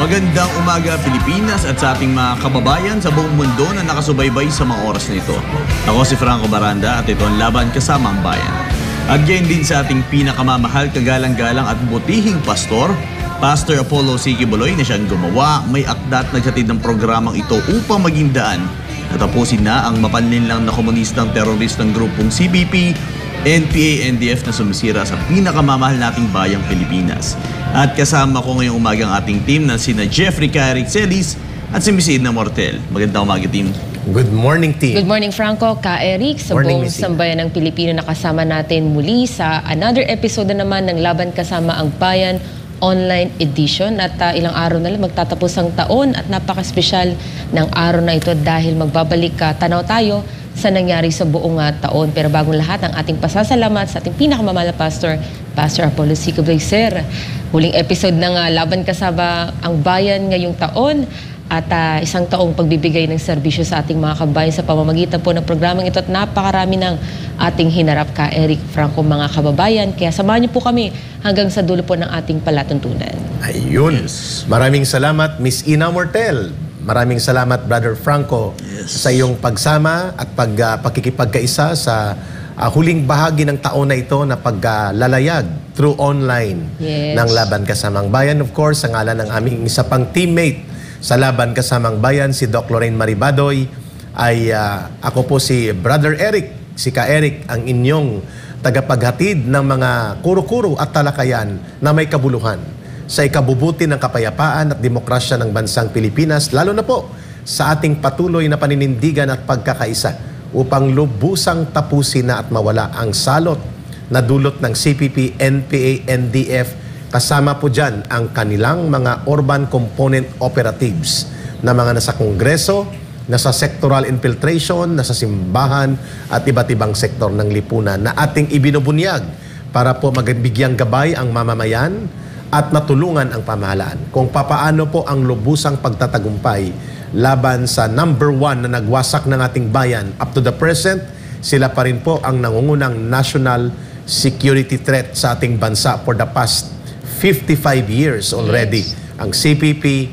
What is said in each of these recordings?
Magandang umaga Pilipinas at sa ating mga kababayan sa buong mundo na nakasubaybay sa mga oras na ito. Ako si Franco Baranda at ito ang Laban Kasama ang Bayan. At gayon din sa ating pinakamamahal, kagalang-galang at butihing pastor, Pastor Apollo C. Quiboloy, na siyang gumawa, may akda at naghatid ng programang ito upang maging daan na tapusin na ang mapanlinlang na komunistang teroristang grupong CBP, NPA, NDF na sumisira sa pinakamamahal nating bayang Pilipinas. At kasama ko ngayong umagang ating team na sina Jeffrey Eric Celis at si Miss Edna Mortel. Magandang umaga, team. Good morning, team. Good morning, Franco, Eric, sa buong sambayan ng Pilipino na kasama natin muli sa another episode na naman ng Laban Kasama ang Bayan online edition. At ilang araw na lang magtatapos ang taon at napaka-espesyal ng araw na ito dahil magbabalik tanaw tayo sa nangyari sa buong taon. Pero bagong lahat, ang ating pasasalamat sa ating pinakamamahal na pastor, Pastor Apollo C. Quiboloy, Sir. Huling episode ng Laban Kasama ang Bayan ngayong taon at isang taong pagbibigay ng serbisyo sa ating mga kabayan sa pamamagitan po ng programang ito at napakarami ng ating hinarap, Eric, Franco, mga kababayan. Kaya samahan niyo po kami hanggang sa dulo po ng ating palatuntunan. Ayun. Yes. Maraming salamat, Miss Edna Mortel. Maraming salamat, Brother Franco, sa iyong pagsama at pakikipagkaisa sa huling bahagi ng taon na ito na paglalayag through online ng Laban Kasamang Bayan. Of course, sa ngalan ng aming isa pang teammate sa Laban Kasamang Bayan, si Doc Lorraine Maribadoy, ay ako po si Brother Eric, si Eric, ang inyong tagapaghatid ng mga kuro-kuro at talakayan na may kabuluhan sa ikabubuti ng kapayapaan at demokrasya ng bansang Pilipinas, lalo na po sa ating patuloy na paninindigan at pagkakaisa upang lubusang tapusin na at mawala ang salot na dulot ng CPP, NPA, NDF, kasama po dyan ang kanilang mga urban component operatives na mga nasa Kongreso, nasa sectoral infiltration, nasa simbahan at iba't ibang sektor ng lipunan na ating ibinubunyag para po magbigyang gabay ang mamamayan at matulungan ang pamahalaan kung papaano po ang lubusang pagtatagumpay laban sa number 1 na nagwasak ng ating bayan. Up to the present, sila pa rin po ang nangungunang national security threat sa ating bansa for the past 55 years already. Ang CPP,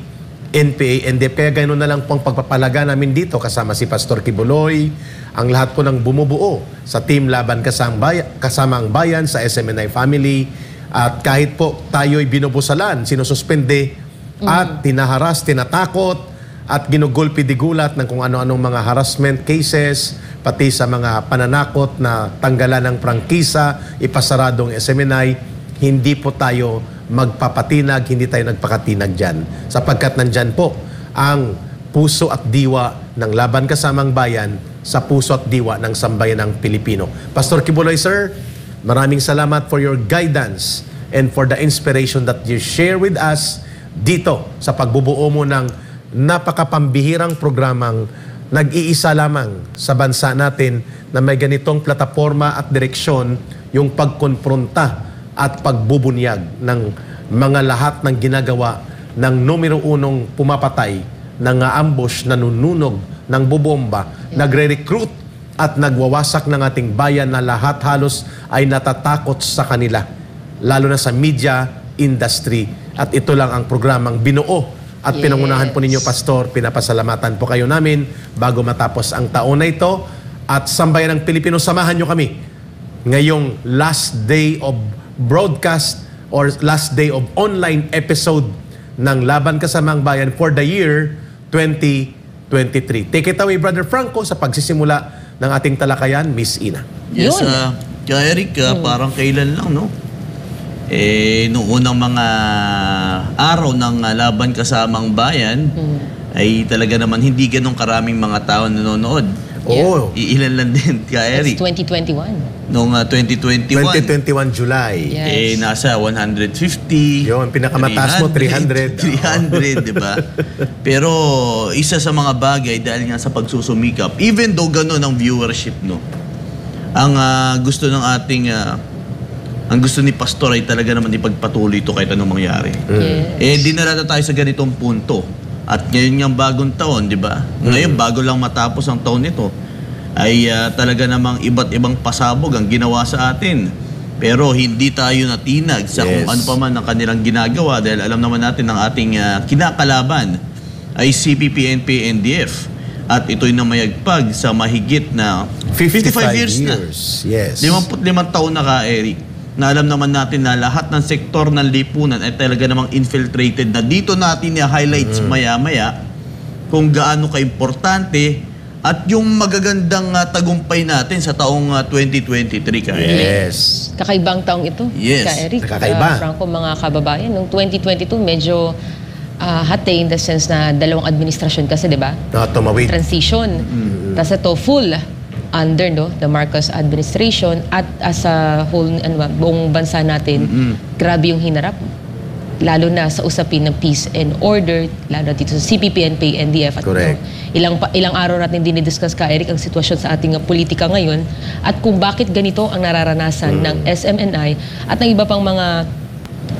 NPA, NDF. Kaya ganoon na lang po ang pagpapalaga namin dito kasama si Pastor Quiboloy, ang lahat po ng bumubuo sa Team Laban Kasama ang Bayan sa SMNI Family. At kahit po tayo'y binubusalan, sinususpende at tinaharas, tinatakot at ginugulpi-digulat ng kung ano-anong mga harassment cases, pati sa mga pananakot na tanggalan ng prangkisa, ipasaradong SMNI, hindi po tayo magpapatinag, hindi tayo nagpakatinag dyan. Sapagkat nandyan po ang puso at diwa ng Laban Kasamang Bayan sa puso at diwa ng sambayan ng Pilipino. Pastor Quiboloy, sir, maraming salamat for your guidance and for the inspiration that you share with us dito sa pagbubuo mo ng napakapambihirang programang nag-iisa lamang sa bansa natin na may ganitong plataforma at direksyon, yung pagkonfronta at pagbubunyag ng mga lahat ng ginagawa ng numero 1 pumapatay, nang-ambush, nanununog, ng bubomba, nagre-recruit at nagwawasak ng ating bayan na lahat halos ay natatakot sa kanila, lalo na sa media industry. At ito lang ang programang binuo at pinangunahan po ninyo, Pastor. Pinapasalamatan po kayo namin bago matapos ang taon na ito. At sambayan ng Pilipino, samahan nyo kami ngayong last day of broadcast or last day of online episode ng Laban Kasamang Bayan for the year 2023. Take it away, Brother Franco, sa pagsisimula ng ating talakayan, Miss Edna. Yes, Eric, parang kailan lang, no? Noong unang mga araw ng Laban Kasamang Bayan, ay talaga naman hindi ganong karaming mga tao nanonood. Oh. Ilan lang din, Eric. It's 2021. Noong 2021. July. Yes. Nasa 150. Yun, pinakamataas mo, 300. 300, di ba? Pero isa sa mga bagay dahil nga sa pagsusumikap, even though gano'n ang viewership, no? Ang gusto ng ating, ang gusto ni Pastor ay talaga naman ipagpatuloy ito kahit anong mangyari. Dinala na tayo sa ganitong punto. At ngayon yung bagong taon, di ba? Ngayon, bago lang matapos ang taon nito, ay talaga namang iba't ibang pasabog ang ginawa sa atin Pero hindi tayo natinag sa kung Yes. ano pa man ang kanilang ginagawa dahil alam naman natin ang ating kinakalaban ay CPP-NP-NDF. At ito'y namayagpag sa mahigit na 55 years na. Yes. 55 taon na ka, Eric, na alam naman natin na lahat ng sektor ng lipunan ay talaga namang infiltrated na dito natin i-highlights maya-maya kung gaano ka-importante at yung magagandang tagumpay natin sa taong 2023 ka, Eric. Yes. Kakaibang taong ito, Yes. Ka Eric. Nakakaiba. Franco, mga kababayan, noong 2022 medyo hot in the sense na dalawang administrasyon kasi, di ba? Tumawid. Transition. Tapos ito, full under the Marcos administration at as a whole, buong bansa natin, grabe yung hinarap. Lalo na sa usapin ng peace and order, lalo dito sa CPP, NP, NDF. At Correct. ilang araw natin dinidiscuss ka, Eric, ang sitwasyon sa ating politika ngayon at kung bakit ganito ang nararanasan ng SMNI at ng iba pang mga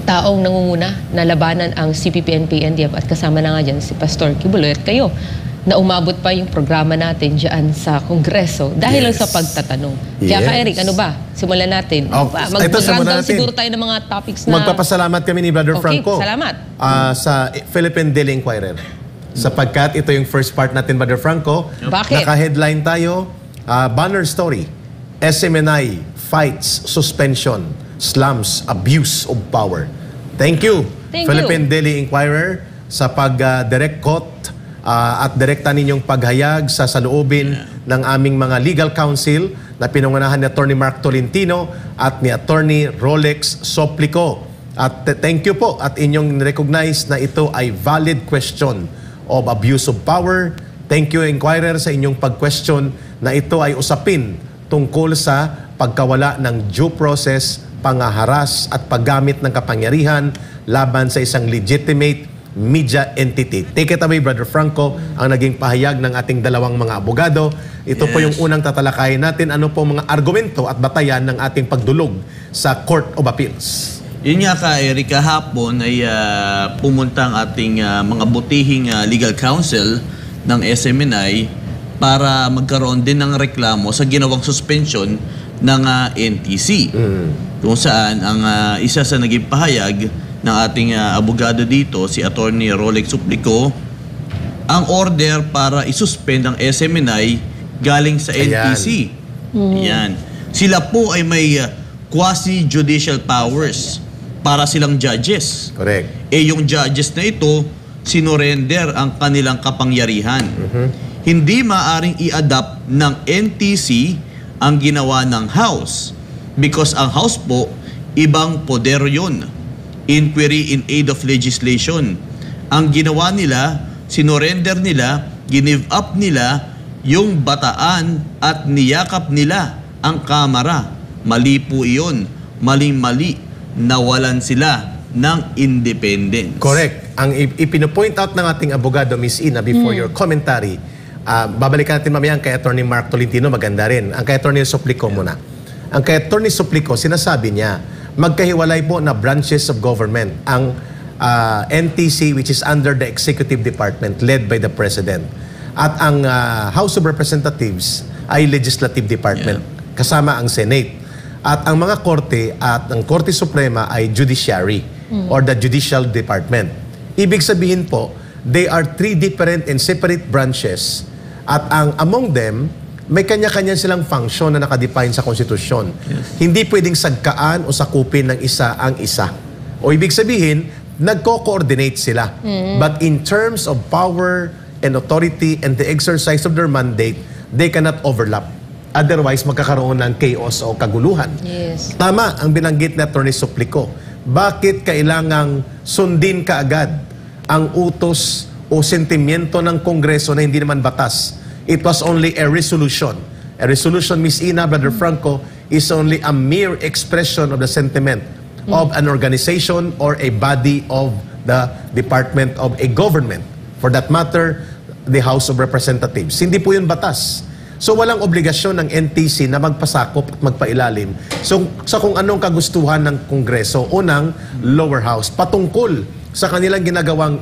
taong nangunguna na labanan ang CPP, NP, NDF at kasama na nga dyan si Pastor Kibuloy at kayo na umabot pa yung programa natin dyan sa Kongreso dahil lang sa pagtatanong. Kaya ka, Eric, ano ba? Simulan natin. Mag-rundown siguro tayo ng mga topics na... Magpapasalamat kami ni Brother Franco. Salamat. Sa Philippine Daily Inquirer. Sapagkat ito yung first part natin, Brother Franco. Bakit? Naka-headline tayo, banner story, SMNI fights suspension, slums abuse of power. Thank you, Thank Philippine Daily Inquirer, sa pag-direct quote at direkta ninyong paghayag sa saloobin ng aming mga legal counsel na pinangunahan ni Attorney Mark Tolentino at ni Attorney Rolex Soplico. At thank you po at inyong recognize na ito ay valid question of abuse of power. Thank you, Inquirer, sa inyong pag-question na ito ay usapin tungkol sa pagkawala ng due process, pangaharas at paggamit ng kapangyarihan laban sa isang legitimate media entity. Take it away, Brother Franco, ang naging pahayag ng ating dalawang mga abogado. Ito po yung unang tatalakayin natin. Ano po mga argumento at batayan ng ating pagdulog sa Court of Appeals? Yun nga ka, Eric, kahapon ay pumunta ang ating mga butihing legal counsel ng SMNI para magkaroon din ng reklamo sa ginawang suspension ng NTC. Kung saan ang isa sa naging pahayag ng ating abogado dito, si Attorney Rolex Soplico, ang order para isuspend ang SMNI galing sa NTC. Yan. Sila po ay may quasi-judicial powers para silang judges. Correct. Yung judges na ito, sinurrender ang kanilang kapangyarihan. Hindi maaring i-adapt ng NTC ang ginawa ng House because ang House po, ibang poder yun. Inquiry in aid of legislation. Ang ginawa nila, sinurrender nila, give up nila yung bataan at niyakap nila ang Kamara. Mali po iyon. Maling-mali. Nawalan sila ng independence. Correct. Ang ipinopoint out ng ating abogado, Miss Ina, before your commentary, babalikan natin mamaya ang kay Attorney Mark Tolentino, maganda rin. Ang kay Attorney Soplico muna. Ang kay Attorney Soplico, sinasabi niya, magkahiwalay po na branches of government. Ang NTC, which is under the Executive Department, led by the President. At ang House of Representatives ay Legislative Department, kasama ang Senate. At ang mga korte at ang Korte Suprema ay Judiciary or the Judicial Department. Ibig sabihin po, they are three different and separate branches. At among them, may kanya-kanya silang function na nakadefine sa konstitusyon. Hindi pwedeng sagkaan o sakupin ng isa ang isa. O ibig sabihin, nagko-coordinate sila. But in terms of power and authority and the exercise of their mandate, they cannot overlap. Otherwise, magkakaroon ng chaos o kaguluhan. Yes. Tama ang binanggit na Attorney Soplico. Bakit kailangang sundin kaagad ang utos o sentimiento ng Kongreso na hindi naman batas? It was only a resolution. A resolution, Miss Ina, Brother Franco, is only a mere expression of the sentiment of an organization or a body of the department of a government. For that matter, the House of Representatives. Hindi po yun batas. So walang obligasyon ng NTC na magpasakop at magpailalim sa kung anong kagustuhan ng Kongreso o ng lower house patungkol sa kanilang ginagawang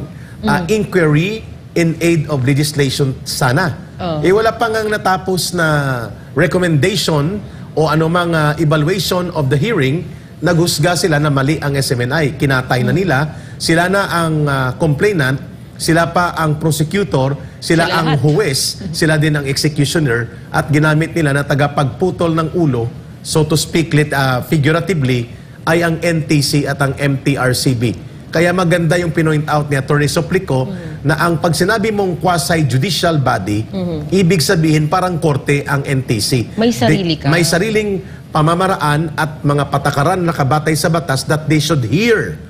inquiry in aid of legislation sana. Wala pa ngang natapos na recommendation o anumang evaluation of the hearing, naghusga sila na mali ang SMNI. Kinatay na nila. Sila na ang complainant, sila pa ang prosecutor, sila ang huwes, sila din ang executioner, at ginamit nila na tagapagputol ng ulo, so to speak, figuratively, ay ang NTC at ang MTRCB. Kaya maganda yung pinoint out ni Atty. Soplico na ang pag sinabi mong quasi-judicial body, ibig sabihin parang korte ang NTC. May sarili ka. May sariling pamamaraan at mga patakaran na nakabatay sa batas that they should hear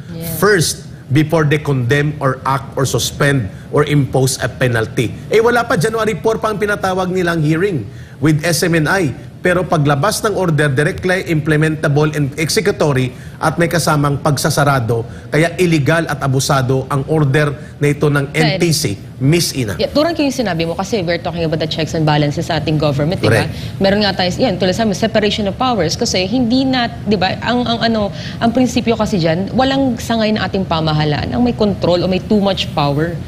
first before they condemn or act or suspend or impose a penalty. Wala pa, January 4 pa ang pinatawag nilang hearing with SMNI. Pero paglabas ng order, directly implementable and executory at may kasamang pagsasarado. Kaya illegal at abusado ang order na ito ng NTC. Miss Ina. Turang ko yung sinabi mo kasi we're talking about the checks and balances sa ating government, di ba? Meron nga tayo, yan, tulad sa separation of powers kasi hindi na, di ba, ang prinsipyo kasi dyan, walang sangay na ating pamahalaan ang may control o may too much power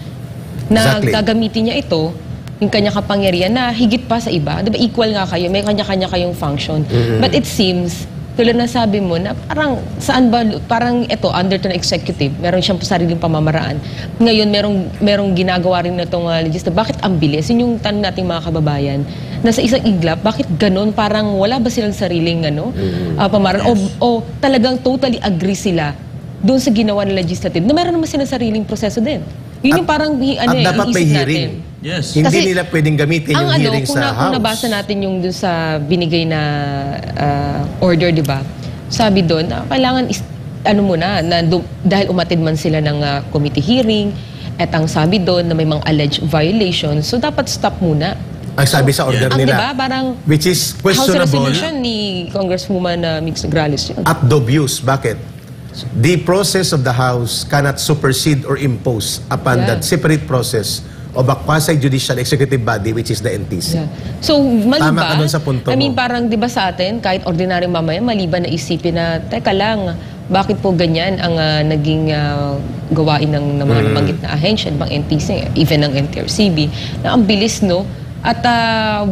na gagamitin niya ito yung kanya kapangyarihan na higit pa sa iba. Diba, equal nga kayo, may kanya-kanya kayong function. But it seems, tulad na sabi mo, na parang saan ba, parang ito, under to ng executive, meron siyang sariling pamamaraan. Ngayon, merong ginagawa rin na itong legislative. Bakit ang bilis? Yun yung tanong nating mga kababayan. Na sa isang iglap, bakit ganun? Parang wala ba silang sariling pamamaraan? O talagang totally agree sila doon sa ginawa ng legislative na meron naman silang sariling proseso din. Yun yung parang dapat may hearing. Natin. Yes. Hindi Kasi nila pwedeng gamitin yung hearing sa House. Kung nabasa natin yung dun sa binigay na order, di ba? Sabi doon, kailangan, dahil umatid man sila ng committee hearing, at ang sabi doon na may mga alleged violations, so dapat stop muna. Ang sabi sa order nila. Diba? Parang which is questionable. House resolution ni Congresswoman Mix Nograles yun. At dubious. Bakit? The process of the House cannot supersede or impose upon that separate process of a quasi-judicial executive body which is the NTC. So, mali Tama ba? ka dun sa punto I mean, mo. parang di ba sa atin, kahit ordinaryong mamayan, mali ba na isipin na, teka lang, bakit po ganyan ang naging gawain ng mga nabanggit na ahensya, bang NTC, even ng MTRCB, na ang bilis, no? At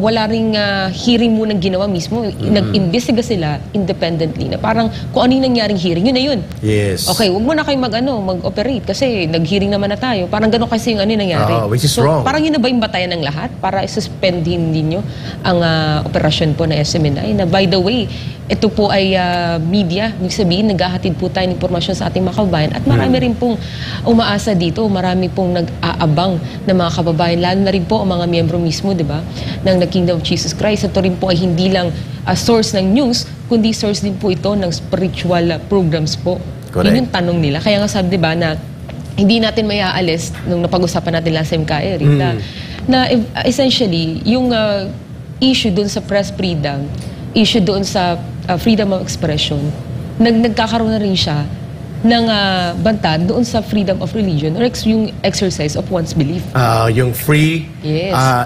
wala ring hearing mo nang ginawa mismo. Nag-imbestiga sila independently na parang kung ano yung nangyaring hearing, yun na yun. Yes. Okay, huwag mo na kayo mag-operate kasi nag-hearing naman na tayo. Parang gano'n kasi yung ano yung nangyari. Which is wrong. Parang yun na ba yung batayan ng lahat para isuspendin ninyo ang operasyon po na SMNI na by the way, ito po ay media. Ibig sabihin, naghahatid po tayo ng impormasyon sa ating mga kababayan at marami rin pong umaasa dito, marami pong nag-aabang ng mga kababayan, lalo na rin po ang mga miyembro mismo, di ba, ng The Kingdom of Jesus Christ. Ito rin po ay hindi lang source ng news, kundi source din po ito ng spiritual programs po. Correct. Yun yung tanong nila. Kaya nga sabi, di ba, na hindi natin may aalis nung napag-usapan natin last time na essentially, yung issue dun sa press freedom, issue doon sa freedom of expression, nagkakaroon na rin siya ng banta doon sa freedom of religion or yung exercise of one's belief. Yung free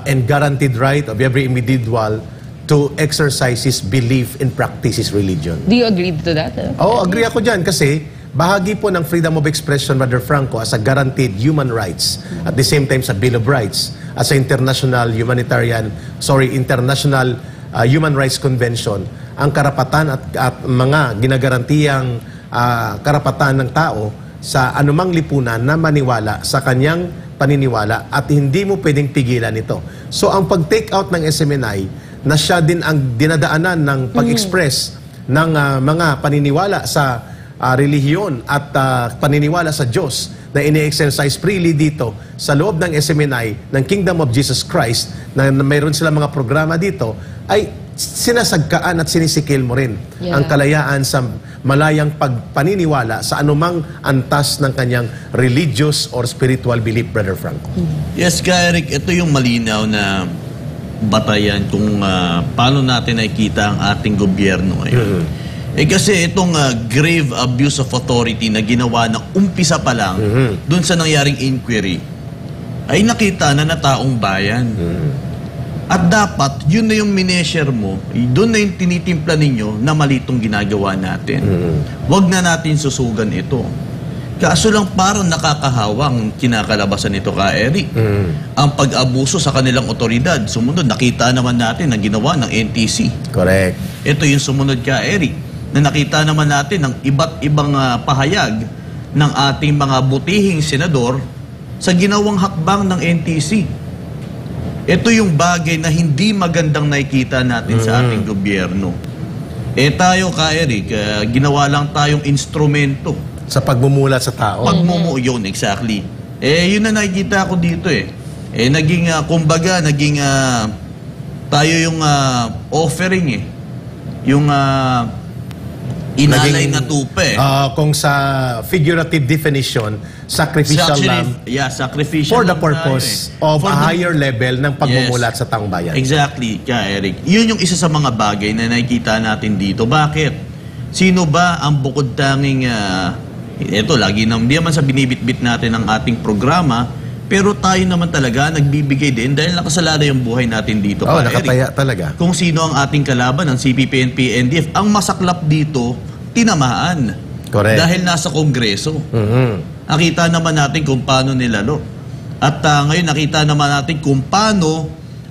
and guaranteed right of every individual to exercise his belief and practice his religion. Do you agree to that? Agree ako dyan kasi bahagi po ng freedom of expression, Brother Franco, as a guaranteed human rights, at the same time sa Bill of Rights, as a international Human Rights Convention, ang karapatan at mga ginagarantiyang karapatan ng tao sa anumang lipunan na maniwala sa kanyang paniniwala at hindi mo pwedeng pigilan ito. So ang pag-take out ng SMNI na siya din ang dinadaanan ng pag-express ng mga paniniwala sa relihiyon at paniniwala sa Diyos na ini-exercise freely dito sa loob ng SMNI, ng Kingdom of Jesus Christ, na mayroon sila mga programa dito, ay sinasagkaan at sinisikil mo rin ang kalayaan sa malayang pagpaniniwala sa anumang antas ng kanyang religious or spiritual belief, Brother Franco. Yes, Eric, ito yung malinaw na batayan kung paano natin nakikita ang ating gobyerno ngayon. Kasi itong grave abuse of authority na ginawa ng umpisa pa lang dun sa nangyaring inquiry ay nakita na taong bayan. At dapat, yun na yung mineasure mo, doon na yung tinitimpla ninyo na mali itong ginagawa natin. Huwag na natin susugan ito. Kaso lang parang nakakahawang kinakalabasan nito ka, Eric. Ang pag-abuso sa kanilang otoridad. Sumunod, nakita naman natin ang ginawa ng NTC. Correct. Ito yung sumunod ka, Eric, na nakita naman natin ng iba't ibang pahayag ng ating mga butihing senador sa ginawang hakbang ng NTC. Ito yung bagay na hindi magandang nakikita natin sa ating gobyerno. Tayo ka, Eric, ginawa lang tayong instrumento Sa pagmumulat sa tao. yun, exactly. Yun na nakikita ko dito naging, kumbaga, naging tayo yung offering yung inalay na tupa Kung sa figurative definition, sacrificial lamb sacrificial for the lamb purpose tayo, of a higher level ng pagmumulat sa taong bayan. Exactly, ka Eric. Yun yung isa sa mga bagay na nakikita natin dito. Bakit? Sino ba ang bukod tanging ito, lagi hindi naman sa binibitbit natin ang ating programa, pero tayo naman talaga nagbibigay din dahil nakasalada yung buhay natin dito. Nakataya talaga. Kung sino ang ating kalaban, ang CPP, NP, NDF, ang masaklap dito, tinamaan. Correct. Dahil nasa Kongreso. Nakita naman natin kung paano nilalo. At ngayon nakita naman natin kung paano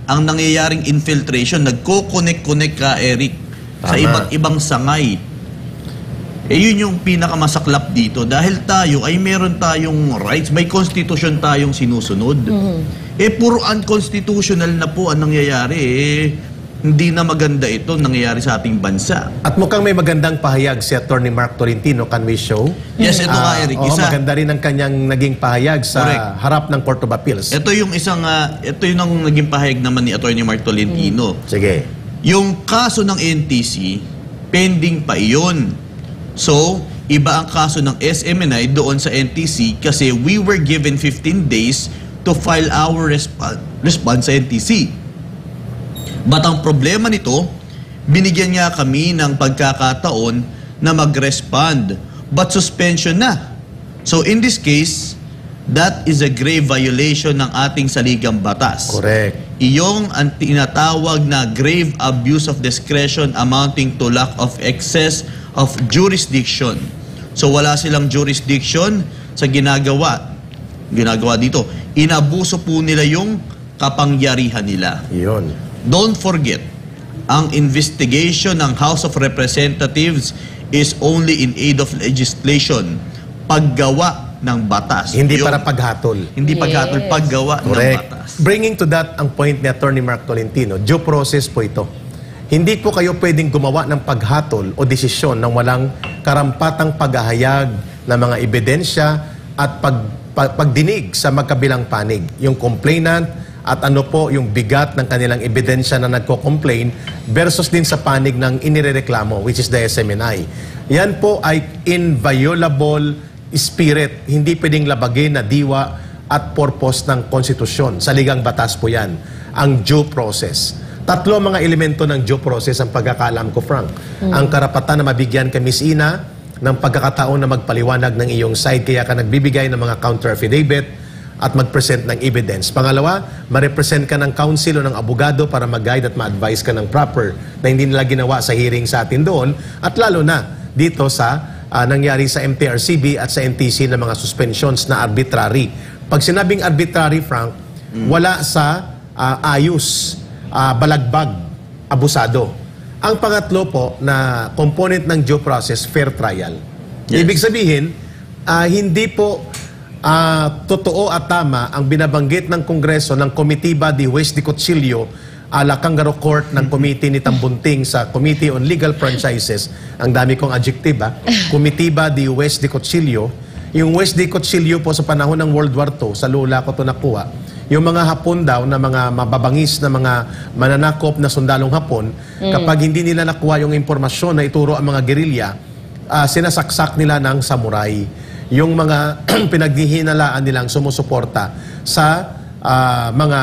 ang nangyayaring infiltration, nagko-connect ka, Eric, sa iba't ibang sangay. Yun yung pinakamasaklap dito dahil tayo ay meron tayong rights, may constitution tayong sinusunod. Puro unconstitutional na po ang nangyayari. Hindi na maganda ito nangyayari sa ating bansa. At mukhang may magandang pahayag si Attorney Mark Tolentino, can we show? Yes, ito nga, Eric. Maganda rin ang kanyang naging pahayag sa harap ng Court of Appeals. Ito yung ito yung naging pahayag naman ni Attorney Mark Tolentino. Sige. Yung kaso ng NTC, pending pa iyon. So, iba ang kaso ng SMNI doon sa NTC kasi we were given 15 days to file our response sa NTC. But ang problema nito, binigyan niya kami ng pagkakataon na mag-respond but suspension na. So in this case, that is a grave violation ng ating saligang batas. Correct. Iyong ang tinatawag na grave abuse of discretion amounting to lack of excess of jurisdiction. So wala silang jurisdiction sa ginagawa dito. Inabuso po nila yung kapangyarihan nila. Yun. Don't forget, ang investigation ng House of Representatives is only in aid of legislation. Paggawa ng batas. Hindi para paghatol. Hindi paghatol, paggawa ng batas. Bringing to that ang point ni Attorney Mark Tolentino, due process po ito. Hindi po kayo pwedeng gumawa ng paghatol o desisyon ng walang karampatang paghahayag ng mga ebidensya at pagdinig sa magkabilang panig. Yung complainant at ano po yung bigat ng kanilang ebidensya na nagko-complain versus din sa panig ng inirereklamo, which is the SMNI. Yan po ay inviolable spirit. Hindi pwedeng labagin na diwa at purpose ng konstitusyon. Sa ligang batas po yan. Ang due process. Tatlo mga elemento ng due process ang pagkakaalam ko, Frank. Ang karapatan na mabigyan ka, Miss Ina, ng pagkakataon na magpaliwanag ng iyong side kaya ka nagbibigay ng mga counter affidavit at mag-present ng evidence. Pangalawa, ma-represent ka ng counsel o ng abogado para mag-guide at ma-advise ka ng proper na hindi nila ginawa sa hearing sa atin doon at lalo na dito sa nangyari sa MTRCB at sa NTC na mga suspensions na arbitrary. Pag sinabing arbitrary, Frank, wala sa ayos, balagbag, abusado. Ang pangatlo po na component ng due process, fair trial. Yes. Ibig sabihin, hindi po totoo at tama ang binabanggit ng Kongreso ng Comitiba de Juez de Cuchillo ala Kangaroo Court ng Committee ni Tambunting sa Committee on Legal Franchises. Ang dami kong adjective, Comitiba de Juez de Cuchillo. Yung Juez de Cuchillo po sa panahon ng World War II, sa lula ko ito nakuha, yung mga Hapon daw na mga mababangis na mga mananakop na sundalong Hapon, kapag hindi nila nakuha yung impormasyon na ituro ang mga gerilya, sinasaksak nila ng samurai. Yung mga pinaghihinalaan nilang sumusuporta sa mga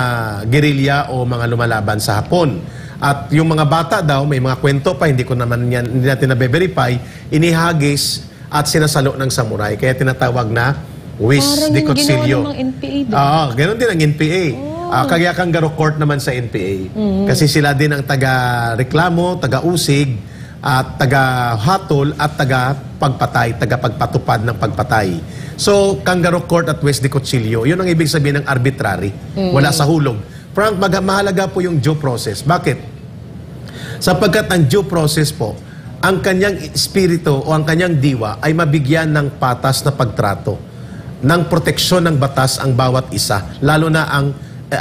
gerilya o mga lumalaban sa Hapon. At yung mga bata daw, may mga kwento pa, hindi natin na-verify, inihagis at sinasalo ng samurai. Kaya tinatawag na Juez de Cuchillo. Parang yung ginawa ng NPA. Ganon din ang NPA. Kaya Kangaroo Court naman sa NPA. Kasi sila din ang taga-reklamo, taga-usig, at taga-hatol at taga-pagpatay, taga-pagpatupad ng pagpatay. So, kangaroo court at West de Cuchillo, yun ang ibig sabihin ng arbitrary. Wala sa hulog. Frank, mahalaga po yung due process. Bakit? Sapagkat ang due process po, ang kanyang espiritu o ang kanyang diwa ay mabigyan ng patas na pagtrato, ng proteksyon ng batas ang bawat isa, lalo na ang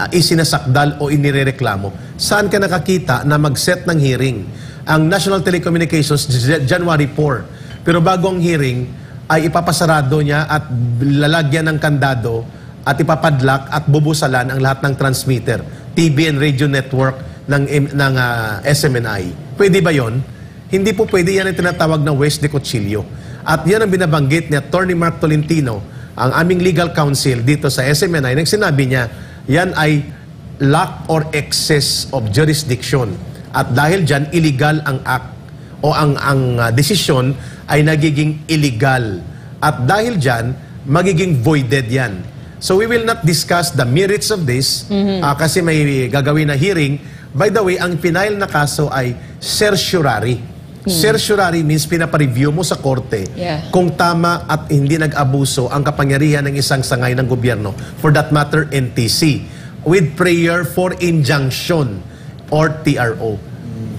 isinasakdal o inirereklamo. Saan ka nakakita na mag-set ng hearing? Ang National Telecommunications, January 4. Pero bago ang hearing, ay ipapasarado niya at lalagyan ng kandado at ipapadlock at bubusalan ang lahat ng transmitter, TV and radio network ng SMNI. Pwede ba yon? Hindi po pwede. Yan ang tinatawag na West de Cuchillo. At yan ang binabanggit ni Attorney Mark Tolentino, ang aming legal counsel dito sa SMNI, nang sinabi niya, yan ay lack or excess of jurisdiction. At dahil dyan, illegal ang act o ang desisyon ay nagiging illegal. At dahil dyan, magiging voided yan. So we will not discuss the merits of this kasi may gagawin na hearing. By the way, ang final na kaso ay certiorari. Certiorari means pinapareview mo sa korte kung tama at hindi nag-abuso ang kapangyarihan ng isang sangay ng gobyerno, for that matter, NTC, with prayer for injunction or TRO.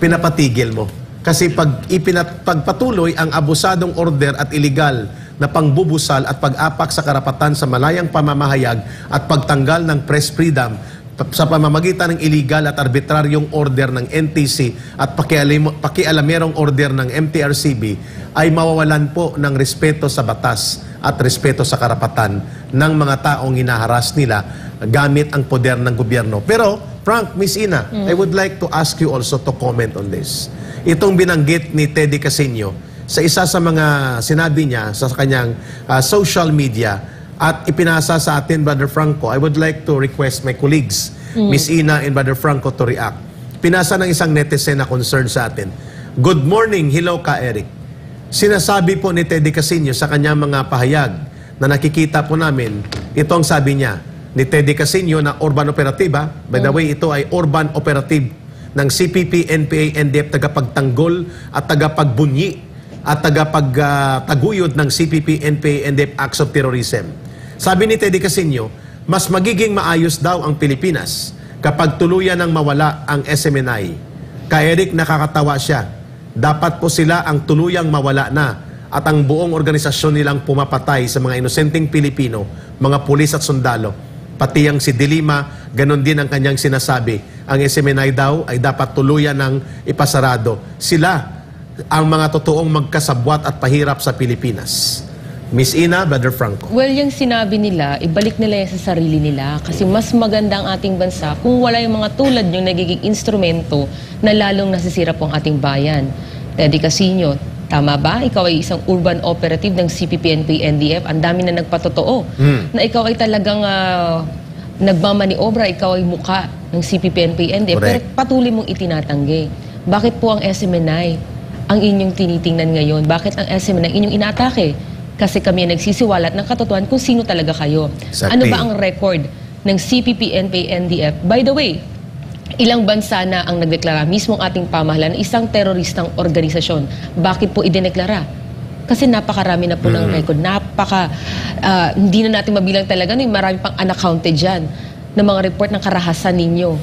Pinapatigil mo. Kasi pagpatuloy ang abusadong order at illegal na pangbubusal at pag-apak sa karapatan sa malayang pamamahayag at pagtanggal ng press freedom sa pamamagitan ng illegal at arbitraryong order ng NTC at pakialamerong order ng MTRCB ay mawawalan po ng respeto sa batas at respeto sa karapatan ng mga taong hinaharas nila gamit ang poder ng gobyerno. Pero Frank, Miss Ina, I would like to ask you also to comment on this. Itong binanggit ni Teddy Casino sa isa sa mga sinabi niya sa kanyang social media at ipinasa sa atin, Brother Franco, I would like to request my colleagues, Miss Ina and Brother Franco, to react. Pinasa ng isang netizen na concern sa atin. Good morning, hello ka, Eric. Sinasabi po ni Teddy Casino sa kanyang mga pahayag na nakikita po namin, ito ang sabi niya ni Teddy Casino na urban operative. By the way, ito ay urban operative ng CPP, NPA, NDF, tagapagtanggol at tagapagbunyi at tagapagtaguyod ng CPP, NPA, NDF acts of terrorism. Sabi ni Teddy Casino, mas magiging maayos daw ang Pilipinas kapag tuluyan ng mawala ang SMNI. Ka Eric, nakakatawa siya. Dapat po sila ang tuluyang mawala na at ang buong organisasyon nilang pumapatay sa mga inosenteng Pilipino, mga pulis at sundalo. Pati ang si Dilima, ganon din ang kanyang sinasabi. Ang SMNI daw ay dapat tuluyan ng ipasarado. Sila ang mga totoong magkasabwat at pahirap sa Pilipinas. Miss Ina, Brother Franco. Well, yung sinabi nila, ibalik nila yan sa sarili nila kasi mas maganda ang ating bansa kung wala yung mga tulad yung nagiging instrumento na lalong nasisira po ang ating bayan. Teddy Casino, tama ba? Ikaw ay isang urban operative ng CPP, NPA, NDF. Ang dami na nagpatotoo na ikaw ay talagang nagmamaniobra, ikaw ay muka ng CPP, NPA, NDF. Pero patuloy mong itinatanggi. Bakit po ang SMNI ang inyong tinitingnan ngayon? Bakit ang SMNI inyong inatake? Kasi kami nagsisiwalat ng katotohanan kung sino talaga kayo. Exactly. Ano ba ang record ng CPP, NPA, NDF? By the way, ilang bansa na ang nagdeklara, mismo ang ating pamahalaan, isang teroristang organisasyon. Bakit po idineklara? Kasi napakarami na po ng record. Hindi na natin mabilang talaga. Marami pang unaccounted dyan ng mga report ng karahasan ninyo.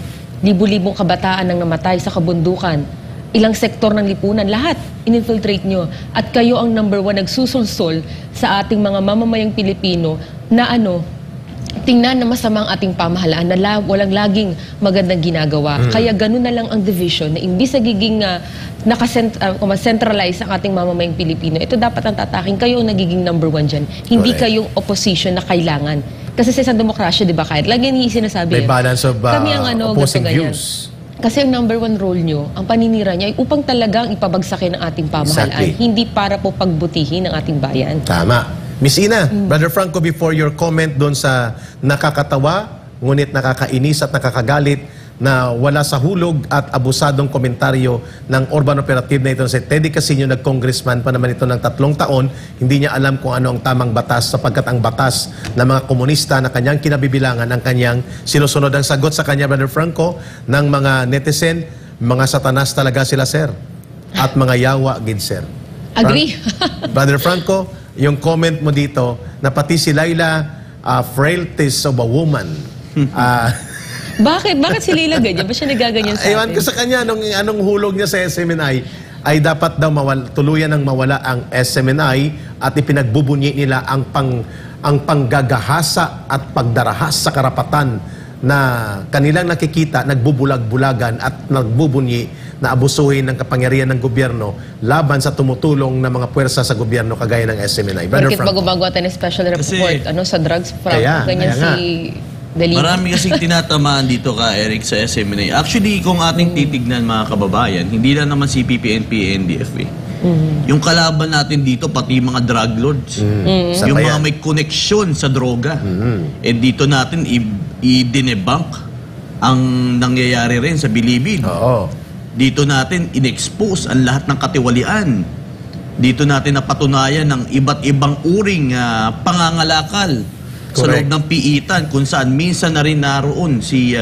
Libu-libong kabataan ang namatay sa kabundukan. Ilang sektor ng lipunan, lahat in-infiltrate nyo. At kayo ang number 1 nagsusulsol sa ating mga mamamayang Pilipino na tingnan na masama ang ating pamahalaan na walang laging magandang ginagawa. Kaya ganun na lang ang division na imbis na giging nakacentralize ang ating mamamayang Pilipino, ito dapat ang tataking. Kayo ang nagiging number 1 dyan. Hindi kayong opposition na kailangan. Kasi sa isang demokrasya, di ba, kahit lagi niya sinasabi, may balance of kami ang opposing views. Kasi ang number 1 role nyo, ang paninira niya ay upang talagang ipabagsakin ang ating pamahalaan. Exactly. Hindi para po pagbutihin ang ating bayan. Tama. Miss Ina, Brother Franco, before your comment doon sa nakakatawa, ngunit nakakainis at nakakagalit na wala sa hulog at abusadong komentaryo ng urban operative na ito si Teddy Casino, nag-congressman pa naman ito ng 3 taon, hindi niya alam kung ano ang tamang batas sapagkat ang batas ng mga komunista na kanyang kinabibilangan ang kanyang sinusunod. Ang sagot sa kanya, Brother Franco, ng mga netizen, mga satanas talaga sila, sir. at mga yawa, gid sir. Agree. Brother Franco, yung comment mo dito na pati si Laila, frailties of a woman. Bakit si Leila ganyan? Ba siya nagaganyan sa Ewan ko atin? sa kanya, anong hulog niya sa SMNI, ay dapat daw tuluyan ng mawala ang SMNI at ipinagbubunyi nila ang panggagahasa at pagdarahas sa karapatan na kanilang nakikita, nagbubulag-bulagan at nagbubunyi na abusuhin ng kapangyarihan ng gobyerno laban sa tumutulong na mga puwersa sa gobyerno kagaya ng SMNI. Brother Bakit Franco. magumagawa tayo ng special report sa drugs front? Kaya Ganyan nga. si Delima. Marami kasing tinatamaan dito ka, Eric, sa SMNA. Actually, kung ating titignan mga kababayan, hindi lang naman si PPNP, NDF eh. Yung kalaban natin dito, pati mga drug lords. Yung Sabayan. mga may koneksyon sa droga. Eh dito natin i-debunk ang nangyayari rin sa Bilibid. Oo. Dito natin in-expose ang lahat ng katiwalian. Dito natin napatunayan ng iba't ibang uring pangangalakal sa Correct. loob ng piitan kung saan minsan na rin naroon si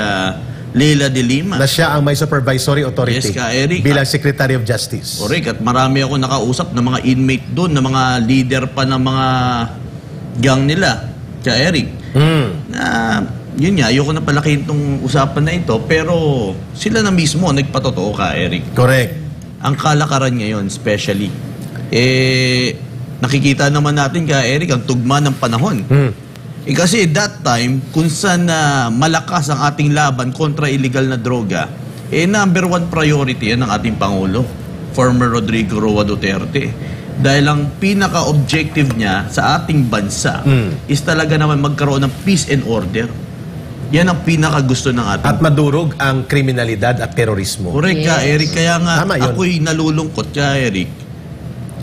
Leila de Lima. Na siya ang may supervisory authority Yes, ka, Eric. bilang Secretary of Justice. Correct. At marami ako nakausap ng mga inmate doon, ng mga leader pa ng mga gang nila. Ka, Eric. Na, yun nga, ayoko na palakihin itong usapan na ito, pero sila na mismo nagpatotoo ka, Eric. Correct. Ang kalakaran ngayon, especially, nakikita naman natin ka, Eric, ang tugma ng panahon. Kasi that time, kung saan malakas ang ating laban kontra illegal na droga, number one priority yan ng ating Pangulo, former Rodrigo Roa Duterte. Dahil ang pinaka-objective niya sa ating bansa is talaga naman magkaroon ng peace and order. Yan ang pinaka-gusto ng ating At madurog ang kriminalidad at terorismo. Correct ka, Yes. Eric. Kaya nga, Tama yun. ako'y nalulungkot ka, Eric.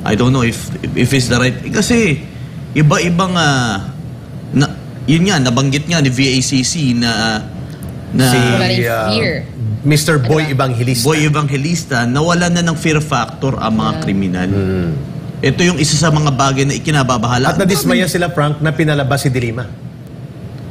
I don't know if it's the right... Kasi, iba-ibang... yun nga, nabanggit nga ni VACC na Si Wala rin fear. Mr. Boy Evangelista. Boy Evangelista, nawala na ng fear factor ang mga kriminal. Ito yung isa sa mga bagay na ikinababahala. At nadismaya sila, Frank, na pinalabas si Dilima.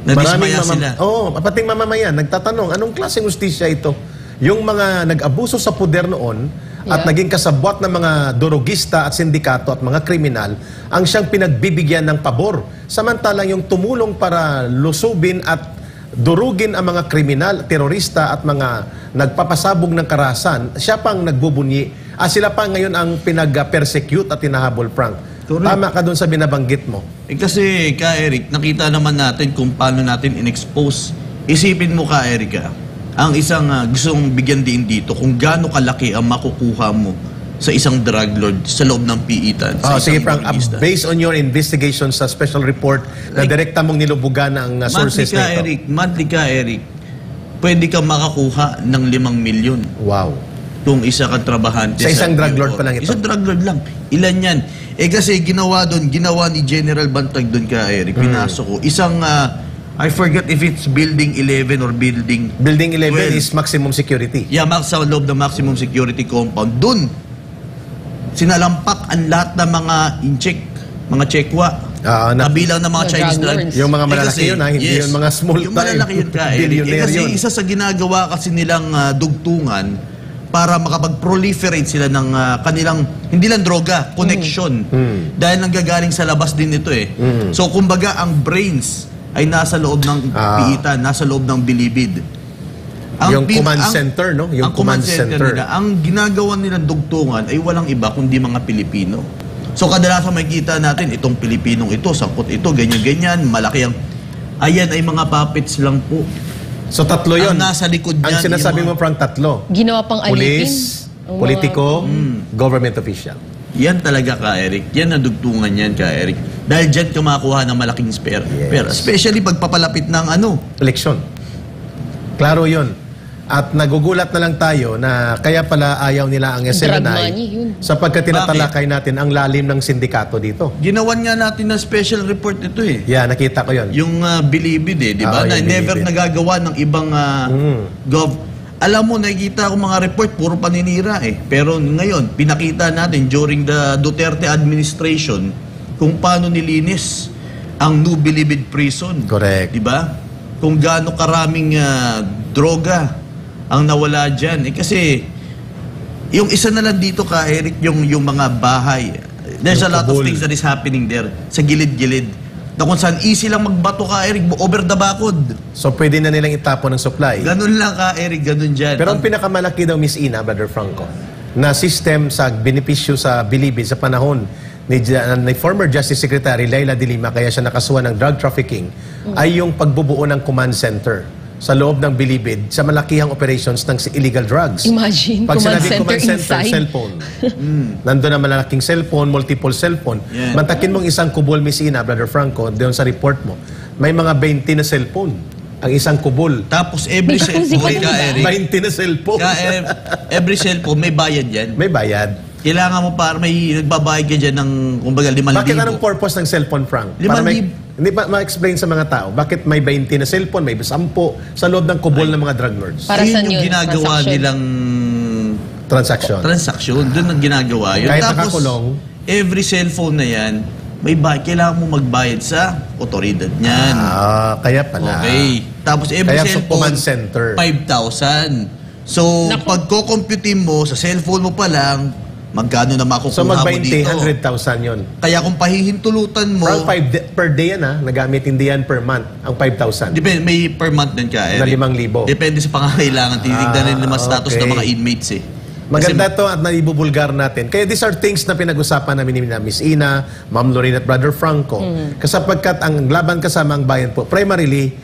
Nadismaya sila. Oo, pating mamamayan, nagtatanong, anong klaseng justisya ito? Yung mga nag-abuso sa poder noon at naging kasabwat ng mga durugista at sindikato at mga kriminal ang siyang pinagbibigyan ng pabor. Samantalang yung tumulong para lusubin at durugin ang mga kriminal, terorista at mga nagpapasabog ng karahasan, siya pang nagbubunyi. Sila pa ngayon ang pinag-persecute at tinahabol, Frank. Correct. Tama ka dun sa binabanggit mo. Kasi, ka Eric, nakita naman natin kung paano natin in-expose. Isipin mo ka, Eric, ang isang gustong bigyan din dito kung gaano kalaki ang makukuha mo sa isang drug lord sa loob ng piitan. Sa Sige, isang Frank, drugista. based on your investigation sa special report na direkta mong nilubugan ang sources na ito. Monthly ka, Eric, pwede ka makakuha ng 5 milyon Wow. kung isa kang trabahante. Sa isang drug lord PO. pa lang ito? Isang drug lord lang. Ilan yan? Kasi ginawa ni General Bantag doon ka, Eric, pinasok ko. Isang, I forget if it's building 11 or building... Building 11 12. is maximum security. Yeah, sa loob ng maximum security compound. Doon, sinalampak ang lahat ng mga incheck, mga chekwa, kabilang ng mga Mga Chinese drug drug. lords. Yung mga malalaki kasi, yun, hindi yun mga small yung time. malalaki yun ka, Eric. Billionaire Kasi yun. isa sa ginagawa kasi nilang dugtungan para makapag-proliferate sila ng kanilang, hindi lang droga, connection. Dahil nanggagaling sa labas din ito eh. So, kumbaga, ang brains ay nasa loob ng piitan, nasa loob ng bilibid. Yung command center, no? Yung ang command command center center. nila, ang ginagawa nilang dugtungan ay walang iba kundi mga Pilipino. So kadalasan makikita natin itong Pilipinong ito, sangkot ito, ganyan-ganyan, malaki ang... Ayan ay mga puppets lang po. So tatlo yun. Ang nasa likod Ang niyan, sinasabi yung mo, Frank, tatlo. Ginawa pang alipin. Police, Ang mga- politiko, government official. Yan talaga ka, Eric. Yan ang dugtungan yan ka, Eric. Dahil dyan ka makuha ng malaking spare. Yes. Pero especially pagpapalapit ng Eleksyon. Klaro yun. At nagugulat na lang tayo na kaya pala ayaw nila ang Drug SMNI money, yun. sapagkat tinatalakay natin ang lalim ng sindikato dito. Ginawan nga natin na special report ito eh. Yeah, nakita ko yun. Yung Bilibid eh, di ba? Oo, Na yung never Bilibid. nagagawa ng ibang Alam mo, nakikita ko mga report, puro paninira eh. Pero ngayon, pinakita natin during the Duterte administration kung paano nilinis ang New Bilibid Prison. Correct. Di ba? Kung gaano karaming droga ang nawala dyan. Kasi Yung isa na lang dito ka, Eric, yung mga bahay. There's a lot of things that is happening there sa gilid-gilid. Na kung saan easy lang magbato ka, Eric, over the bakod. So pwede na nilang itapon ng supply. Ganun lang ka, Eric, ganun dyan. Pero ang pinakamalaki daw, Miss Ina, Brother Franco, na system sa benepisyo sa Bilibid sa panahon ni former Justice Secretary Laila de Lima, kaya siya nakasuhan ng drug trafficking, ay yung pagbubuo ng command center sa loob ng Bilibid sa malakihang operations ng illegal drugs. Imagine, Pag command sinabing command center center, inside. cellphone. Nandun na malalaking cellphone, multiple cellphone. Yeah. Mantakin mong isang kubol, Miss Ina, Brother Franco, doon sa report mo, may mga 20 na cellphone. Ang isang kubol. Tapos every May jacuzzi cellphone pa ka, din ba? Eric. 20 na cellphone. Every cellphone, may bayad yan. May bayad. Kailangan mo para may nagbabayad ka dyan ng, kumbaga, 5,000. Bakit anong purpose ng cellphone, Frank? Para may, hindi ba ma-explain sa mga tao, bakit may 20 na cellphone, may 10 sa loob ng kubol ng mga drug lords? Para saan yung yun? ginagawa Transaction? nilang transaction. Doon ang ginagawa yun. Kahit Tapos, nakakulong. every cellphone na yan, may kailangan mo magbayad sa otoridad niyan. Kaya pala. Okay. Tapos every Kaya sa cellphone, command center. 5,000. So, Naku. pag kukomputin mo sa cellphone mo pa lang, magkano na makukuha So mo mag-20, dito? 100,000 yun. Kaya kung pahihintulutan mo, Frank, per day yan nagamit hindi yan per month, ang 5,000. depende, may per month din ka, Na Eric. 5,000. Depende sa pangangailangan. Titignan rin naman status okay. ng mga inmates eh. Maganda to at naibubulgar natin. Kaya these are things na pinag-usapan namin ni Miss Ina, Ma'am Lorraine at Brother Franco. Kasapagkat ang laban kasama ang bayan po, primarily,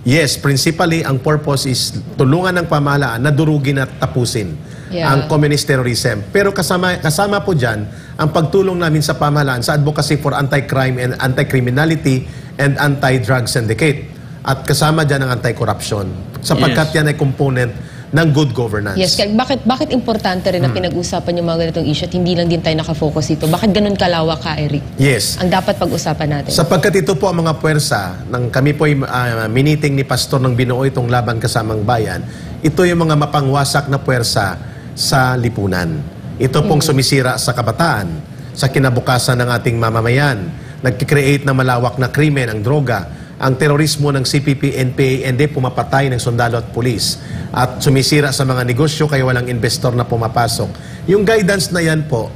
yes, principally, ang purpose is tulungan ng pamahalaan na durugin at tapusin ang communist terrorism. Pero kasama po dyan ang pagtulong namin sa pamahalaan sa advocacy for anti-crime and anti-criminality and anti-drug syndicate. At kasama dyan ang anti-corruption. Sapagkat yan ay component ng good governance. Yes, kaya bakit importante rin na pinag-usapan yung mga ganitong issue at hindi lang din tayo nakafocus dito? Bakit ganun kalawak ka, Eric? Yes. Ang dapat pag-usapan natin. Sapagkat ito po ang mga puwersa ng kami po ay miniting ni Pastor ng binuo itong laban kasamang bayan. Ito yung mga mapangwasak na puwersa sa lipunan. Ito pong sumisira sa kabataan, sa kinabukasan ng ating mamamayan. Nagkikreate ng malawak na krimen, ang droga, ang terorismo ng CPP, NPA, and pumapatay ng sundalo at pulis. At sumisira sa mga negosyo kaya walang investor na pumapasok. Yung guidance na yan po,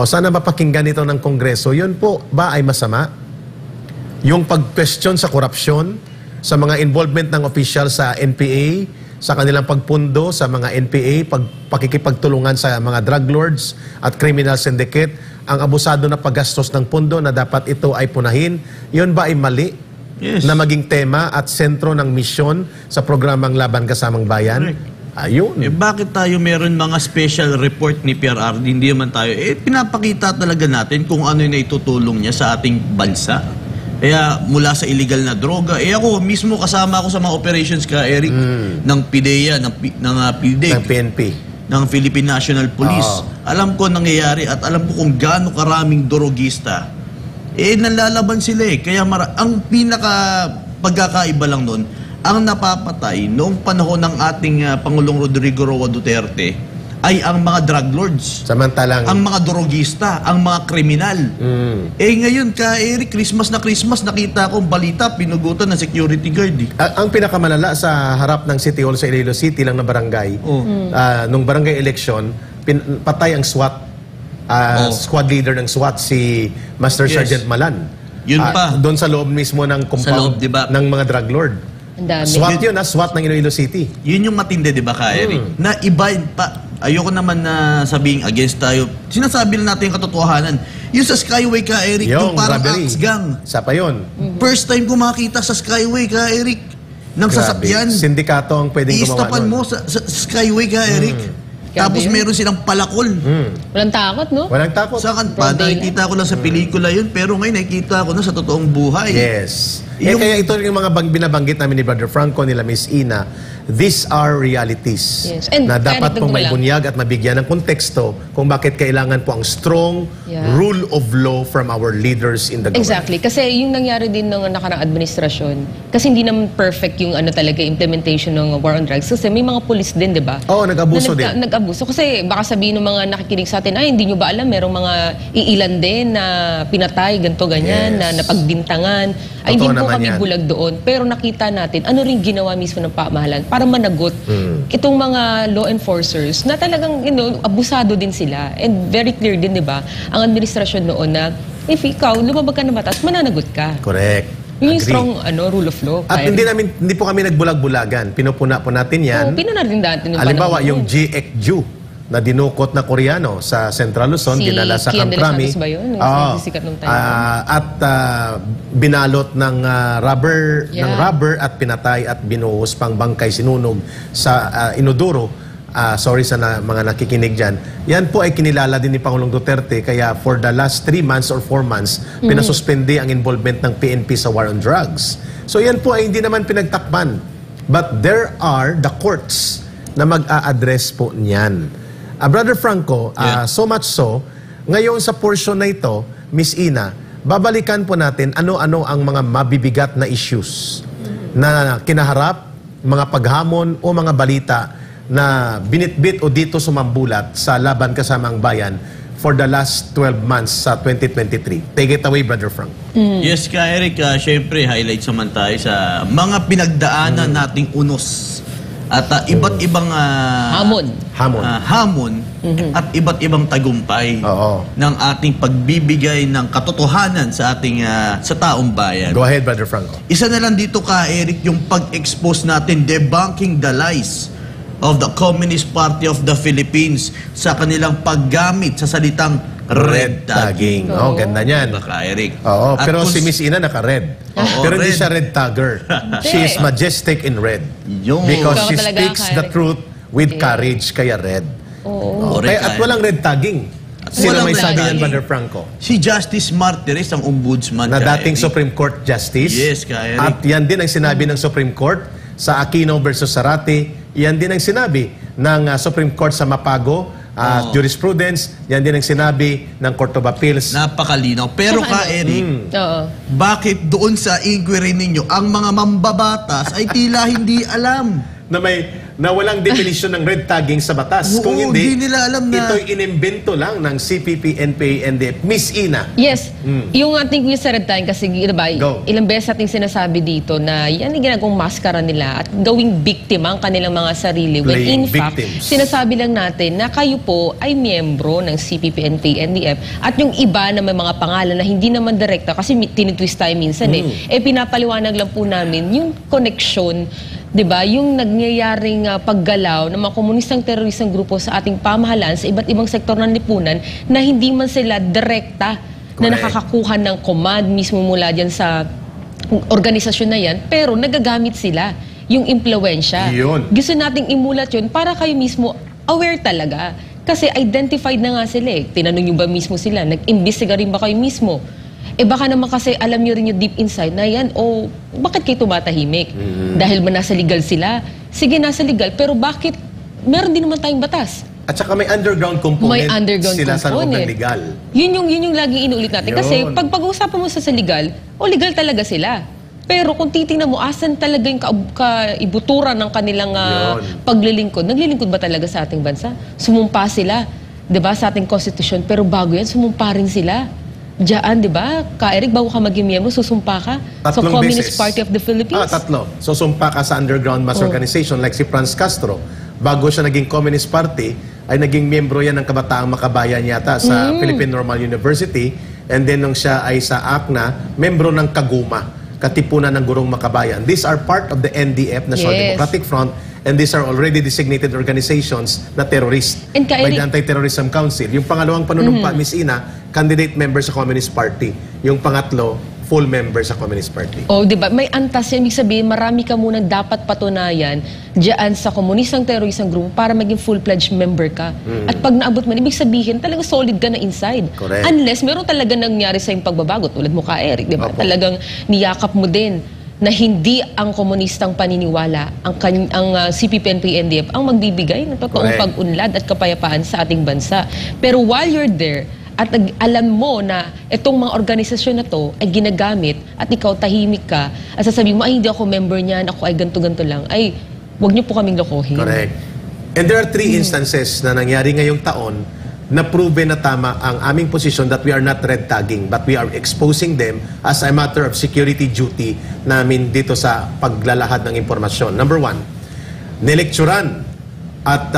sana mapakinggan ito ng Kongreso, yun po ba ay masama? Yung pag-question sa korupsyon, sa mga involvement ng official sa NPA, sa kanilang pagpundo sa mga NPA, pakikipagtulungan sa mga drug lords at criminal syndicate, ang abusado na paggastos ng pundo na dapat ito ay punahin, yun ba ay mali? Yes. Na maging tema at sentro ng misyon sa programang Laban Kasamang Bayan? Ayun. Bakit tayo meron mga special report ni PRR? Hindi naman tayo. Pinapakita talaga natin kung ano yung naitutulong niya sa ating bansa. Kaya mula sa illegal na droga, ako mismo kasama ako sa mga operations ka, Eric, ng PIDEA, ng PIDEG, Ng PNP. ng Philippine National Police. Alam ko nangyayari at alam ko kung gaano karaming drogista. Nalalaban sila eh. Kaya ang pinaka pagkakaiba lang nun, ang napapatay noong panahon ng ating Pangulong Rodrigo Roa Duterte ay ang mga drug lords. Samantalang... Ang mga drogista, ang mga kriminal. Ngayon ka, Eric, Christmas na Christmas, nakita ko balita, pinugutan ng security guard. Ang pinakamalala sa harap ng City Hall sa Iloilo City lang na barangay, nung barangay election, patay ang SWAT. Squad leader ng SWAT, si Master Sergeant Malan. Yun pa. Doon sa loob mismo ng compound loob, diba? ng mga drug lord. Ang dami. SWAT yun, SWAT ng Iloilo City. Yun yung matindi, di ba, ka, Eric? Na iba pa. Ayoko naman na sabing against tayo. Sinasabi lang natin yung katotohanan. Yung sa Skyway ka, Eric, yung parang robbery. Axe Gang. Isa pa yun. First time ko makita sa Skyway ka, Eric. Ng sasakyan. Sindikato ang pwedeng gumawa Iistapan nun. mo sa Skyway ka, Eric. Tapos Grabe yun. meron silang palakol. Walang takot, no? Walang takot. Sa kan Broad daylight. nakikita ko lang sa pelikula yun, pero ngayon nakikita ko na sa totoong buhay. Yes. Yung- Kaya ito yung mga binabanggit namin ni Brother Franco, nila Miss Ina, these are realities Yes. And na dapat Eric, pong may dagdag mo lang. bunyag at mabigyan ng konteksto kung bakit kailangan po ang strong rule of law from our leaders in the government. Exactly. Kasi yung nangyari din ng nakarang administrasyon, kasi hindi naman perfect yung talaga implementation ng war on drugs. Kasi may mga police din, di ba? Oo, nag-abuso din. Nag-abuso. Kasi baka sabihin ng mga nakikinig sa atin, ay, hindi nyo ba alam, merong mga iilan din na pinatay, ganto ganyan, Yes. na napagbintangan. Ay, Totoo hindi po naman kami yan. bulag doon. Pero nakita natin, ano rin ginawa mismo ng pamahalaan para managot itong mga law enforcers na talagang, abusado din sila. And very clear din, di ba, ang administrasyon noon na if ikaw, lumabag ka na batas, mananagot ka. Correct. Yung Agree. strong rule of law. At hindi po kami nagbulag-bulagan. Pinupuna po natin yan. Pinuna rin natin. Halimbawa, yung G.Ek.Ju na dinukot na Koreano sa Central Luzon, Si dinala sa Kian de los Kamkrami. Santos ba yun? Yung Oo. sikat nung time. At binalot ng rubber Yeah. at pinatay at binuhos pang bangkay sinunog sa Inodoro. Sorry sa mga nakikinig dyan. Yan po ay kinilala din ni Pangulong Duterte, kaya for the last 3 months or 4 months, pinasuspende ang involvement ng PNP sa war on drugs. So yan po ay hindi naman pinagtakpan. But there are the courts na mag-a-address po niyan. Brother Franco, so much so, ngayon sa portion na ito, Miss Ina, babalikan po natin ano-ano ang mga mabibigat na issues na kinaharap, mga paghamon o mga balita na binitbit o dito sumambulat sa Laban Kasama ang Bayan for the last 12 months sa 2023. Take it away, Brother Frank. Yes, ka Eric, syempre highlights naman tayo sa mga pinagdaanan nating unos at iba't ibang hamon at iba't ibang tagumpay ng ating pagbibigay ng katotohanan sa ating sa taong bayan. Go ahead, Brother Franco. Isa na lang dito ka Eric, yung pag-expose natin, debunking the lies of the Communist Party of the Philippines sa kanilang paggamit sa salitang red tagging. Oh, ganda niyan. Baka, Eric. Oo, At pero kung- si Miss Ina naka-red. Oo, Pero hindi red. siya red tagger. She is majestic in red. Yung Because Ikaw she talaga, speaks the Eric. truth with courage, kaya red. Oo. Okay, at walang red tagging. Sino walang may red sabi niyan, tagging. Brother Franco? si Justice Martires, ang ombudsman Na ka, dating Eric. Supreme Court Justice. Yes, ka, Eric. At yan din ang sinabi ng Supreme Court sa Aquino versus Zarate. Yan din ang sinabi ng Supreme Court sa Mapago jurisprudence. Yan din ang sinabi ng Court of Appeals. Napakalinaw. Pero ka, Eric, Oo. bakit doon sa inquiry ninyo, ang mga mambabatas ay tila hindi alam? na walang definition ng red tagging sa batas. Oo, Kung hindi, di nila alam na- ito'y inimbento lang ng CPP, NPA, NDF. Miss Ina. Yes. Yung ating sa red time kasi diba, Go. ilang beses ating sinasabi dito na yan ang ginagawang maskara nila at gawing biktima ang kanilang mga sarili. When in Playing fact, victims. sinasabi lang natin na kayo po ay miyembro ng CPP, NPA, NDF at yung iba na may mga pangalan na hindi naman direkta kasi tinitwist tayo minsan pinapaliwanag lang po namin yung connection, 'di ba? Yung nagyayaring paggalaw ng mga komunistang teroristang grupo sa ating pamahalaan sa iba't ibang sektor ng lipunan na hindi man sila direkta na Correct. nakakakuha ng command mismo mula diyan sa organisasyon na yan, pero nagagamit sila yung impluwensya. Yun. Gusto nating imulat yun para kayo mismo aware talaga. Kasi identified na nga sila Tinanong nyo ba mismo sila? Nag-imbestiga rin ba kayo mismo? Baka naman kasi alam nyo rin yung deep inside na yan, bakit kayo tumatahimik? Dahil ba nasa legal sila? Sige, nasa legal, pero bakit meron din naman tayong batas? At saka may underground component May underground sila sa loob ng component. legal. Yun yung laging inuulit natin. Kasi Yun. pag pag-uusapan mo sa legal, legal talaga sila. Pero kung titingnan mo, asan talaga yung kaibuturan ng kanilang Yun. paglilingkod? Naglilingkod ba talaga sa ating bansa? Sumumpa sila, 'di ba, sa ating constitution. Pero bago yan, sumumpa rin sila. Diyan, 'di ba? Ka Eric, bago ka maging miyembro, susumpa ka sa Tatlong Communist beses. Party of the Philippines. Tatlo. So, sumpa ka sa underground mass organization like si Franz Castro. Bago siya naging Communist Party, ay naging miyembro yan ng Kabataang Makabayan yata sa Philippine Normal University. And then nung siya ay sa ACNA, membro ng Kaguma, Katipunan ng Gurong Makabayan. These are part of the NDF, National Yes. Democratic Front, and these are already designated organizations na terrorist And by Eric- the Anti-Terrorism Council. Yung pangalawang panunumpa, Miss Ina, candidate member sa Communist Party. Yung pangatlo, full member sa Communist Party. Di ba? May antas yan. Ibig sabihin, marami ka munang dapat patunayan diyan sa komunistang teroristang grupo para maging full-fledged member ka. At pag naabot man, ibig sabihin, talagang solid ka na inside. Correct. Unless meron talaga nangyari sa yung pagbabago. Tulad mo ka, Eric, di ba? Opo. Talagang niyakap mo din na hindi ang komunistang paniniwala, ang CPP, NPA, NDF, ang magbibigay ng totoong Correct. pag-unlad at kapayapaan sa ating bansa. Pero while you're there, at alam mo na itong mga organisasyon na to ay ginagamit at ikaw tahimik ka at sasabihin mo, ay hindi ako member niyan, ako ay ganto-ganto lang, ay wag niyo po kaming lokohin. Correct. And there are 3 instances na nangyari ngayong taon na proven na tama ang aming posisyon that we are not red tagging but we are exposing them as a matter of security duty namin dito sa paglalahad ng impormasyon. Number one, nilekturan at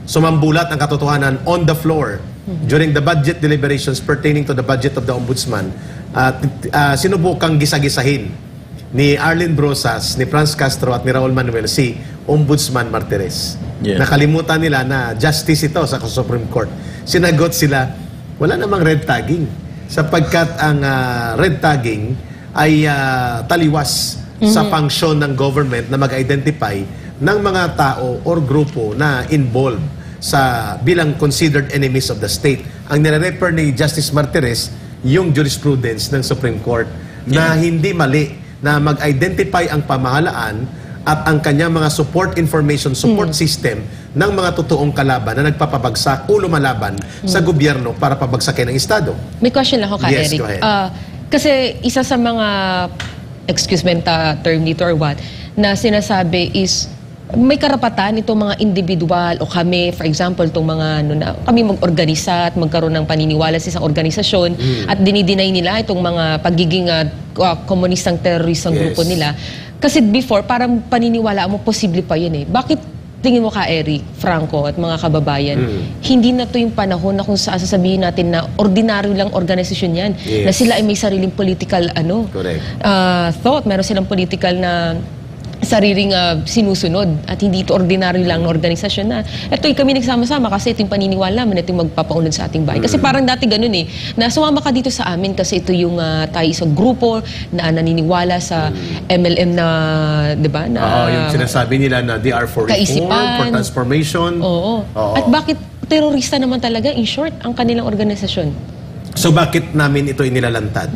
sumambulat ang katotohanan on the floor during the budget deliberations pertaining to the budget of the Ombudsman. Sinubukang gisa-gisahin ni Arlene Brosas, ni Franz Castro at ni Raul Manuel si Ombudsman Martires. Yeah. Nakalimutan nila na justice ito sa Supreme Court. Sinagot sila, wala namang red tagging sapagkat ang red tagging ay taliwas sa function ng government na mag-identify ng mga tao or grupo na involved sa bilang considered enemies of the state. Ang nire-refer ni Justice Martires yung jurisprudence ng Supreme Court na hindi mali na mag-identify ang pamahalaan at ang kanyang mga support information, support system ng mga totoong kalaban na nagpapabagsak o lumalaban sa gobyerno para pabagsakin ang Estado. May question lang ako ka, Yes, Eric. go ahead. Kasi isa sa mga, excuse me term dito or what, na sinasabi is may karapatan itong mga individual o kami, for example, itong mga kami mag-organisa at magkaroon ng paniniwala sa isang organisasyon at dinideny nila itong mga pagiging komunistang teroristang grupo nila. Kasi before, parang paniniwala mo, posible pa yun eh. Bakit tingin mo ka, Eric, Franco at mga kababayan, hindi na to yung panahon na kung saan sasabihin natin na ordinaryo lang organisasyon yan, na sila ay may sariling political thought, meron silang political na sariling sinusunod at hindi ito ordinaryo lang na organisasyon na ito kami nagsama-sama kasi ito yung paniniwala namin, ito yung magpapaunlad sa ating bahay. Kasi parang dati ganun eh, na sumama ka dito sa amin kasi ito yung tayo isang grupo na naniniwala sa MLM na, di ba? Yung sinasabi nila na they are for reform, for transformation. Oo. At bakit terorista naman talaga, in short, ang kanilang organisasyon? So bakit namin ito inilalantad?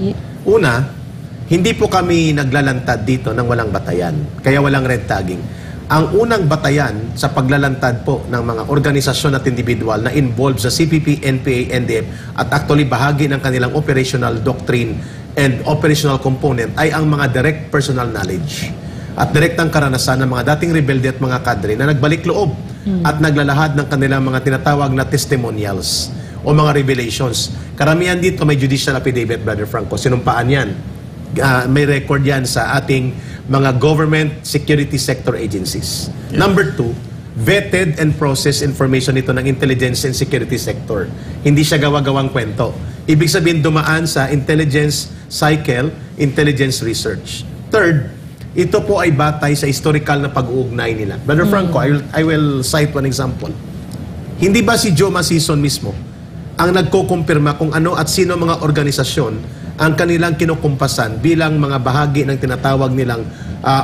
Una, hindi po kami naglalantad dito ng walang batayan. Kaya walang red tagging. Ang unang batayan sa paglalantad po ng mga organisasyon at individual na involved sa CPP, NPA, NDF at actually bahagi ng kanilang operational doctrine and operational component ay ang mga direct personal knowledge at direktang karanasan ng mga dating rebelde at mga kadre na nagbalik loob at naglalahad ng kanilang mga tinatawag na testimonials o mga revelations. Karamihan dito may judicial affidavit, Brother Franco. Sinumpaan yan. May record yan sa ating mga government security sector agencies. Number two, vetted and processed information ito ng intelligence and security sector. Hindi siya gawa-gawang kwento. Ibig sabihin dumaan sa intelligence cycle, intelligence research. Third, ito po ay batay sa historical na pag-uugnay nila. Brother Franco, I will cite one example. Hindi ba si Joe Masison mismo ang nagkukumpirma kung ano at sino mga organisasyon ang kanilang kinukumpasan bilang mga bahagi ng tinatawag nilang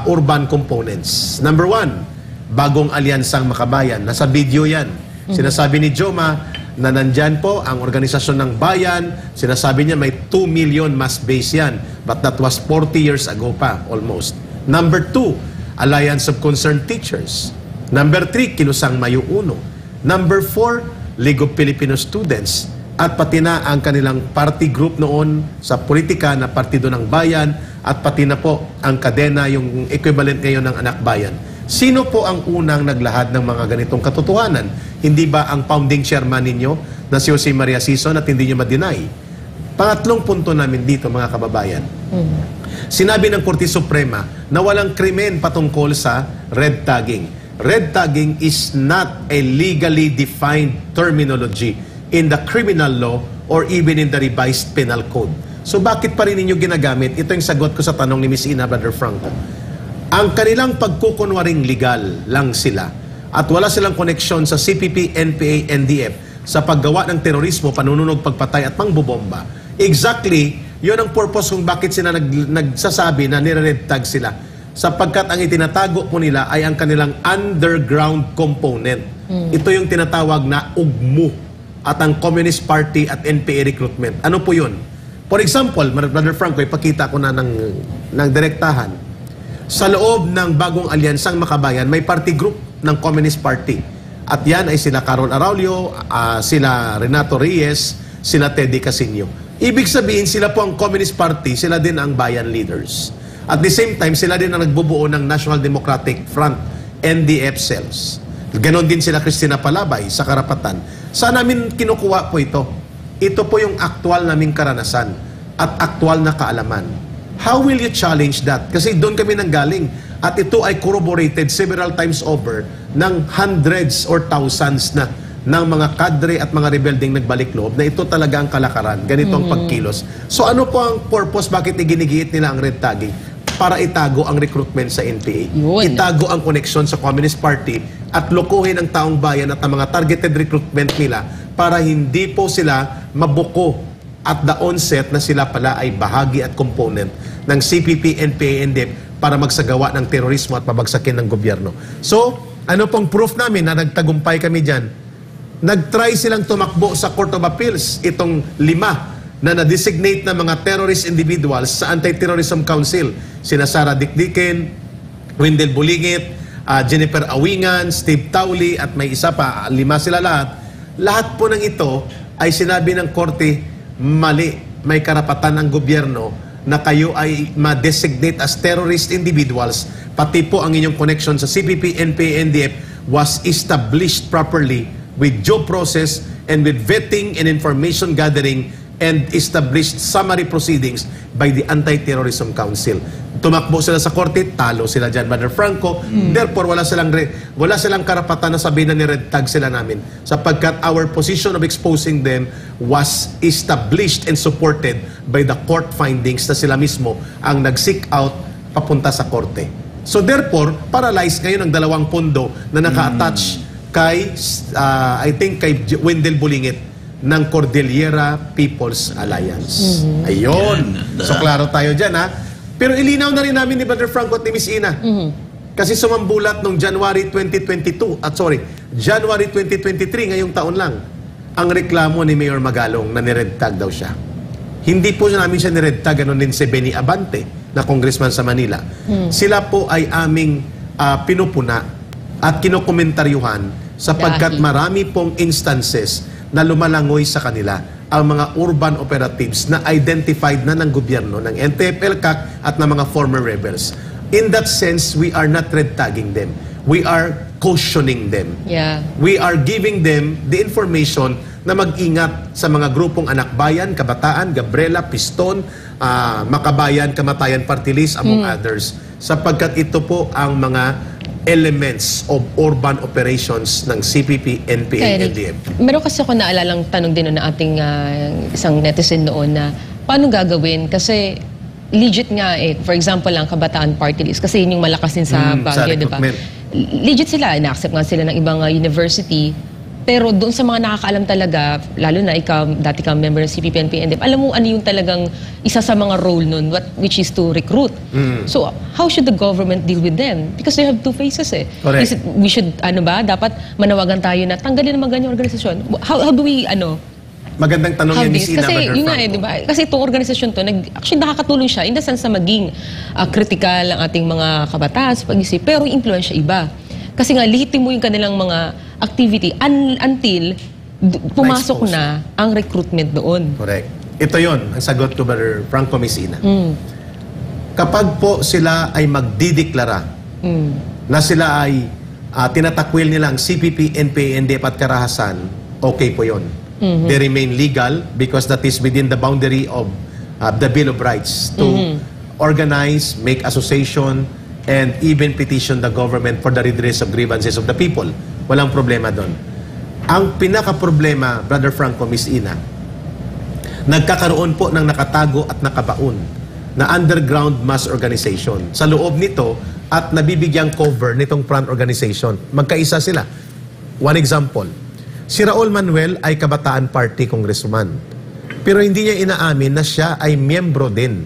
urban components? Number one, Bagong Alyansang Makabayan. Nasa video yan. Sinasabi ni Joma na nandyan po ang organisasyon ng bayan. Sinasabi niya may 2 million mass base yan. But that was 40 years ago pa, almost. Number two, Alliance of Concerned Teachers. Number three, Kilusang Mayo Uno. Number four, League of Filipino Students. At pati na ang kanilang party group noon sa politika na Partido ng Bayan at pati na po ang kadena, yung equivalent ngayon ng Anak Bayan. Sino po ang unang naglahad ng mga ganitong katotohanan? Hindi ba ang founding chairman ninyo na si Jose Maria Sison at hindi nyo ma-deny? Pangatlong punto namin dito, mga kababayan. Sinabi ng Korte Suprema na walang krimen patungkol sa red tagging. Red tagging is not a legally defined terminology in the criminal law or even in the revised penal code. So bakit pa rin ninyo ginagamit? Ito yung sagot ko sa tanong ni Miss Ina, Brother Franco. Ang kanilang pagkukunwaring legal lang sila at wala silang koneksyon sa CPP, NPA, NDF sa paggawa ng terorismo, panununog, pagpatay at pangbobomba. Exactly, yun ang purpose kung bakit sila nagsasabi na nire-red tag sila. Sapagkat ang itinatago po nila ay ang kanilang underground component. Ito yung tinatawag na ugmo at ang Communist Party at NPA recruitment. Ano po yun? For example, Brother Franco, ipakita ko na ng direktahan. Sa loob ng Bagong Alyansang Makabayan, may party group ng Communist Party. At yan ay sila Carol Araulio, sila Renato Reyes, sila Teddy Casino. Ibig sabihin, sila po ang Communist Party, sila din ang bayan leaders. At the same time, sila din ang nagbubuo ng National Democratic Front, NDF cells. Ganon din sila Cristina Palabay sa karapatan. Saan namin kinukuha po ito? Ito po yung aktual naming karanasan at aktual na kaalaman. How will you challenge that? Kasi doon kami nanggaling. At ito ay corroborated several times over ng hundreds or thousands na ng mga kadre at mga rebelding nagbalik loob na ito talaga ang kalakaran. Ganito ang pagkilos. So ano po ang purpose? Bakit iginigiit nila ang red tagging? Para itago ang recruitment sa NPA. Yun. Itago ang koneksyon sa Communist Party at lokohin ang taong bayan at ang mga targeted recruitment nila para hindi po sila mabuko at the onset na sila pala ay bahagi at component ng CPP, NPA, NDF para magsagawa ng terorismo at pabagsakin ng gobyerno. So, ano pong proof namin na nagtagumpay kami dyan? Nag-try silang tumakbo sa Court of Appeals, itong 5 na na-designate na mga terrorist individuals sa Anti-Terrorism Council. Sina Sara Dikdikin, Wendell Bulingit, Jennifer Awingan, Steve Towley, at may isa pa, 5 sila lahat. Lahat po ng ito ay sinabi ng korte, mali, may karapatan ng gobyerno na kayo ay ma-designate as terrorist individuals, pati po ang inyong connection sa CPP, NPA, NDF was established properly with due process and with vetting and information gathering and established summary proceedings by the Anti-Terrorism Council. Tumakbo sila sa korte, talo sila dyan, Brother Franco. Therefore, wala silang karapatan na sabihin na ni-red tag sila namin sapagkat our position of exposing them was established and supported by the court findings na sila mismo ang nag-seek out papunta sa korte. So therefore, paralyzed ngayon ang 2 pondo na naka-attach kay, I think, kay Wendell Bulingit ng Cordillera People's Alliance. Ayun. So klaro tayo dyan, ha? Pero ilinaw na rin namin ni Brother Franco at ni Miss Ina. Kasi sumambulat noong January 2023, ngayong taon lang, ang reklamo ni Mayor Magalong na nired tag daw siya. Hindi po namin siya nired tag, ano din si Benny Abante, na congressman sa Manila. Sila po ay aming pinupuna at kinokomentaryuhan sapagkat marami pong instances na lumalangoy sa kanila ang mga urban operatives na identified na ng gobyerno, ng NTF-ELCAC at ng mga former rebels. In that sense, we are not red tagging them. We are cautioning them. Yeah. We are giving them the information na mag-ingat sa mga grupong Anak Bayan, Kabataan, Gabriela, Piston, Makabayan, Kamatayan Party List, among others. Sapagkat ito po ang mga elements of urban operations ng CPP, NPA, NDF. Meron kasi ako naalalang tanong din na ating isang netizen noon na paano gagawin? Kasi legit nga for example lang, Kabataan Party List, kasi yun yung malakas din sa Baguio, di ba? Legit sila, ina-accept nga sila ng ibang university. Pero doon sa mga nakakaalam talaga, lalo na ikaw, dati kang member ng CPP, NPA, NDF, alam mo ano yung talagang isa sa mga role nun, which is to recruit. So, how should the government deal with them? Because they have two faces Correct. We should, dapat manawagan tayo na tanggalin naman ganyang organisasyon. How do we, Magandang tanong yan, Miss Ina, kasi Brother yun nga Franco. di ba? Kasi itong organisasyon to, actually nakakatulong siya in the sense na maging critical ang ating mga kabataan sa pag-isip, pero influensya iba. Kasi nga, lihitin mo yung kanilang mga activity until pumasok na ang recruitment doon. Correct. Ito yon ang sagot ko, Brother Franco, Miss Ina. Kapag po sila ay magdideklara na sila ay tinatakwil nila ang CPP, NPA, NDF at karahasan, okay po yon. They remain legal because that is within the boundary of the Bill of Rights to organize, make association, and even petition the government for the redress of grievances of the people. Walang problema doon. Ang pinaka-problema, Brother Franco, Miss Ina, nagkakaroon po ng nakatago at nakabaon na underground mass organization sa loob nito at nabibigyang cover nitong front organization. Magkaisa sila. One example, si Raul Manuel ay Kabataan Party congressman. Pero hindi niya inaamin na siya ay miyembro din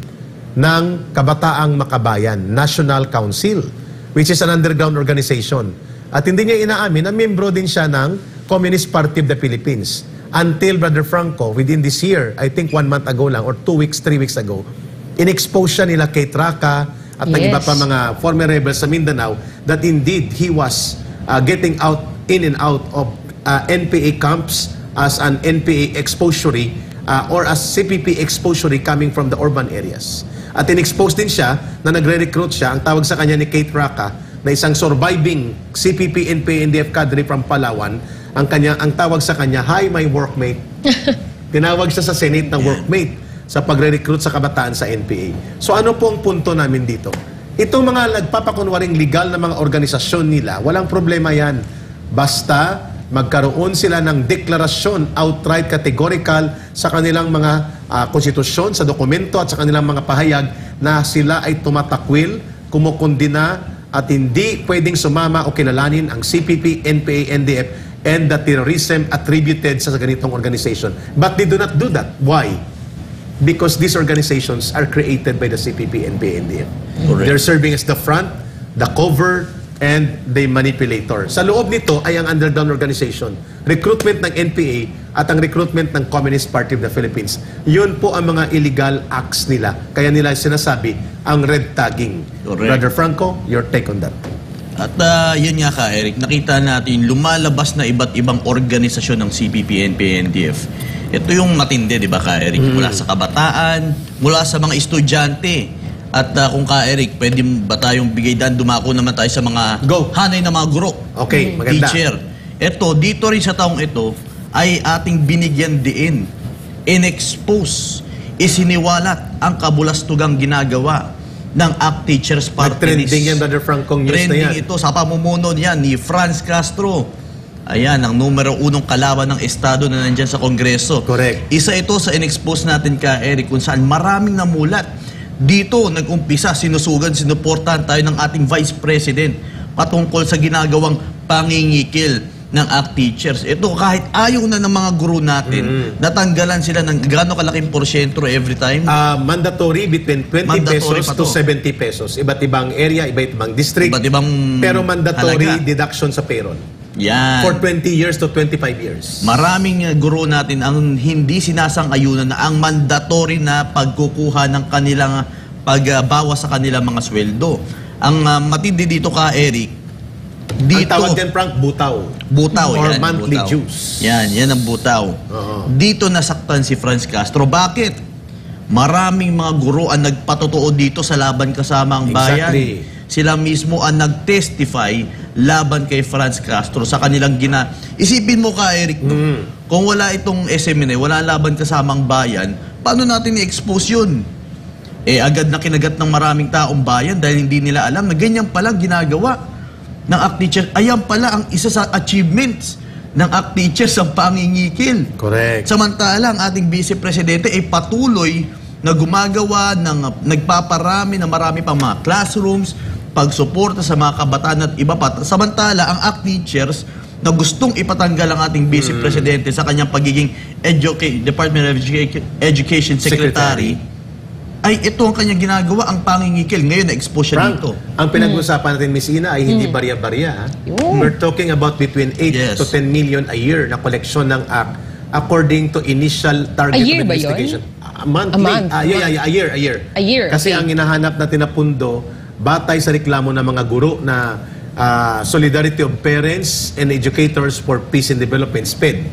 ng Kabataang Makabayan National Council, which is an underground organization. At hindi niya inaamin na miyembro din siya ng Communist Party of the Philippines. Until, Brother Franco, within this year, I think 1 month ago lang, or 2 weeks, 3 weeks ago, in-expose siya nila kay Traka at ng iba pa mga former rebels sa Mindanao that indeed he was getting in and out of NPA camps as an NPA exposure or as CPP exposure coming from the urban areas. At in-expose din siya na nagre-recruit siya, ang tawag sa kanya ni Kate Raka, na isang surviving CPP, NPA, NDF cadre from Palawan, ang tawag sa kanya, "Hi, my workmate." Tinawag siya sa Senate na workmate sa pagre-recruit sa kabataan sa NPA. So ano po ang punto namin dito? Itong mga nagpapakunwaring legal na mga organisasyon nila, walang problema yan. Basta magkaroon sila ng deklarasyon, outright, categorical, sa kanilang mga konstitusyon, sa dokumento at sa kanilang mga pahayag na sila ay tumatakwil, kumukundina, at hindi pwedeng sumama o kilalanin ang CPP, NPA, NDF, and the terrorism attributed sa ganitong organization. But they do not do that. Why? Because these organizations are created by the CPP, NPA, NDF. Correct. They're serving as the front, the cover, and the manipulator. Sa loob nito ay ang underground organization, recruitment ng NPA at ang recruitment ng Communist Party of the Philippines. Yun po ang mga illegal acts nila. Kaya nila sinasabi ang red tagging. Correct. Brother Franco, your take on that. At yun nga ka, Eric, nakita natin lumalabas na iba't ibang organisasyon ng CPP, NPA, NDF. Ito yung matindi, di ba ka, Eric? Mula sa kabataan, mula sa mga estudyante. At kung ka, Eric, pwede ba tayong bigay daan, dumako naman tayo sa mga hanay na mga guro. Okay, maganda. Teacher. Ito, dito rin sa taong ito, ay ating binigyan diin, in-expose, isiniwalat ang kabulastugang ginagawa ng ACT Teachers Party List. Trending yan, Brother Franco, news na yan. Trending ito sa pamumuno niyan ni Franz Castro. Ayan, ang numero 1 kalaban ng Estado na nandyan sa Kongreso. Correct. Isa ito sa in-expose natin ka, Eric, kung saan maraming namulat. Dito, nag-umpisa, sinusugan, sinuportahan tayo ng ating Vice President patungkol sa ginagawang pangingikil ng ACT Teachers. Ito, kahit ayaw na ng mga guru natin, natanggalan sila ng gaano kalaking porsyento every time. Mandatory between 20 Mandatory pesos pa to to. 70 pesos. Iba't ibang area, iba't ibang district. Iba't ibang pero mandatory halaga. deduction sa payroll. Yan. For 20 years to 25 years. Maraming guro natin ang hindi sinasang-ayunan na ang mandatory na pagkukuha ng kanilang pagbawas sa kanilang mga sweldo. Ang matindi dito ka, Eric, dito, ang tawag din, Frank, butaw. Butaw, or yan, monthly butaw. dues. Yan ang butaw. Dito nasaktan si Franz Castro. Bakit? Maraming mga guro ang nagpatotoo dito sa laban kasama ang bayan. Exactly. Sila mismo ang nag-testify laban kay Franz Castro sa kanilang Isipin mo ka, Eric, kung wala itong SMNA, wala laban kasama ang bayan, paano natin i-expose yun? Agad na kinagat ng maraming taong bayan dahil hindi nila alam na ganyan pala ginagawa ng ACT Teachers. Ayan pala ang isa sa achievements ng ACT Teachers, ang pangingikil. Correct. Samantala, ang ating Vice Presidente ay patuloy na gumagawa ng nagpaparami na marami pang mga classrooms, pagsuporta sa mga kabataan at iba pa. Samantala, ang ACT Teachers na gustong ipatanggal ang ating Vice Presidente sa kanyang pagiging Department of Education Secretary, ay ito ang kanyang ginagawa, ang pangingikil. Ngayon, na-expose siya Frank, dito. ang pinag-usapan natin, Miss Ina, ay hindi barya-barya. We're talking about between 8 to 10 million a year na koleksyon ng ACT according to initial target A year of ba yun? investigation. Monthly. A month. A year. A year, Kasi okay. ang hinahanap natin na pundo, batay sa reklamo ng mga guro na Solidarity of Parents and Educators for Peace and Development, SPED.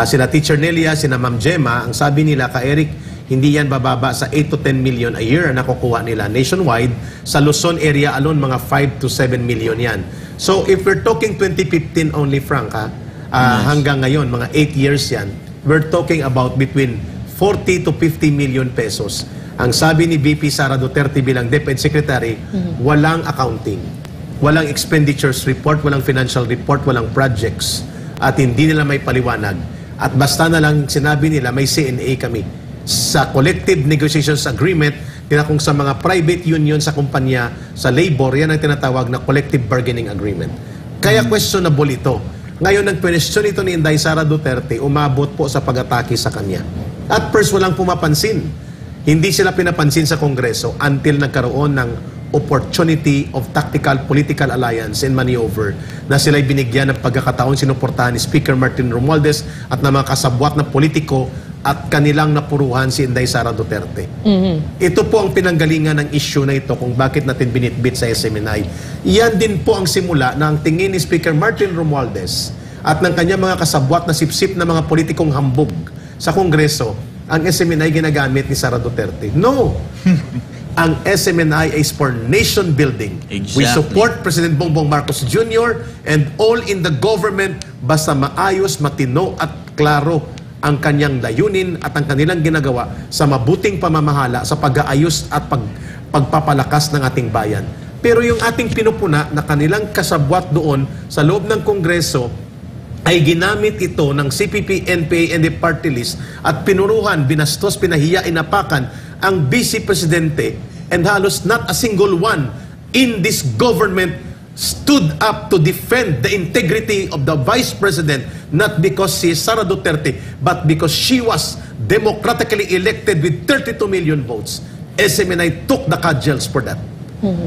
Sila Teacher Nelia, sina Ma'am Gemma, ang sabi nila ka Eric, hindi yan bababa sa 8 to 10 million a year na nakukuha nila nationwide. Sa Luzon area alone, mga 5 to 7 million yan. So if we're talking 2015 only, Frank, hanggang ngayon, mga 8 years yan, we're talking about between 40 to 50 million pesos. Ang sabi ni VP Sara Duterte bilang DepEd Secretary, walang accounting, walang expenditures report, walang financial report, walang projects, at hindi nila may paliwanag. At basta na lang sinabi nila, may CNA kami. Sa collective negotiations agreement, nila kung sa mga private union sa kumpanya, sa labor, yan ang tinatawag na collective bargaining agreement. Kaya questionable ito. Ngayon, ang question ito ni Inday Sara Duterte, umabot po sa pag-atake sa kanya. At first, walang pumapansin. Hindi sila pinapansin sa Kongreso until nagkaroon ng opportunity of tactical political alliance and maneuver na sila'y binigyan ng pagkakataon sinuportahan ni Speaker Martin Romualdez at ng mga kasabwat na politiko at kanilang napuruhan si Inday Sara Duterte. Ito po ang pinanggalingan ng issue na ito kung bakit natin binitbit sa SMNI. Yan din po ang simula na ang tingin ni Speaker Martin Romualdez at ng kanyang mga kasabwat na sipsip na mga politikong hambog sa Kongreso, ang SMNI ginagamit ni Sara Duterte. No! Ang SMNI is for nation building. Exactly. We support President Bongbong Marcos Jr. and all in the government basta maayos, matino at klaro ang kanyang layunin at ang kanilang ginagawa sa mabuting pamamahala sa pag-aayos at pagpapalakas ng ating bayan. Pero yung ating pinupuna na kanilang kasabwat doon sa loob ng Kongreso ay ginamit ito ng CPP, NPA, and the party list at pinuruhan, binastos, pinahiya, inapakan ang Vice Presidente, and halos not a single one in this government stood up to defend the integrity of the Vice President, not because she is Sara Duterte, but because she was democratically elected with 32 million votes. SMNI took the cudgels for that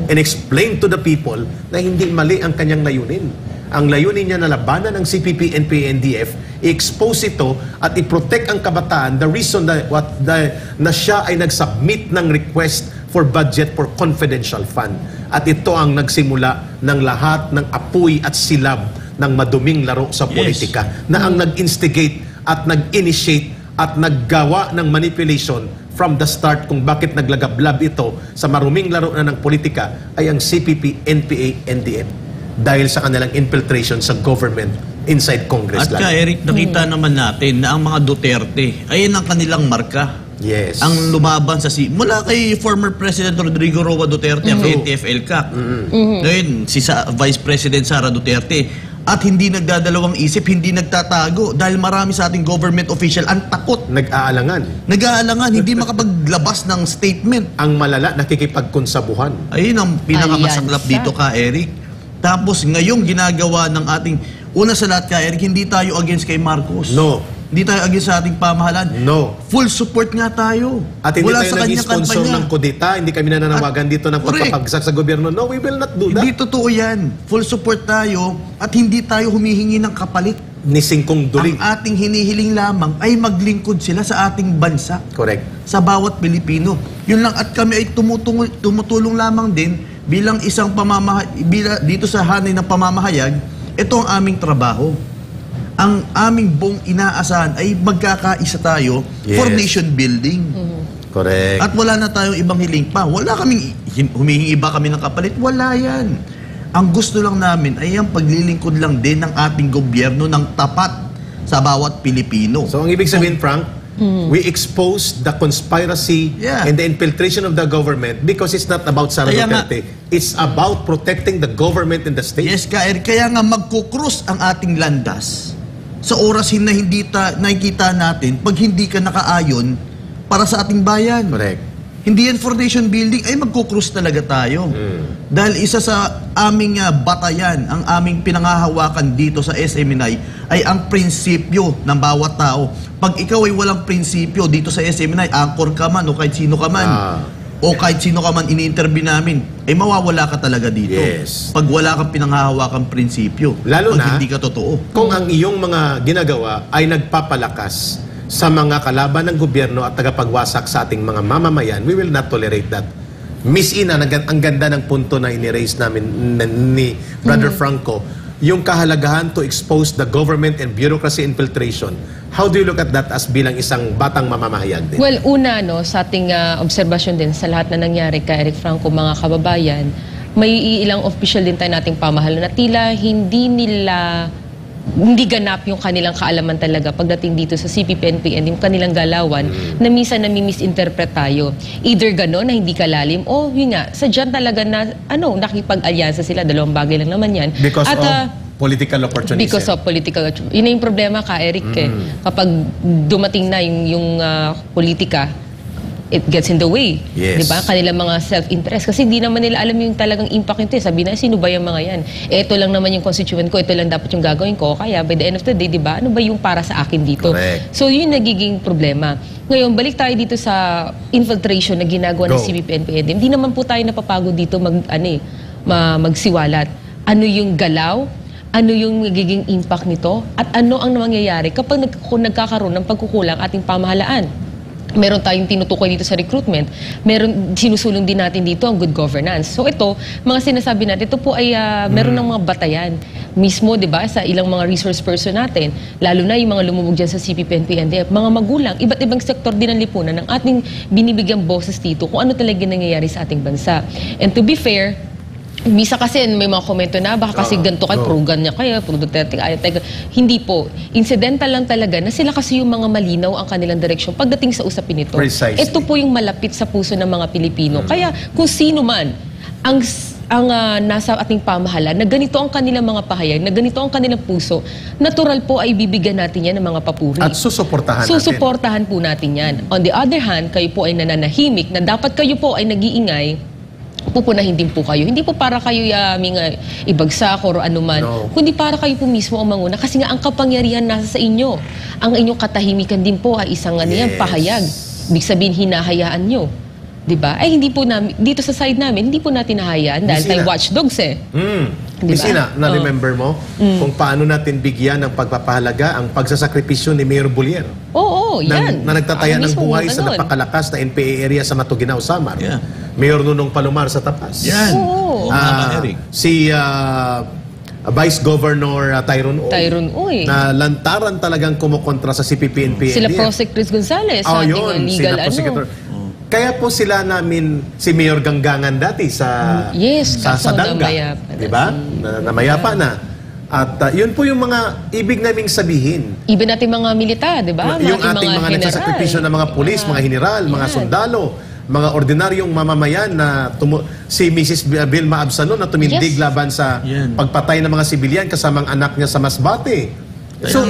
and explained to the people na hindi mali ang kanyang layunin. Ang layunin niya na labanan ng CPP, NPA, NDF, i-expose ito at i-protect ang kabataan. The reason na siya ay nag-submit ng request for budget for confidential fund. At ito ang nagsimula ng lahat ng apoy at silab ng maduming laro sa politika. Na ang nag-instigate at nag-initiate at naggawa ng manipulation from the start kung bakit naglagablab ito sa maruming laro na ng politika ay ang CPP, NPA, NDF. Dahil sa kanilang infiltration sa government inside Congress. At Eric, nakita naman natin na ang mga Duterte, ayan ang kanilang marka. Yes. Ang lumaban sa mula kay former President Rodrigo Roa Duterte, ang NTF-ELCAC. Ngayon, si Vice President Sara Duterte. At hindi nagdadalawang isip, hindi nagtatago. Dahil marami sa ating government official ang takot. Nag-aalangan. Hindi makapaglabas ng statement. Ang malala, nakikipagkonsabuhan. Ayun ang pinakamasaklap dito ka, Eric. Tapos ngayong ginagawa ng ating, una sa lahat ka, Eric, hindi tayo against kay Marcos. No. Hindi tayo against sa ating pamahalaan. No. Full support nga tayo. At hindi wala tayo sa nag-sponsor ng kudita, hindi kami nananawagan dito ng pagpapagsak sa gobyerno. No, we will not do that. Hindi totoo yan. Full support tayo at hindi tayo humihingi ng kapalit. Ni Singkong Duling. Ang ating hinihiling lamang ay maglingkod sila sa ating bansa. Correct. Sa bawat Pilipino. Yun lang, at kami ay tumutulong lamang din bilang isang dito sa hanay ng pamamahayag. Ito ang aming trabaho. Ang aming buong inaasahan ay magkakaisa tayo for nation building. Correct. At wala na tayong ibang hiling pa. Wala kaming humihingi iba kami ng kapalit. Wala yan. Ang gusto lang namin ay ang paglilingkod lang din ng ating gobyerno ng tapat sa bawat Pilipino. So ang ibig sabihin, Frank, we expose the conspiracy and the infiltration of the government because it's not about Sara Duterte. It's about protecting the government and the state. Yes, kaya nga magkukrus ang ating landas sa orasin na hindi nakikita natin pag hindi ka nakaayon para sa ating bayan. Correct. Hindi yan for nation building, ay magkukrus talaga tayo. Dahil isa sa aming batayan, ang aming pinangahawakan dito sa SMNI ay ang prinsipyo ng bawat tao. Pag ikaw ay walang prinsipyo dito sa SMNI, anchor ka man o kahit sino ka man, o kahit sino ka man ini-interview namin, ay mawawala ka talaga dito. Yes. Pag wala kang pinanghahawakang prinsipyo, lalo pag na, hindi ka totoo. Kung ang iyong mga ginagawa ay nagpapalakas sa mga kalaban ng gobyerno at tagapagwasak sa ating mga mamamayan, we will not tolerate that. Miss Ina, ang ganda ng punto na iniraise namin ni Brother Franco, yung kahalagahan to expose the government and bureaucracy infiltration. How do you look at that as bilang isang batang mamamahayag din? Well, una, sa ating obserbasyon din sa lahat na nangyari kay Eric Franco, mga kababayan, may ilang official din tayo nating pamahalaan na tila hindi ganap yung kanilang kaalaman talaga pagdating dito sa CPP-NPA, yung kanilang galawan, na minsan nami-misinterpret tayo. Either gano'n na hindi kalalim, o yun nga, sadyan talaga na nakipag-alyansa sila, dalawang bagay lang naman yan. Because of political opportunism. Because of political opportunism. Yun na yung problema ka, Eric. Kapag dumating na yung politika, it gets in the way. Yes. Diba? Kanilang mga self-interest. Kasi hindi naman nila alam yung talagang impact nito. Sabi na, sino ba yung mga yan? Ito lang naman yung constituent ko, ito lang dapat yung gagawin ko. Kaya by the end of the day, diba? Ano ba yung para sa akin dito? Correct. So yun nagiging problema. Ngayon, balik tayo dito sa infiltration na ginagawa ng CPP-NPA. Hindi naman po tayo napapagod dito magsiwalat. Ano yung galaw? Ano yung magiging impact nito? At ano ang mangyayari kapag nagkakaroon ng pagkukulang ating pamahalaan? Meron tayong tinutukoy dito sa recruitment. Meron, sinusulong din natin dito ang good governance. So ito, mga sinasabi natin, ito po ay meron ng mga batayan. Mismo, di ba, sa ilang mga resource person natin, lalo na yung mga lumubog dyan sa CPP, NP, NDF, mga magulang, iba't ibang sektor din ng lipunan ng ating binibigyang boses dito kung ano talaga nangyayari sa ating bansa. And to be fair, misa kasi may mga komento na baka kasi ganito kayo, pro-gan niya kayo, pro-Duterte kayo. Hindi po. Incidental lang talaga na sila kasi yung mga malinaw ang kanilang direksyon pagdating sa usapin nito. Precisely. Ito po yung malapit sa puso ng mga Pilipino. Kaya kung sino man ang nasa ating pamahalaan na ganito ang kanilang mga pahayag, na ganito ang kanilang puso, natural po ay bibigyan natin yan ng mga papuri. At susuportahan natin. Susuportahan po natin yan. On the other hand, kayo po ay nananahimik na dapat kayo po ay nag-iingay, pupunahin din po kayo. Hindi po para kayo ibagsak o anuman. No. Kundi para kayo po mismo ang manguna. Kasi nga ang kapangyarihan nasa sa inyo. Ang inyong katahimikan din po ay isang pahayag. Ibig sabihin, hinahayaan nyo. Diba? Ay hindi po namin, dito sa side namin, hindi po natin nahayaan dahil tayo watchdogs Diba? Misina, na-remember mo kung paano natin bigyan ng pagpapahalaga ang pagsasakripisyo ni Mayor Bullier? Oo, yan. Na nagtataya ng mismo, buhay sa napakalakas na NPA area sa Matuguinao, Samar. Yeah. Mayor Nunong Palomar sa Tapas. Yan. Oo. Eric. Si Vice Governor Tyrone Uy, na lantaran talagang kumukontra sa CPP-NPA. Sila Prosec Chris Gonzales sa ating legal Kaya po sila namin, si Mayor Ganggangan dati sa Sadanga. Di ba? Namayapa na. At yun po yung mga ibig naming sabihin. Even natin mga militar, di ba? Yung ating mga nagsasakripisyo ng mga pulis, mga general, mga sundalo, mga ordinaryong mamamayan na si Mrs. Vilma Absalon na tumindig laban sa pagpatay ng mga sibilyan kasamang anak niya sa Masbate. So,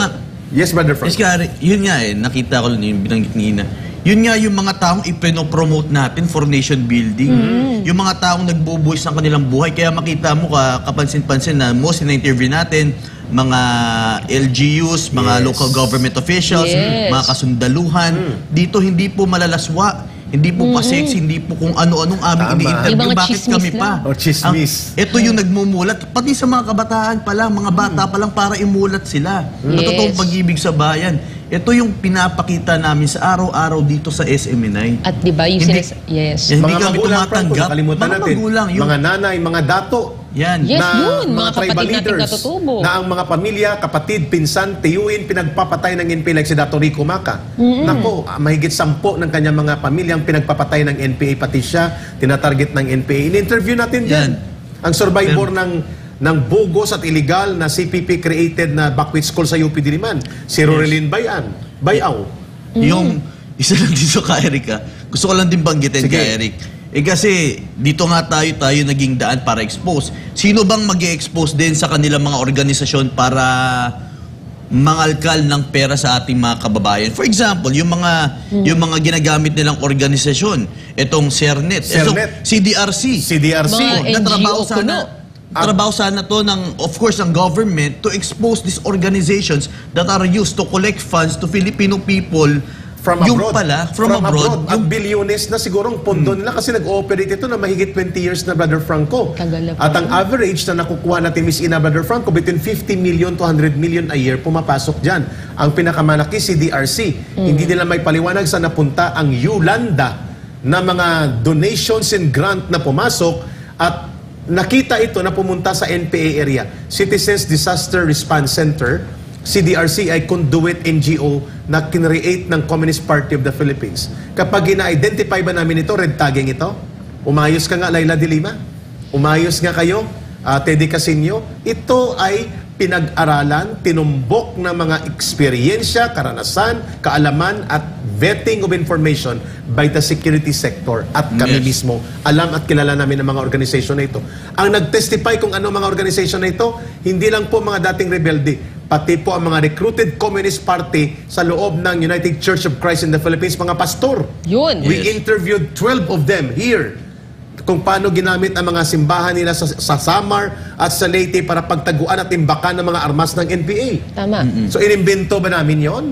yes, Brother Frank. Yun nga nakita ko lang yung binanggit ni Ina. Yun nga yung mga taong ipinopromote natin for nation building. Yung mga taong nagbubuhis ng kanilang buhay. Kaya makita mo kapansin-pansin na most na interview natin, mga LGUs, mga local government officials, mga kasundaluhan. Dito hindi po malalaswa. Hindi po pa-sex, hindi po kung ano-anong aming ini-interview. Bakit kami pa? O chismis. Ito yung nagmumulat. Pati sa mga kabataan pa lang, mga bata pa lang para imulat sila. Ang totoong pag-ibig sa bayan. Ito yung pinapakita namin sa araw-araw dito sa SMNI. At di ba yung hindi mga kami tumatanggap. Nakalimutan Mga natin. magulang. Mga nanay, mga dato. Yan. Yes, na yun. Mga tribal kapatid natin leaders natutubo. na ang mga pamilya, kapatid, pinsan, tiyuin, pinagpapatay ng NPA like si Dato Rico Maca. Naku, mahigit 10 ng kanyang mga pamilyang pinagpapatay ng NPA, pati siya, tinatarget ng NPA. In-interview natin dyan. Ang survivor ng bogus at illegal na CPP created na Backwit School sa UP Diliman, si Roreline Bayaw. Yung isa lang dito ka, Eric, gusto ko lang din banggitin ka, Eric. Kasi dito nga tayo naging daan para expose. Sino bang mag-expose din sa kanilang mga organisasyon para mangalkal ng pera sa ating mga kababayan? For example, yung mga ginagamit nilang organisasyon, itong CERNET, CDRC. Mga NGO Trabaho sana to of course ng government to expose these organizations that are used to collect funds to Filipino people from abroad. From abroad. At bilyones na sigurong pondo nila kasi nag-ooperate ito na mahigit 20 years na, Brother Franco. At ang average na nakukuha natin, Miss Ina, Brother Franco, between 50 million to 100 million a year pumapasok dyan. Ang pinakamalaki, si DRC. Hindi nila may paliwanag sa napunta ang Yolanda na mga donations and grant na pumasok at nakita ito na pumunta sa NPA area. Citizens Disaster Response Center, CDRC ay conduit NGO na kinreate ng Communist Party of the Philippines. Kapag ina-identify ba namin ito, red tagging ito? Umayos ka nga, Laila de Lima? Umayos nga kayo, Teddy Casino? Ito ay pinag-aralan, tinumbok ng mga eksperyensya, karanasan, kaalaman at vetting of information by the security sector. At kami mismo, alam at kilala namin ang mga organisasyon na ito. Ang nag-testify kung ano mga organisasyon na ito, hindi lang po mga dating rebelde, pati po ang mga recruited Communist Party sa loob ng United Church of Christ in the Philippines, mga pastor. Yun. We interviewed 12 of them here kung paano ginamit ang mga simbahan nila sa Samar at sa Leyte para pagtaguan at imbakan ng mga armas ng NPA. Tama. So inimbento ba namin yon?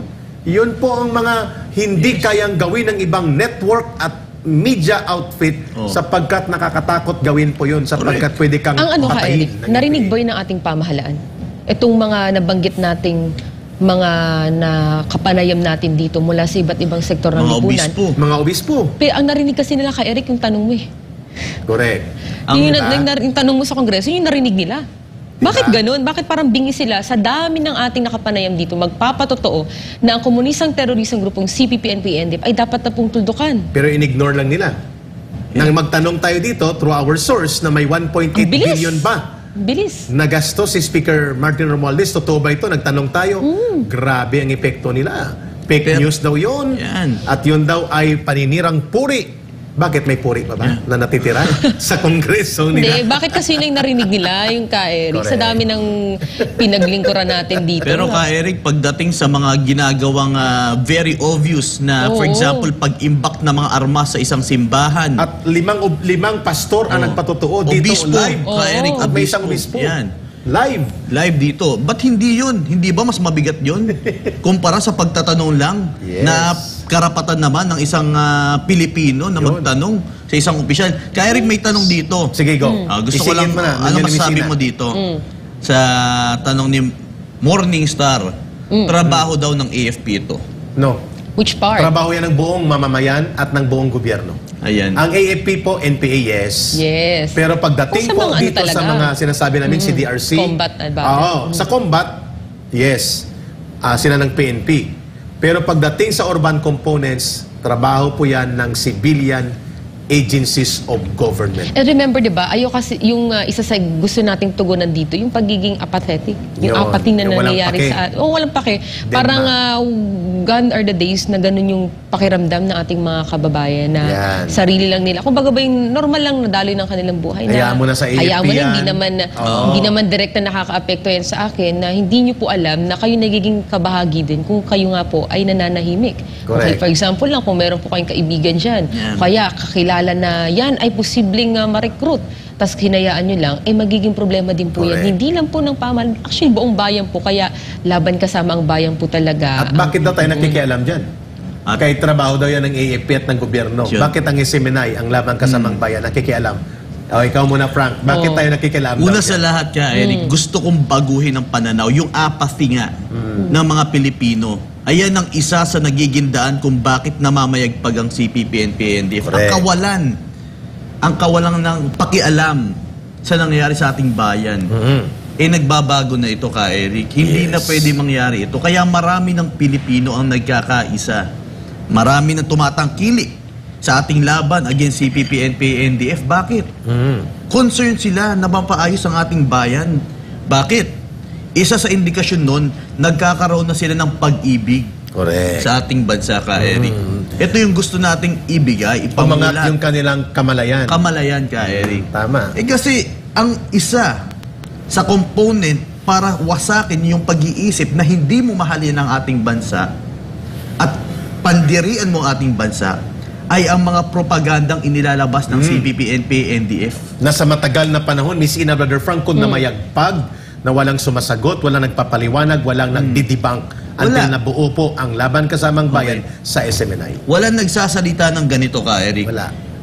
Yun po ang mga hindi kayang gawin ng ibang network at media outfit sapagkat nakakatakot gawin po yun sapagkat pwede kang ang ano ka, patayin. Eric, narinig ba yun ng ating pamahalaan? Itong mga nabanggit nating mga nakapanayam natin dito mula sa iba't ibang sektor ng lipunan. Mga obispo. Pero ang narinig kasi nila kay Eric, yung tanong mo eh. Correct. Yung tanong mo sa Kongreso, yung narinig nila. Bakit ganun? Bakit parang bingi sila sa dami ng ating nakapanayam dito magpapatotoo na ang komunisang terorisang grupong CPP-NP-NDF ay dapat na pong tuldukan? Pero in-ignore lang nila. Nang magtanong tayo dito through our source na may 1.8 billion ba? Bilis. Nagasto si Speaker Martin Romualdez. Totoo ba ito? Nagtanong tayo. Grabe ang epekto nila. Fake news daw yun. At yun daw ay paninirang puri. Bakit may puri pa ba na natitira sa Kongreso nila? Hindi, bakit kasi yun yung narinig nila, yung ka-Eric, sa dami ng pinaglingkuran natin dito. Pero ka-Eric, pagdating sa mga ginagawang very obvious na, for example, pag-imbak ng mga armas sa isang simbahan. At limang pastor ang nagpatotoo dito live. Ka-Eric, at may isang obispo. Yan. Live dito. Ba't hindi yun? Hindi ba mas mabigat yun? Kumpara sa pagtatanong lang na karapatan naman ng isang Pilipino na magtanong sa isang opisyal. Kaya Eric, may tanong dito. Sige, go. Gusto ko lang, ano masasabi mo dito? Sa tanong ni Morning Star, trabaho daw ng AFP ito. No. Which part? Trabaho yan ng buong mamamayan at ng buong gobyerno. Ayan. Ang AFP po, NPA, yes. Yes. Pero pagdating po dito sa mga sinasabi namin, si DRC, combat about sa combat, yes, sila ng PNP. Pero pagdating sa urban components, trabaho po yan ng civilian agencies of government. And remember, di ba, kasi yung isa sa gusto nating tugunan dito, yung pagiging apathetic. Yung apathy na nangyayari sa atin. Walang pake. Parang gone are the days na ganun yung pakiramdam ng ating mga kababayan na sarili lang nila. Kung baga ba yung normal lang nadaloy ng kanilang buhay. Hayaan mo na sa AFP hayaan mo na, hindi naman direkta nakaka-apekto yan sa akin na hindi nyo po alam na kayo nagiging kabahagi din kung kayo nga po ay nananahimik. Okay, for example lang, kung meron po kayong kaibigan dyan, kaya kakilala na yan ay posibleng ma-recruit, tas hinayaan nyo lang, magiging problema din po yan. Hindi lang po ng pamahalaan, actually buong bayan po, kaya laban kasama ang bayan po talaga. At bakit daw tayo nakikialam dyan? Kahit trabaho daw yan ng AFP at ng gobyerno. Bakit ang SMNI, ang laban kasamang bayan, nakikialam? Ikaw muna, Frank. Bakit tayo nakikialam? Una sa lahat ka, Eric, gusto kong baguhin ang pananaw, yung apathy nga ng mga Pilipino. Ayan ang isa sa nagiging daan kung bakit namamayagpag ang CPP-NP-NDF. Ang kawalan ng pakialam sa nangyayari sa ating bayan. Nagbabago na ito ka, Eric. Hindi na pwede mangyari ito. Kaya marami ng Pilipino ang nagkakaisa. Marami na tumatangkilik sa ating laban against CPP-NP-NDF. Bakit? Concerned sila na mapaayos ang ating bayan. Bakit? Isa sa indikasyon nun, nagkakaroon na sila ng pag-ibig sa ating bansa ka, Eric. Ito yung gusto nating ibigay, ipamulat. Pamangat yung kanilang kamalayan. Kamalayan ka, Eric. Tama. Kasi ang isa sa component para wasakin yung pag-iisip na hindi mo mahalin ang ating bansa at pandirian mo ang ating bansa ay ang mga propagandang inilalabas ng CPP-NP-NDF. Na sa matagal na panahon, Miss Ina, Brother Frank, kung namayagpag, na walang sumasagot, walang nagpapaliwanag, walang nagdidibang until nabuo po ang laban kasamang bayan sa SMNI. Walang nagsasalita ng ganito ka, Eric.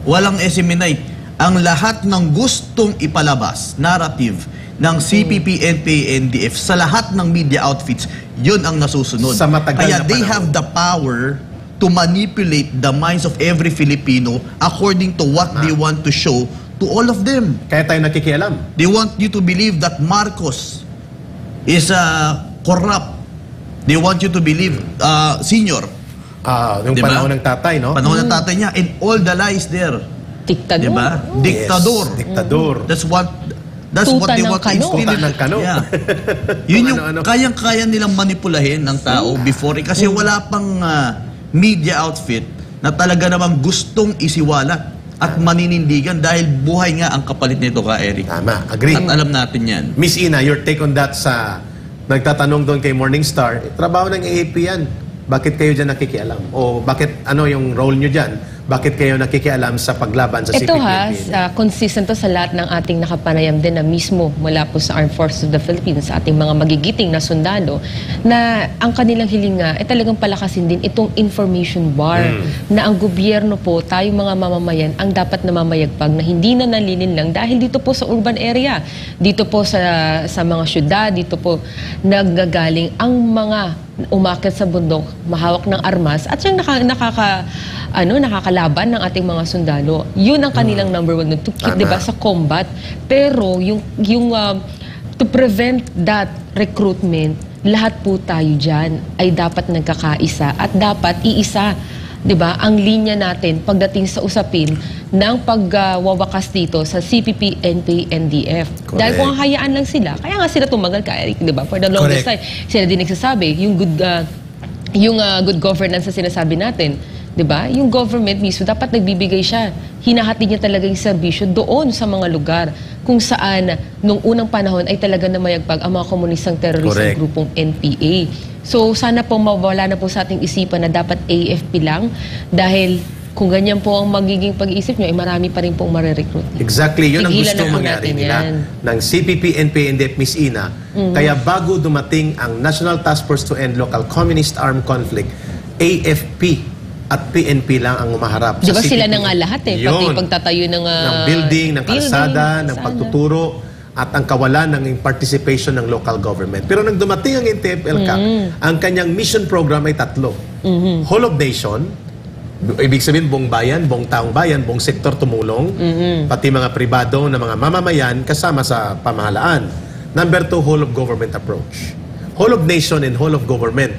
Walang SMNI. Ang lahat ng gustong ipalabas, narrative ng CPP-NP-NDF sa lahat ng media outfits, yun ang nasusunod. Sa matagal Kaya na they panahon. have the power to manipulate the minds of every Filipino according to what they want to show to all of them. Kaya tayo nakikialam. They want you to believe that Marcos is corrupt. They want you to believe senior. Yung panahon ng tatay, no? Panahon ng tatay niya and all the lies there. Diktador. Diba? Diktador. Yes, diktador. That's what they want to instill. Tuta ng kano. Yeah. Yun yung kayang-kaya nilang manipulahin ng tao before kasi wala pang media outfit na talaga namang gustong isiwalat at maninindigan dahil buhay nga ang kapalit nito ka, Eric. Tama, agree. At alam natin yan. Miss Ina, your take on that sa nagtatanong doon kay Morningstar, trabaho ng AAP yan. Bakit kayo dyan nakikialam? O bakit, ano yung role nyo dyan? Bakit kayo nakikialam sa paglaban sa CPP? Ito consistent to sa lahat ng ating nakapanayam din na mismo mula po sa Armed Forces of the Philippines, sa ating mga magigiting na sundalo, na ang kanilang hilinga ay talagang palakasin din itong information war na ang gobyerno po, tayong mga mamamayan, ang dapat na mamayagpag na hindi na nalilin lang dahil dito po sa urban area, dito po sa mga syudad, dito po naggagaling ang mga umakyat sa bundok, mahawak ng armas, at siyang nakakalaban ng ating mga sundalo. Yun ang kanilang number one, to keep, diba, sa combat. Pero to prevent that recruitment, lahat po tayo dyan ay dapat nagkakaisa at dapat iisa, diba, ang linya natin pagdating sa usapin ng pagwawakas dito sa CPP, NPA, NDF. Correct. Dahil kung hayaan lang sila, kaya nga sila tumagal ka, Eric, diba? For the longest time, sila din nagsasabi, yung good governance na sinasabi natin, diba? Yung government mismo, dapat nagbibigay siya. Hinahati niya talaga yung serbisyo doon sa mga lugar kung saan nung unang panahon ay talaga na mayagpag ang mga komunistang teroristang grupong NPA. So sana po mawala na po sa ating isipan na dapat AFP lang dahil kung ganyan po ang magiging pag-iisip nyo, ay marami pa rin pong marirecruit. Exactly, yun ang Tigilan gusto na po mangyari natin nila yan. ng CPP, NPA, NDF, Miss Ina. Kaya bago dumating ang National Task Force to End Local Communist Armed Conflict, AFP at PNP lang ang umaharap. Diba sa sila CPP. na nga lahat eh, pati pagtatayo ng building, ng kalsada, ng pagtuturo, at ang kawalan ng participation ng local government. Pero nang dumating ang NTF-ELCAC, ang kanyang mission program ay 3. Whole of Nation, ibig sabihin buong bayan, buong taong bayan, buong sektor tumulong, pati mga pribado na mga mamamayan kasama sa pamahalaan. Number 2, whole of government approach. Whole of nation and whole of government.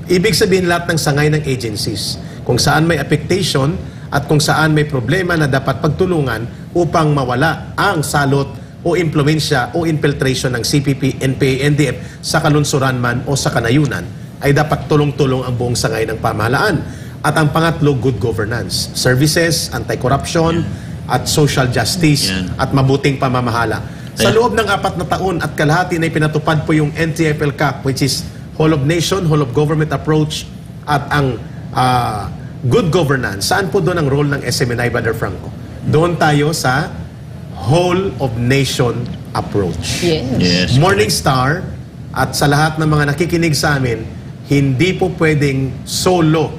Ibig sabihin lahat ng sangay ng agencies. Kung saan may affectation at kung saan may problema na dapat pagtulungan upang mawala ang salot o impluensya o infiltration ng CPP, NPA, NDF sa kalunsuran man o sa kanayunan, ay dapat tulong-tulong ang buong sangay ng pamahalaan. At ang pangatlo, good governance. Services, anti-corruption, at social justice, at mabuting pamamahala. Sa loob ng 4 na taon at kalahati na pinatupad po yung NTF-ELCAC, which is whole of nation, whole of government approach, at ang good governance. Saan po doon ang role ng SMNI, Brother Franco? Doon tayo sa whole of nation approach. Yes. Morning Star at sa lahat ng mga nakikinig sa amin, hindi po pwedeng solo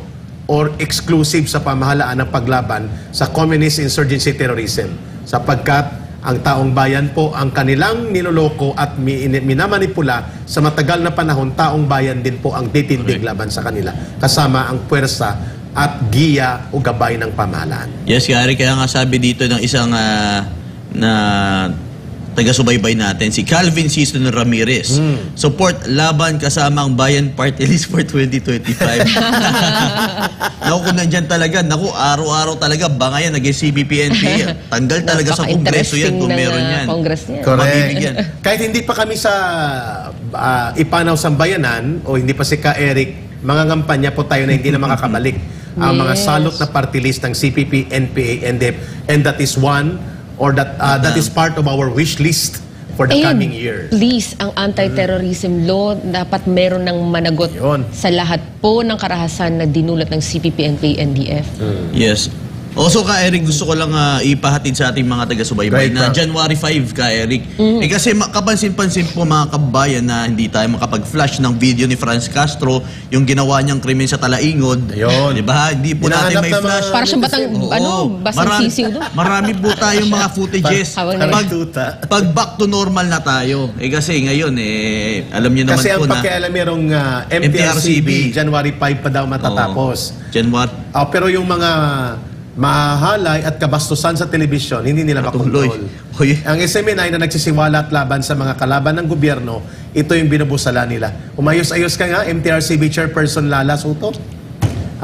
or exclusive sa pamahalaan ng paglaban sa communist insurgency terrorism, sapagkat ang taong bayan po ang kanilang niloloko at minamanipula sa matagal na panahon. Taong bayan din po ang titindig laban sa kanila, kasama ang puwersa at giya o gabay ng pamahalaan. Yes, Gary, kaya nga sabi dito ng isang na taga-subaybay natin, si Calvin Season Ramirez. Support laban kasama ang Bayan Party List for 2025. Naku, kung nandyan talaga, naku, araw-araw talaga, bangayan, naging CBP-NPA. Tanggal talaga sa kongreso yan kung meron yan. Correct. Kahit hindi pa kami sa ipanaw sambayanan, o hindi pa si Ka Eric, mga ngampanya po tayo na hindi na makakabalik. Ang mga salot na party list ng CPP, NPA, NDF, and that is one, or that is part of our wish list for the coming year. Please, ang anti-terrorism law dapat meron ng managot sa lahat po ng karahasan na dinulot ng CPP, NPA, NDF. Yes. Also, Ka Eric, gusto ko lang ipahatid sa ating mga taga-subaybay na January 5, Ka Eric. Kasi kapansin-pansin po mga kababayan na hindi tayo makapag-flash ng video ni Franz Castro, yung ginawa niyang krimen sa Talaingod. Diba? Hindi po natin may flash. Para siyang basang sisiw doon. Marami po tayong mga footages. Pag back to normal na tayo. Kasi ngayon, alam niyo naman kasi po na... Kasi ang pakialam merong MTRCB, January 5 pa daw matatapos. Pero yung mga mahalay at kabastusan sa telebisyon, hindi nila makontrol. Ang SMNI na nagsisiwala at laban sa mga kalaban ng gobyerno, ito yung binubusala nila. Umayos-ayos ka nga, MTRCB Chairperson Lala Soto.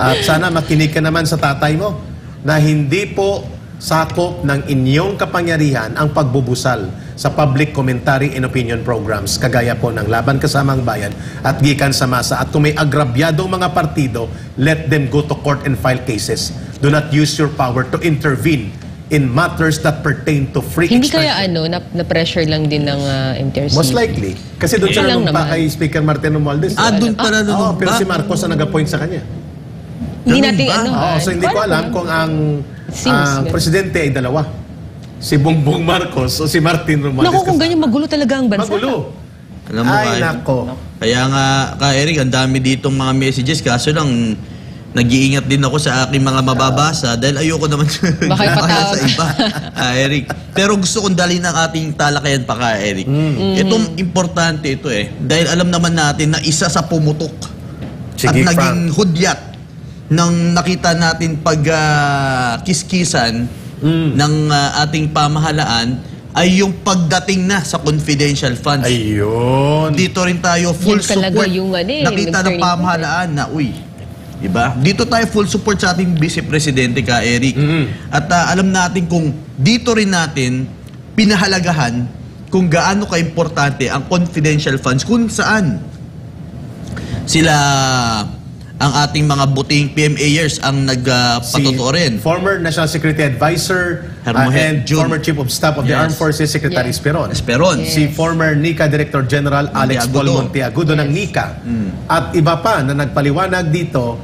At sana makinig ka naman sa tatay mo na hindi po sakop ng inyong kapangyarihan ang pagbubusal sa public commentary and opinion programs kagaya po ng Laban Kasama ang Bayan at Gikan sa Masa. At kung may agrabyadong mga partido, let them go to court and file cases. Do not use your power to intervene in matters that pertain to free expression. Hindi kaya na-pressure lang din ng MTRCB? Most likely. Kasi doon siya nanumpa kay Speaker Martin Romualdez. Doon pala nanumpa? Pero si Marcos ang nag-appoint sa kanya. Hindi natin so hindi ko alam kung ang presidente ay dalawa. Si Bongbong Marcos o si Martin Romualdez. Naku, kung ganyan, magulo talaga ang bansa. Magulo. Alam mo, nako. Kaya nga, Ka Eric, ang dami ditong mga messages. Kaso lang, nag-iingat din ako sa aking mga mababasa dahil ayoko naman sa iba, Eric. Pero gusto kong dalhin ang ating talakayan pa, Ka Eric. Itong importante ito dahil alam naman natin na isa sa pumutok Sige, at naging hudyat ng nakita natin kiskisan ng ating pamahalaan ay yung pagdating na sa confidential funds. Ayun. Dito rin tayo full Yan talaga support. yung Nakita ng pamahalaan na, diba? Dito tayo full support sa ating Vice Presidente ka, Eric. At alam natin kung dito rin natin pinahalagahan kung gaano ka-importante ang confidential funds, kung saan sila ang ating mga buting PMAers ang nagpatotoo rin. Former National Security Advisor Hermohen and Jun. former Chief of Staff of the Yes. Armed Forces, Secretary Esperon. Esperon. Yes. Si former NICA Director General Alex Paul Monteagudo ng NICA. At iba pa na nagpaliwanag dito,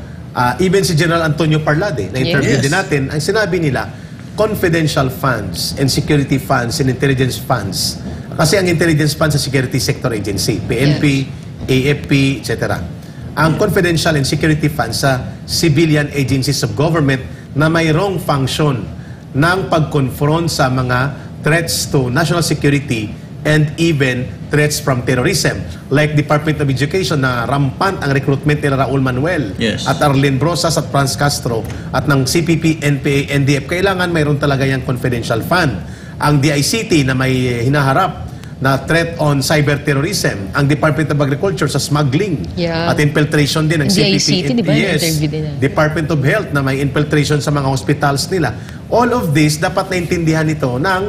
even si General Antonio Parlade, na interview Yes. din natin, ang sinabi nila, confidential funds and security funds and intelligence funds. Kasi ang intelligence funds sa security sector agency, PNP, AFP, etc. Ang confidential and security funds sa civilian agencies of government na mayroong function ng pag-confront sa mga threats to national security and even threats from terrorism. Like Department of Education na rampant ang recruitment nila Raul Manuel at Arlene Brosas at Franz Castro at ng CPP, NPA, NDF. Kailangan mayroon talaga yung confidential fund. Ang DICT na may hinaharap na threat on cyber terrorism, ang Department of Agriculture sa smuggling at infiltration din ng CPP. DICT, di ba? Yes, Interview din Department of Health na may infiltration sa mga hospitals nila. All of this, dapat naintindihan ito ng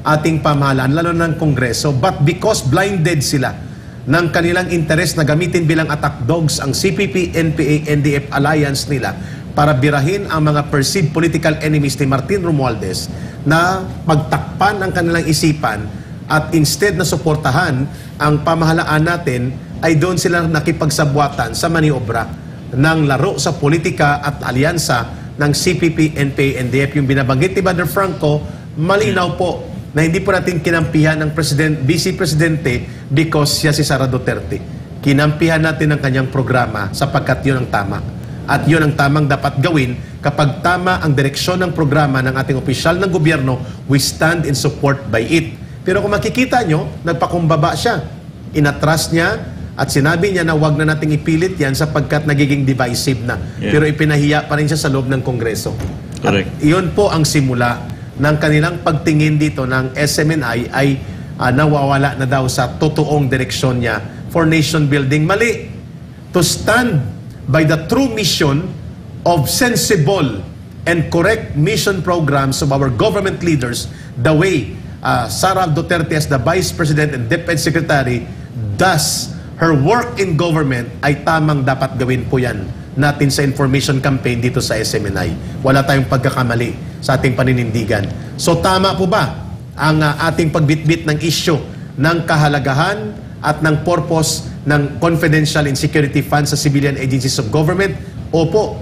ating pamahalaan, lalo ng Kongreso, but because blinded sila ng kanilang interes na gamitin bilang attack dogs ang CPP, NPA, NDF alliance nila para birahin ang mga perceived political enemies ni Martin Romualdez na pagtakpan ang kanilang isipan. At instead na suportahan ang pamahalaan natin, ay doon sila nakipagsabwatan sa maniobra ng laro sa politika at alyansa ng CPP, NPA, NDF. Yung binabanggit ni Brother Franco, malinaw po na hindi po natin kinampihan ng Vice Presidente because siya si Sara Duterte. Kinampihan natin ang kanyang programa sapagkat yun ang tama. At yun ang tamang dapat gawin kapag tama ang direksyon ng programa ng ating opisyal ng gobyerno, we stand in support by it. Pero kung makikita nyo, nagpakumbaba siya. Inatras niya at sinabi niya na wag na nating ipilit yan sapagkat nagiging divisive na. Pero ipinahiya pa rin siya sa loob ng Kongreso. Correct. At iyon po ang simula ng kanilang pagtingin dito ng SMNI ay nawawala na daw sa totoong direksyon niya for nation building. Mali. To stand by the true mission of sensible and correct mission programs of our government leaders, the way Sara Duterte as the Vice President and Deputy Secretary does her work in government, ay tamang dapat gawin po yan natin sa information campaign dito sa SMNI. Wala tayong pagkakamali sa ating paninindigan. So tama po ba ang ating pagbitbit ng issue ng kahalagahan at ng purpose ng confidential and security funds sa civilian agencies of government? Opo,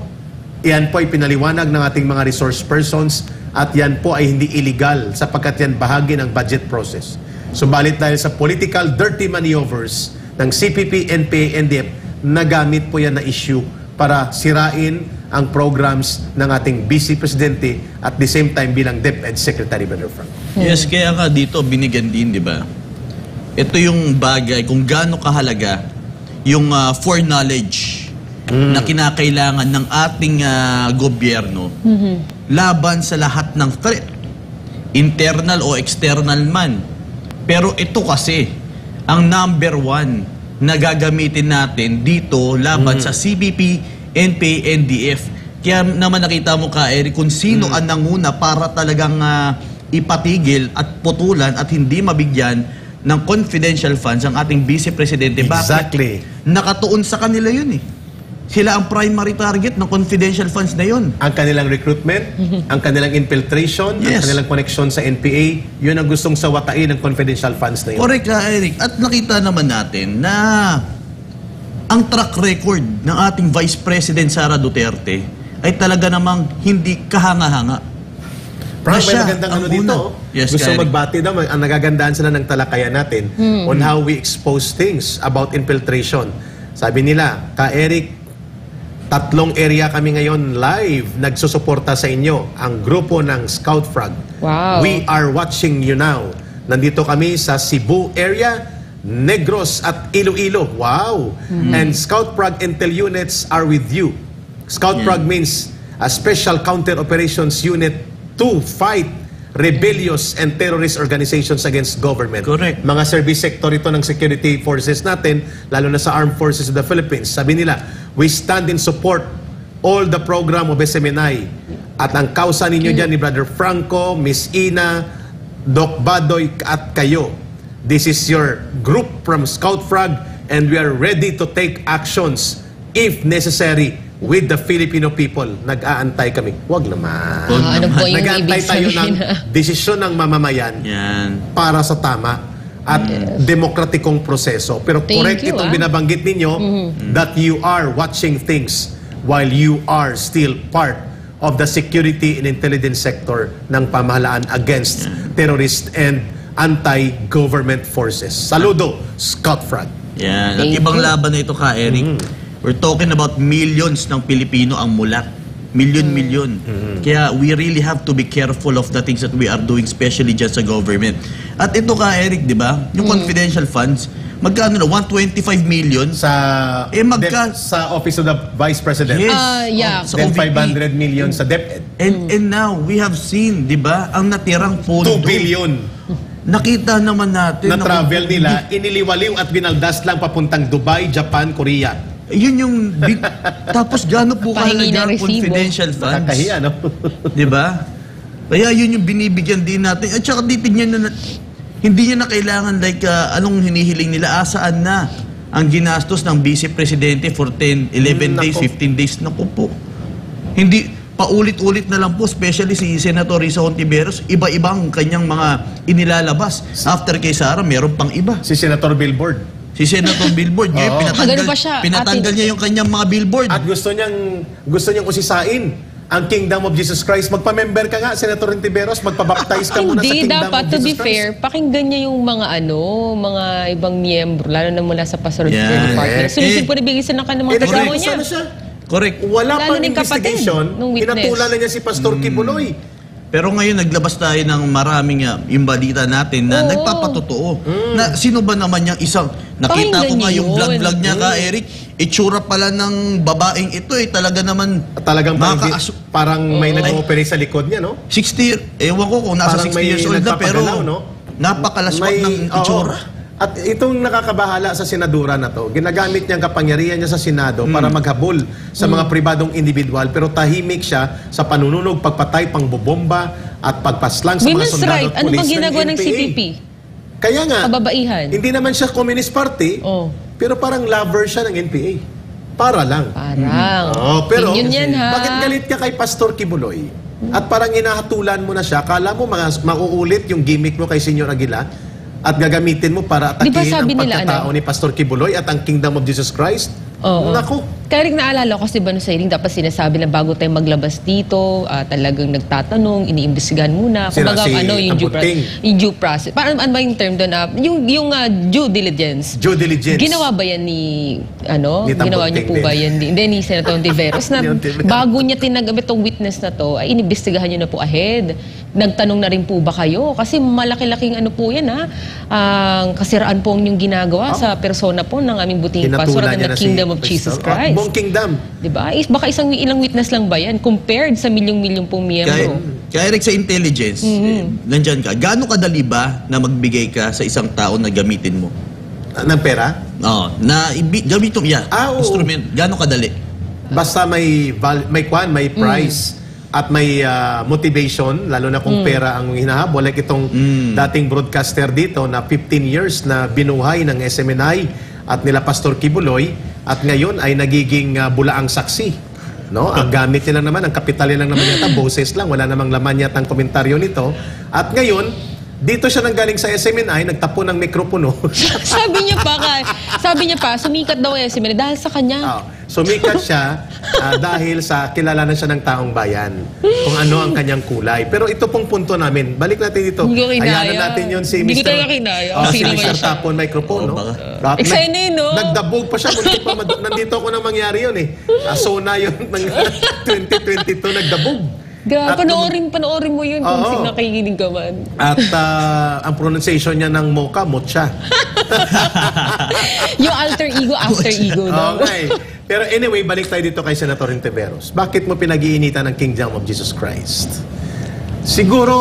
yan po ay pinaliwanag ng ating mga resource persons at yan po ay hindi illegal sapagkat yan bahagi ng budget process. Subalit dahil sa political dirty maneuvers ng CPP, NPA, NDF, nagamit po yan na issue para sirain ang programs ng ating Vice Presidente at the same time bilang DepEd Secretary Brother Frank. Yes, kaya nga dito binigyan din, di ba? Ito yung bagay kung gaano kahalaga yung foreknowledge na kinakailangan ng ating gobyerno laban sa lahat ng threat, internal o external man. Pero ito kasi ang number one na gagamitin natin dito laban sa CPP, NPA, NDF. Kaya naman nakita mo ka, Eric, kung sino ang nanguna para talagang ipatigil at putulan at hindi mabigyan ng confidential funds ang ating Vice Presidente. Exactly. Bakit? Nakatuon sa kanila yun eh. Sila ang primary target ng confidential funds na yun. Ang kanilang recruitment, ang kanilang infiltration, ang kanilang connection sa NPA, yun ang gustong sawatain ng confidential funds na yun. Correct ka, Eric. At nakita naman natin na ang track record ng ating Vice President Sara Duterte ay talaga namang hindi kahanga-hanga. Frank, may magandang ano dito. Yes, gusto magbati daw, ang nagagandaan sila ng talakayan natin on how we expose things about infiltration. Sabi nila, Ka-Eric, 3 area kami ngayon live nagsusuporta sa inyo. Ang grupo ng Scout Frog. Wow. We are watching you now. Nandito kami sa Cebu area, Negros at Iloilo. Wow! And Scout Prague Intel units are with you. Scout Prague means a Special Counter Operations Unit to fight rebellious and terrorist organizations against government. Correct. Mga service sector ito ng security forces natin, lalo na sa Armed Forces of the Philippines. Sabi nila, we stand in support all the program of SMNI. At ang kausa ninyo dyan ni Brother Franco, Miss Ina, Doc Badoy at kayo. This is your group from Scout Frag and we are ready to take actions if necessary with the Filipino people. Nag-aantay kami. Huwag naman. Ano po yung Nag-aantay ibig tayo ng sabihin? desisyon ng mamamayan Yan. para sa tama at demokratikong proseso. Pero Thank correct you, itong binabanggit ninyo that you are watching things while you are still part of the security and intelligence sector ng pamahalaan against terrorist and anti-government forces. Saludo, Scout Frag. Yan. At Thank ibang you. laban na ito ka, Eric. We're talking about millions ng Pilipino ang mulat. Milyon. Kaya we really have to be careful of the things that we are doing, especially dyan sa government. At ito ka, Eric, di ba? Yung confidential funds, magkano na? 125 million? Sa, sa Office of the Vice President. Yes. Yeah. Sa Then OVP. 500 million sa DepEd. And now, we have seen, di ba, ang natirang 2 pondo. billion Nakita naman natin. na travel nila, iniliwaliw at binaldas lang papuntang Dubai, Japan, Korea. Yun yung... tapos gano'n po Pahingi kahalaga ang ng resibo. confidential funds. Nakakahiya, no? Di ba? Kaya yun yung binibigyan din natin. At saka titignan na, hindi niya na kailangan like anong hinihiling nila, asaan na ang ginastos ng Vice Presidente for 10, 11 days, Nako. 15 days. Naku po. Hindi, paulit-ulit na lang po, especially si Senator Risa Hontiveros, iba-ibang kanyang mga inilalabas. After kay Sara, meron pang iba. Si Senator Billboard. Si Senator Billboard, Oo. Ganun pa siya, pinatanggal atin. niya yung kanyang mga billboard. At gusto niyang usisain ang Kingdom of Jesus Christ. Magpa-member ka nga, Senator Hontiveros, magpabaptize ka muna sa Hindi, Kingdom dapat of to Jesus be Christ. fair, pakinggan niya yung mga ibang miyembro, lalo na mula sa pastoral Yan. department. So, Eh, po nabigay sila ng mga kasama nagkakusa niya. na siya. Correct. Wala Lalo pang na yung kapatid investigation, nung witness. pinatulan na niya si Pastor Kibuloy. Pero ngayon naglabas tayo ng maraming yung balita natin na Oo. nagpapatotoo. Na sino ba naman yung isang nakita Pakinggan ko nga niyo yung yun. vlog niya ka, Eric. Itsura pala ng babaeng ito talaga naman Talagang parang may Oo. nag-ooperate sa likod niya, no? 60, ewan ko kung nasa Parang 60 may years old na pero nagpapagalaw, no? napakalaswag May- ng itsura. oo. At itong nakakabahala sa senadura na to, ginagamit niya ang kapangyarihan niya sa Senado para maghabol sa mga pribadong individual, pero tahimik siya sa panununog, pagpatay, pangbobomba at pagpaslang sa mga Women's sundalo right, at ano pulis bang ginagawa ng NPA. CPP? Kaya nga, Kababaihan. hindi naman siya Communist Party, Oh. pero parang lover siya ng NPA. Para lang. Parang. Oh, pero Yun yan, ha? bakit galit ka kay Pastor Kibuloy? At parang hinahatulan mo na siya, kala mo mauulit yung gimmick mo kay Senyor Aguila at gagamitin mo para Di ba atakihin sabi ang nila, pagkatao ni Pastor Kibuloy at ang Kingdom of Jesus Christ? Oo. Naku, Kaya rin naalala ko kasi ba no sa hearing, dapat sinasabi na bago tayo maglabas dito, talagang nagtatanong, iniimbestigahan muna. Sila Kumbaga, si yung due Amputing. process. Yung due process. Paano ano ba yung term doon? Yung due diligence. due diligence. Ginawa ba yan ni, Ni ginawa niyo Tamputing po ba yan? Hindi, ni Senator Ontiveros na Ni Ontiveros. bago niya tinagap itong witness na to, ay inimbestigahan niyo na po ahead. Nagtanong na rin po ba kayo? Kasi malaki-laking ano po yan ha, ang kasiraan po yung ginagawa sa persona po ng aming buting pastor Hinatulan at niya ng na Kingdom si of Jesus Pastor. Christ. Buong Kingdom. Diba? Baka ilang witness lang ba yan compared sa milyong-milyong pong miyembro? Kaya Eric, sa intelligence, nandyan ka. Gaano kadali ba na magbigay ka sa isang tao na gamitin mo? Ng pera? Oo. Gamitin mo, Oo. instrument. Gaano kadali? Basta may price at may motivation, lalo na kung pera ang hinahabol. Like itong dating broadcaster dito na 15 years na binuhay ng SMNI at nila Pastor Kibuloy at ngayon ay nagiging bulaang saksi. No? Ang gamit nila naman, ang kapital nila naman yata, boses lang, wala namang laman yata ang komentaryo nito. At ngayon, dito siya nanggaling sa SMNI, nagtapo ng mikropono. sabi niya pa, sumikat daw eh si Mene dahil sa kanya. Sumikat siya dahil sa kilalanan siya ng taong bayan. Kung ano ang kanyang kulay. Pero ito pong punto namin. Balik natin dito. Hindi ko kinaya. Ayanan natin yun si Hindi ko Mr. talaga kinaya. Si Sino Mr. man siya? Tapon microphone. Oo, No? baka. Excited, no? Nagdabog pa siya. Nandito ako nang mangyari yun eh. So na yun ng 2022, nagdabog. Grabe, panoorin mo yun kung sino nakikinig ka man. At ang pronunciation niya ng mocha, mocha. Yung alter ego, after ego. Okay. Pero anyway, balik tayo dito kay Senator Ontiveros. Bakit mo pinag-iinitan ng Kingdom of Jesus Christ? Siguro,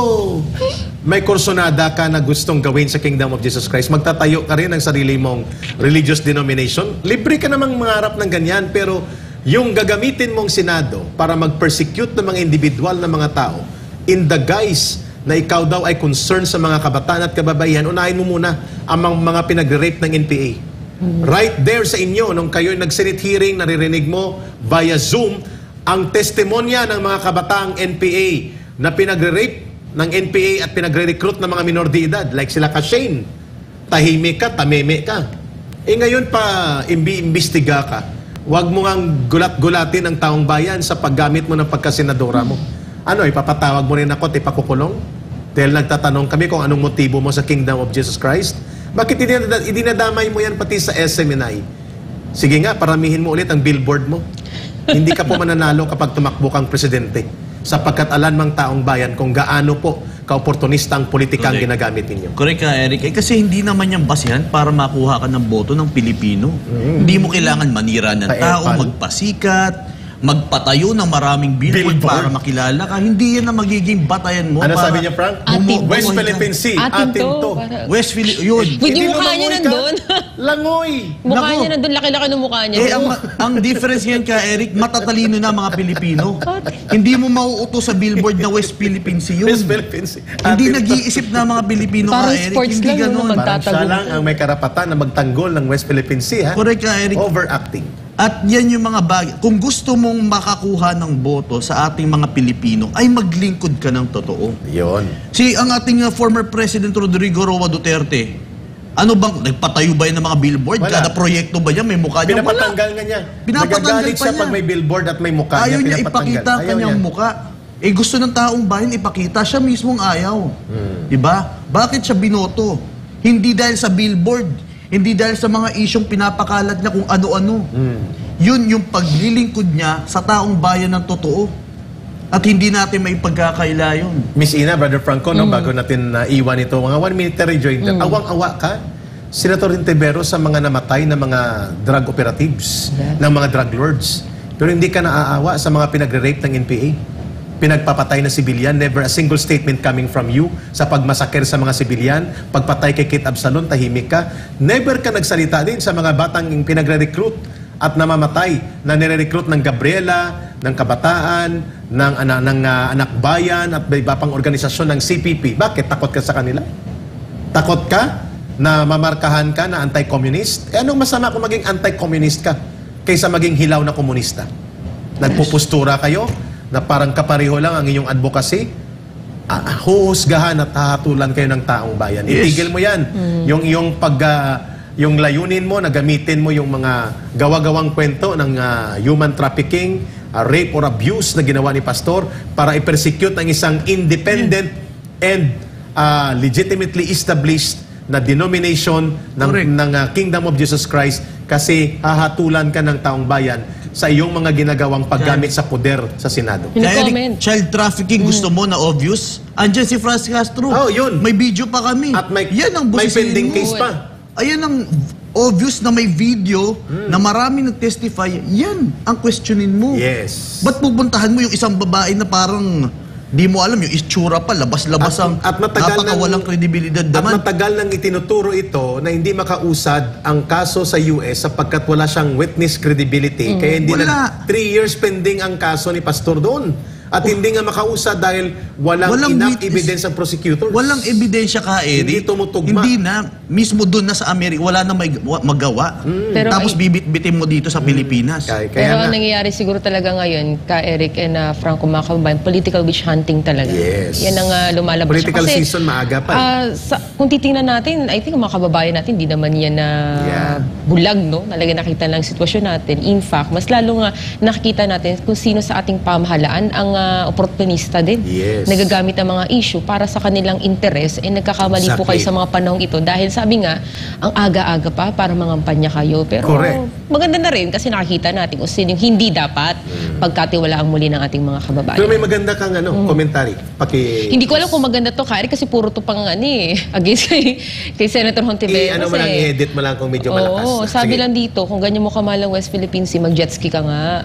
may kursonada ka na gustong gawin sa Kingdom of Jesus Christ. Magtatayo ka rin ng sarili mong religious denomination. Libre ka namang mangarap ng ganyan, pero yung gagamitin mong Senado para mag-persecute ng mga individual na mga tao in the guise na ikaw daw ay concerned sa mga kabataan at kababaihan, unahin mo muna ang mga pinag-rape ng NPA. Right there sa inyo, nung kayo'y nag-Senate hearing, naririnig mo via Zoom ang testimonya ng mga kabataang NPA na pinag-rape ng NPA at pinagre-recruit ng mga minor de edad, like sila Shane. Tahimik ka, tameme ka. Ngayon pa, imbestiga ka. Huwag mo ngang gulat-gulatin ang taong bayan sa paggamit mo ng pagkasenadora mo. Ano, ipapatawag mo rin ako at ipakukulong? Dahil nagtatanong kami kung anong motibo mo sa Kingdom of Jesus Christ. Bakit idinadamay mo yan pati sa SMNI? Sige nga, paramihin mo ulit ang billboard mo. Hindi ka po mananalo kapag tumakbo kang presidente. Sapagkat alam mang taong bayan kung gaano po ka-oportunista ang politika ang ginagamit ninyo. Correct ka, Eric. Kasi hindi naman yung basihan para makuha ka ng boto ng Pilipino. Hindi mo kailangan manira ng tao, magpasikat, magpatayo ng maraming billboard para makilala ka. Hindi yan na magiging batayan mo. Ano sabi niya, Frank? West Philippine Sea. Atin to. West Philippine, yun. Pwede yung mukha niya nandun. Langoy. Mukha niya nandun, laki-laki ng mukha niya. Ang difference yan ka, Eric, matatalino na mga Pilipino. Hindi mo mauuto sa billboard na West Philippine Sea yun. West Philippine Sea. Hindi nag-iisip na mga Pilipino ka, Eric. Hindi ganun. Parang siya lang ang may karapatan na magtanggol ng West Philippine Sea. Correct ka, Eric. Overacting. At yan yung mga bagay. Kung gusto mong makakuha ng boto sa ating mga Pilipino, ay maglingkod ka ng totoo. Yun. Ang ating former President Rodrigo Roa Duterte, ano bang, nagpatayo ba yan ng mga billboard? Wala. Kada proyekto ba yan? May mukha niya? Pinapatanggal nga niya. Pinapatanggal Nagagalit pa siya niya. pag may billboard at may mukha Ayaw niya. niya ipakita ang kanyang mukha. Gusto ng taong bayan ipakita. Siya mismong ayaw. Diba? Bakit siya binoto? Hindi dahil sa billboard. Hindi dahil sa mga isyong pinapakalat niya kung ano-ano. Yun yung paglilingkod niya sa taong bayan ng totoo. At hindi natin may pagkakaila yun. Miss Ina, Brother Franco, no, bago natin iwan ito, mga 1 minute rejoinder, awang-awa ka, Senator Ontiveros, sa mga namatay na mga drug operatives, ng mga drug lords. Pero hindi ka naaawa sa mga pinagre-rape ng NPA. Pinagpapatay na sibilyan, never a single statement coming from you sa pagmasaker sa mga sibilyan, pagpatay kay Kate Absalon, tahimik ka. Never ka nagsalita din sa mga batang pinagre-recruit at namamatay na nire-recruit ng Gabriela, ng Kabataan, ng Anak Bayan at iba pang organisasyon ng CPP. Bakit? Takot ka sa kanila? Takot ka na mamarkahan ka na anti-communist? Anong masama kung maging anti-communist ka kaysa maging hilaw na komunista? Nagpupustura kayo na parang kapareho lang ang inyong advocacy, huhusgahan at hahatulan kayo ng taong bayan. Yes. Itigil mo yan. Yung layunin mo na gamitin mo yung mga gawa-gawang kwento ng human trafficking, rape or abuse na ginawa ni Pastor para i-persecute ang isang independent and legitimately established na denomination ng Kingdom of Jesus Christ kasi hahatulan ka ng taong bayan sa iyong mga ginagawang paggamit sa poder sa Senado. Eric, child trafficking gusto mo na obvious? Andiyan si Franz Castro. Oh, yun. May video pa kami. At may may pending case pa. Ayan ang obvious na may video na marami nag-testify. Yan ang questionin mo. Yes. Ba't pupuntahan mo yung isang babae na parang di mo alam, yung itsura pa, labas-labas ang napakawalang kredibilidad naman. At matagal nang itinuturo ito na hindi makausad ang kaso sa US sapagkat wala siyang witness credibility. Kaya hindi na 3 years pending ang kaso ni Pastor doon. At hindi nga makausad dahil walang enough evidence ang prosecutors. Walang ebidensya ka, Eric. Hindi tumutugma. Hindi na. Mismo doon na sa Amerika, wala na may magawa. Pero tapos bibit-bitin mo dito sa Pilipinas. Pero ang nangyayari siguro talaga ngayon, ka Eric and Franco, mga kababayan, political witch hunting talaga. Yes. Yan ang lumalabas. Political season maaga pa. Kung titingnan natin, I think mga kababayan natin, hindi naman yan na bulag, no? Talaga nakita lang sitwasyon natin. In fact, mas lalo nga nakikita natin kung sino sa ating pamahalaan ang mga oportunista din. Yes. Nagagamit ang mga issue para sa kanilang interes. Nagkakamali po kayo sa mga panahong ito. Dahil sabi nga, ang aga-aga pa para mangampanya kayo. Pero maganda na rin kasi nakikita natin kung sino yung hindi dapat pagkatiwalaan muli ng ating mga kababayan. Pero may maganda kang commentary. Hindi ko alam kung maganda to, Kari, kasi puro to pang against kay Senator Hontiveros. Ano mo lang, i-edit mo lang kung medyo malakas. Oo, sabi lang dito, kung ganyan mo kamalang West Philippine Sea, mag-jet ski ka nga.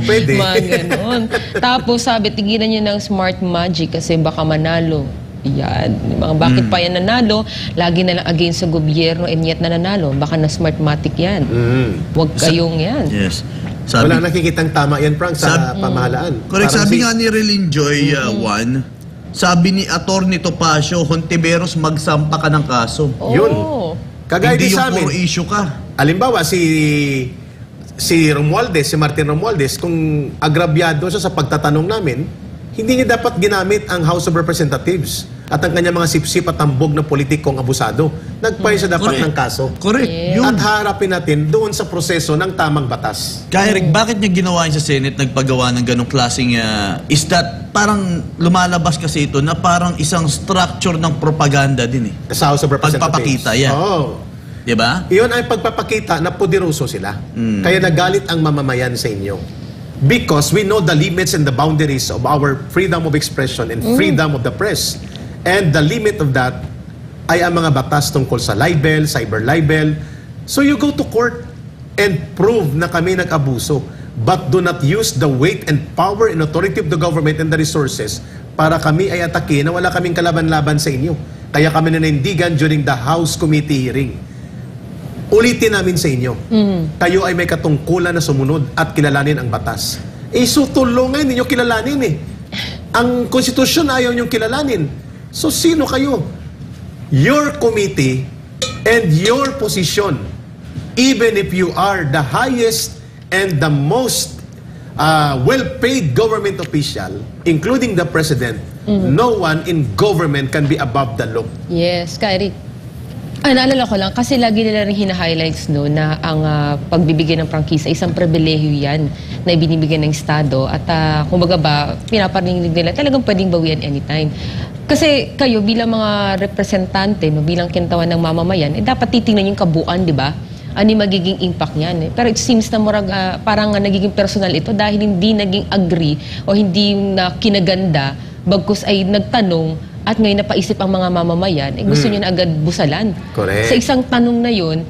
Pwede. Mga ganon. Tapos sabi, tigilan nyo ng smart magic kasi baka manalo. Yan. Bakit pa yan nanalo? Lagi na lang against sa gobyerno and yet nananalo. Baka na smartmatic yan. Huwag kayong yan. Yes. Wala nakikitang tama yan, Frank, sa pamahalaan. Correct. Sabi nga ni Relin Joy, Juan, sabi ni Atty. Topacio, Hontiveros, magsampa ka ng kaso. Yun. Kagaya Hindi din sa yung amin. puro issue ka. Alimbawa, si Romualdez, si Martin Romualdez, kung agrabyado siya sa pagtatanong namin, hindi niya dapat ginamit ang House of Representatives at ang kanyang mga sipsip at tambog na politikong abusado. Nagpay siya dapat ng kaso. Correct. Yeah. Yun. At harapin natin doon sa proseso ng tamang batas. Kaya Rick, bakit niya ginawa yun sa Senate, nagpagawa ng ganong klaseng is that parang lumalabas kasi ito na parang isang structure ng propaganda din Sa House of Representatives. Pagpapakita yan. Oo. Diba? Iyon ay pagpapakita na poderoso sila. Kaya nagalit ang mamamayan sa inyo. Because we know the limits and the boundaries of our freedom of expression and freedom of the press. And the limit of that ay ang mga batas tungkol sa libel, cyber libel. So you go to court and prove na kami nag-abuso. But do not use the weight and power and authority of the government and the resources para kami ay atake na wala kaming kalaban-laban sa inyo. Kaya kami nanindigan during the House Committee hearing. Ulitin namin sa inyo, kayo ay may katungkulan na sumunod at kilalanin ang batas. Sutulungan ninyo kilalanin Ang konstitusyon ayaw niyong kilalanin. So sino kayo? Your committee and your position, even if you are the highest and the most well-paid government official, including the president, no one in government can be above the law. Yes, Kyrie. Naalala ko lang, kasi lagi nila rin hina-highlights na ang pagbibigay ng prangkisa, isang pribilehiyo yan na ibinibigay ng Estado. At kumbaga ba, pinaparinig nila talagang pwedeng bawian anytime. Kasi kayo bilang mga representante, bilang kintawan ng mamamayan, dapat titingnan yung kabuuan, di ba? Ano yung magiging impact niyan. Pero it seems na parang nagiging personal ito dahil hindi naging agree o hindi na kinaganda, bagkus ay nagtanong at ngayon napaisip ang mga mamamayan, gusto niyo na agad busalan. Correct. Sa isang tanong na yun,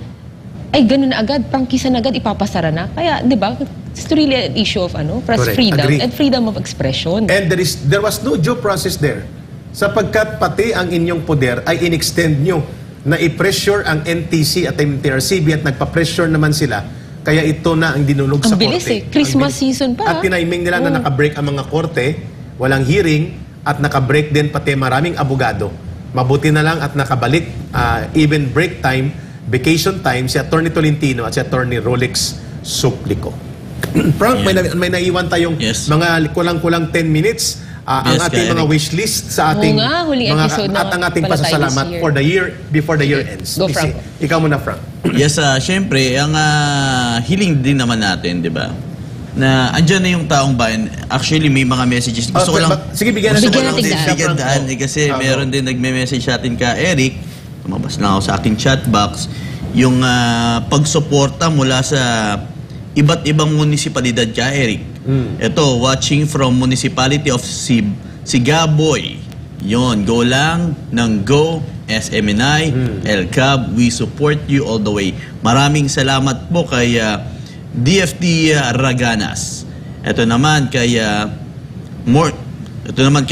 ay ganun na agad, prangkisa na agad, ipapasara na. Kaya, di ba, it's really an issue of press Correct. freedom Agree. and freedom of expression. And there was no due process there. Sapagkat pati ang inyong poder ay in-extend nyo na i-pressure ang NTC at MTRCB at nagpa-pressure naman sila. Kaya ito na ang dinulog Ang sa bilis korte. Christmas season pa. At tinaiming nila na nakabreak ang mga korte, walang hearing, at nakabreak din pati maraming abogado. Mabuti na lang at nakabalik even break time, vacation time, si Atty. Tolentino at si Atty. Rolex Suplico. Frank, may naiwan tayong mga kulang-kulang 10 minutes. Ang ating mga wish list sa ating huling episode at ang ating pasasalamat for the year before the year ends. Go, Frank. Ikaw muna, Frank. Yes, syempre, ang hiling din naman natin, di ba? Na andyan na yung taong bayan. Actually, may mga messages. Gusto ko lang... Sige, bigyan natin daan. Kasi meron din nagme-message sa atin ka, Eric. Tumabas lang ako sa aking chat box. Yung pagsuporta mula sa iba't ibang munisipalidad ka, Eric. Ito, watching from Municipality of Sigaboy. Yon, go lang ng Go, SMNI, LCAB. We support you all the way. Maraming salamat po kay... DFT Raganas. Ito naman kay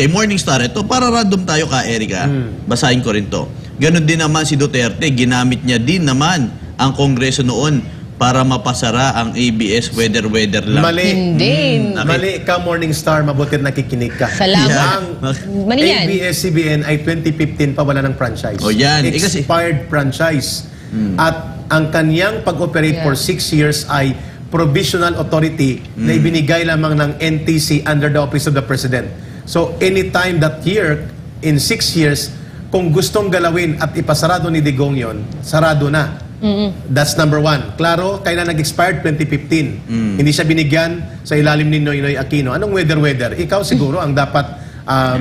Morningstar. Ito para random tayo ka, Erika. Basahin ko rin to. Ganon din naman si Duterte. Ginamit niya din naman ang Kongreso noon para mapasara ang ABS weather lang. Mali. Hindi. Mali ka, Morningstar. Mabuti nakikinig ka. Salamat. Ang ABS-CBN ay 2015 pa wala ng franchise. O yan. Expired franchise. At ang kanyang pag-operate for 6 years ay provisional authority na ibinigay lamang ng NTC under the Office of the President. So anytime that year, in 6 years, kung gustong galawin at ipasarado ni Digong yon, sarado na. That's number one. Klaro, kailan nag-expired? 2015. Hindi siya binigyan sa ilalim ni Noynoy Aquino. Anong weather? Ikaw siguro ang dapat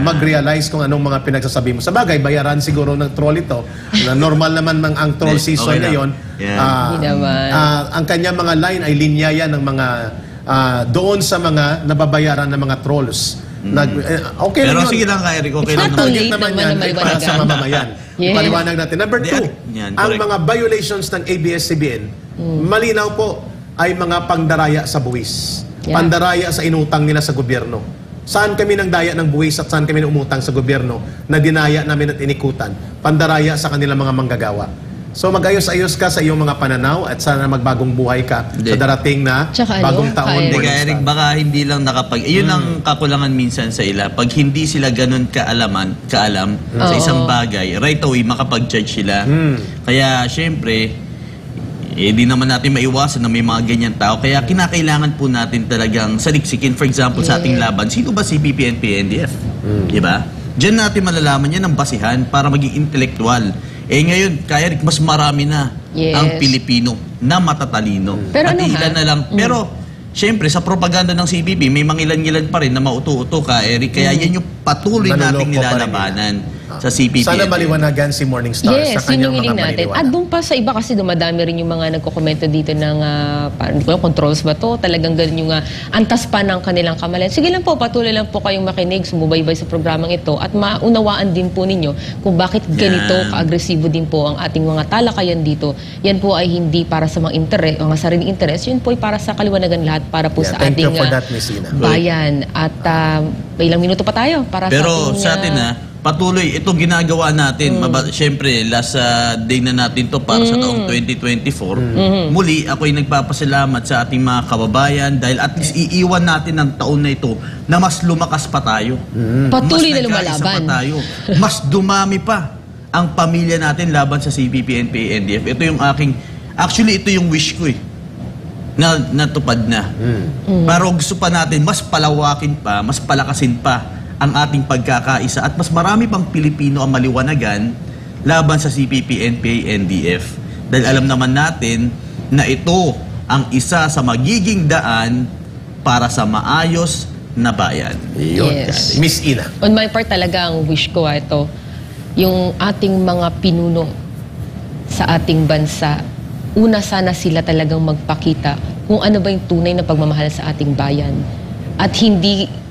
mag-realize kung anong mga pinagsasabi mo. Sa bagay, bayaran siguro ng troll ito. Na normal naman ang troll season ngayon. Ang kanya mga line ay linya yan ng mga doon sa mga nababayaran ng mga trolls. Okay pero lang sige lang ka, Eric, okay lang naman yan ay para sa mamamayan. Ipaliwanag natin. Number 2, ang mga violations ng ABS-CBN, malinaw po ay mga pandaraya sa buwis. Pandaraya sa inutang nila sa gobyerno. Saan kami nang daya ng buwis at saan kami umutang sa gobyerno na dinaya namin at inikutan? Pandaraya sa kanilang mga manggagawa. So mag-ayos-ayos ka sa iyong mga pananaw at sana magbagong buhay ka sa darating na bagong taon. Eric, baka hindi lang yun ang kakulangan minsan sa ila. Pag hindi sila ganun kaalam sa isang bagay, right away makapag-judge sila. Kaya syempre, di naman natin maiwasan na may mga ganyan tao. Kaya kinakailangan po natin talagang saliksikin. For example, sa ating laban, sino ba si PNP, NDF? Diba? Diyan natin malalaman yan ang basihan para maging intelektual. Ngayon, kaya mas marami na ang Pilipino na matatalino. Pero at ilan na lang. Pero, syempre, sa propaganda ng CPP, may mangilan-ngilan pa rin na mauto-uto ka, Eric. Kaya yan yung patuloy nating nilalabanan sa CPP. Sana maliwanagan si Morningstar sa kanyang mga natin. At doon pa sa iba kasi dumadami rin yung mga nagkokomento dito ng hindi ko alam, controls ba to? Talagang ganun yung antas pa ng kanilang kamalayan. Sige lang po, patuloy lang po kayong makinig, sumubaybay sa programang ito at maunawaan din po ninyo kung bakit ganito ka-agresibo din po ang ating mga talakayan dito. Yan po ay hindi para sa mga interes, mga sariling interes, yun po ay para sa kaliwanagan lahat para po sa ating bayan. At may ilang minuto pa tayo para pero sa ating... sa atin patuloy, ito ginagawa natin. Siyempre, last day na natin to para sa taong 2024. Muli, ako'y nagpapasalamat sa ating mga kababayan dahil at least iiwan natin ang taon na ito na mas lumakas pa tayo. Patuloy mas na lumalaban. Pa tayo. Mas dumami pa ang pamilya natin laban sa CPP, NPA, NDF. Ito yung actually, ito yung wish ko na natupad na. Pero gusto pa natin, mas palawakin pa, mas palakasin pa ang ating pagkakaisa at mas marami pang Pilipino ang maliwanagan laban sa CPP, NPA, NDF. Dahil alam naman natin na ito ang isa sa magiging daan para sa maayos na bayan. Yes. Miss Ina. On my part talaga ang wish ko ito, yung ating mga pinuno sa ating bansa, una sana sila talagang magpakita kung ano ba yung tunay na pagmamahal sa ating bayan. At hindi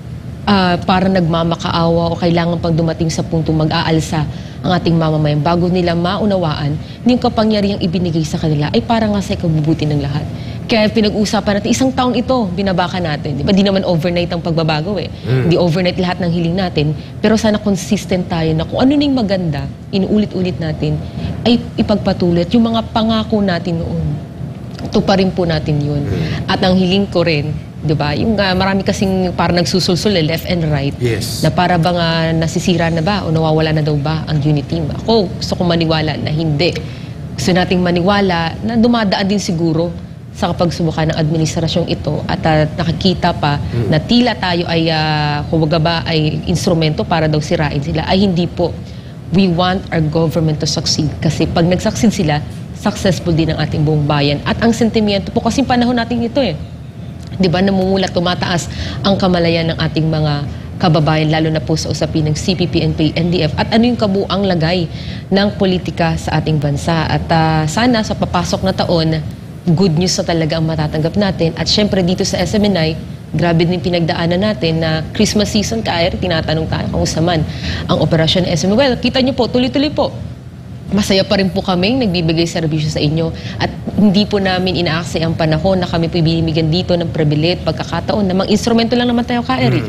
para nagmamakaawa o kailangan pang dumating sa puntong mag-aalsa ang ating mamamayan bago nila maunawaan na yung kapangyarihang ibinigay sa kanila ay para nga sa ikabubuti ng lahat. Kaya pinag-usapan natin, isang taon ito, binabaka natin. Di ba? Di naman overnight ang pagbabago Di overnight lahat ng hiling natin. Pero sana consistent tayo na kung ano na yung maganda, inuulit-ulit natin, ay ipagpatuloy. At yung mga pangako natin noon, tuparin po natin yun. At ang hiling ko rin, diba? Yung marami kasing parang nagsusulsul left and right. Yes. Na para bang nasisira na ba o nawawala na daw ba ang unity? Ako, gusto kong maniwala na hindi. Gusto nating maniwala na dumadaan din siguro sa kapagsubukan ng administrasyong ito at nakikita pa na tila tayo ay kumbaga ba ay instrumento para daw sirain sila. Ay hindi po. We want our government to succeed. Kasi pag nag-succeed sila, successful din ang ating buong bayan. At ang sentimiento po, kasi panahon natin ito Di ba, namumulat, tumataas ang kamalayan ng ating mga kababayan, lalo na po sa usapin ng CPP, NPA, NDF. At ano yung kabuang lagay ng politika sa ating bansa. At sana sa papasok na taon, good news na talaga ang matatanggap natin. At syempre dito sa SMNI, grabe din pinagdaanan natin na Christmas season, kaya tinatanong tayo kung saan ang operasyon ng SMNI. Well, kita nyo po, tuloy-tuloy po. Masaya pa rin po kaming nagbibigay serbisyo sa inyo at hindi po namin inaaksay ang panahon na kami po ibinibigyan dito ng privilege, pagkakataon na mga instrumento lang naman tayo ka, Eric.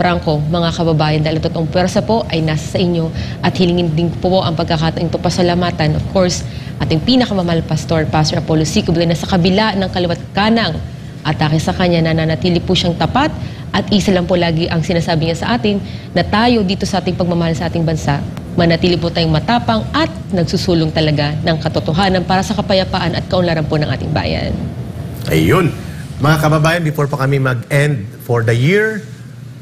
Franco, mga kababayan, dahil totoong pwersa po ay nasa sa inyo at hilingin din po ang pagkakataon ito pasalamatan. Of course, ating pinakamamahal pastor, Pastor Apollo C. Cublay, na sa kabila ng kaliwat kanang atake sa kanya, nananatili po siyang tapat at isa lang po lagi ang sinasabi niya sa atin na tayo dito sa ating pagmamahal sa ating bansa, manatili po tayong matapang at nagsusulong talaga ng katotohanan para sa kapayapaan at kaunlaran po ng ating bayan. Ayun. Mga kababayan, before pa kami mag-end for the year,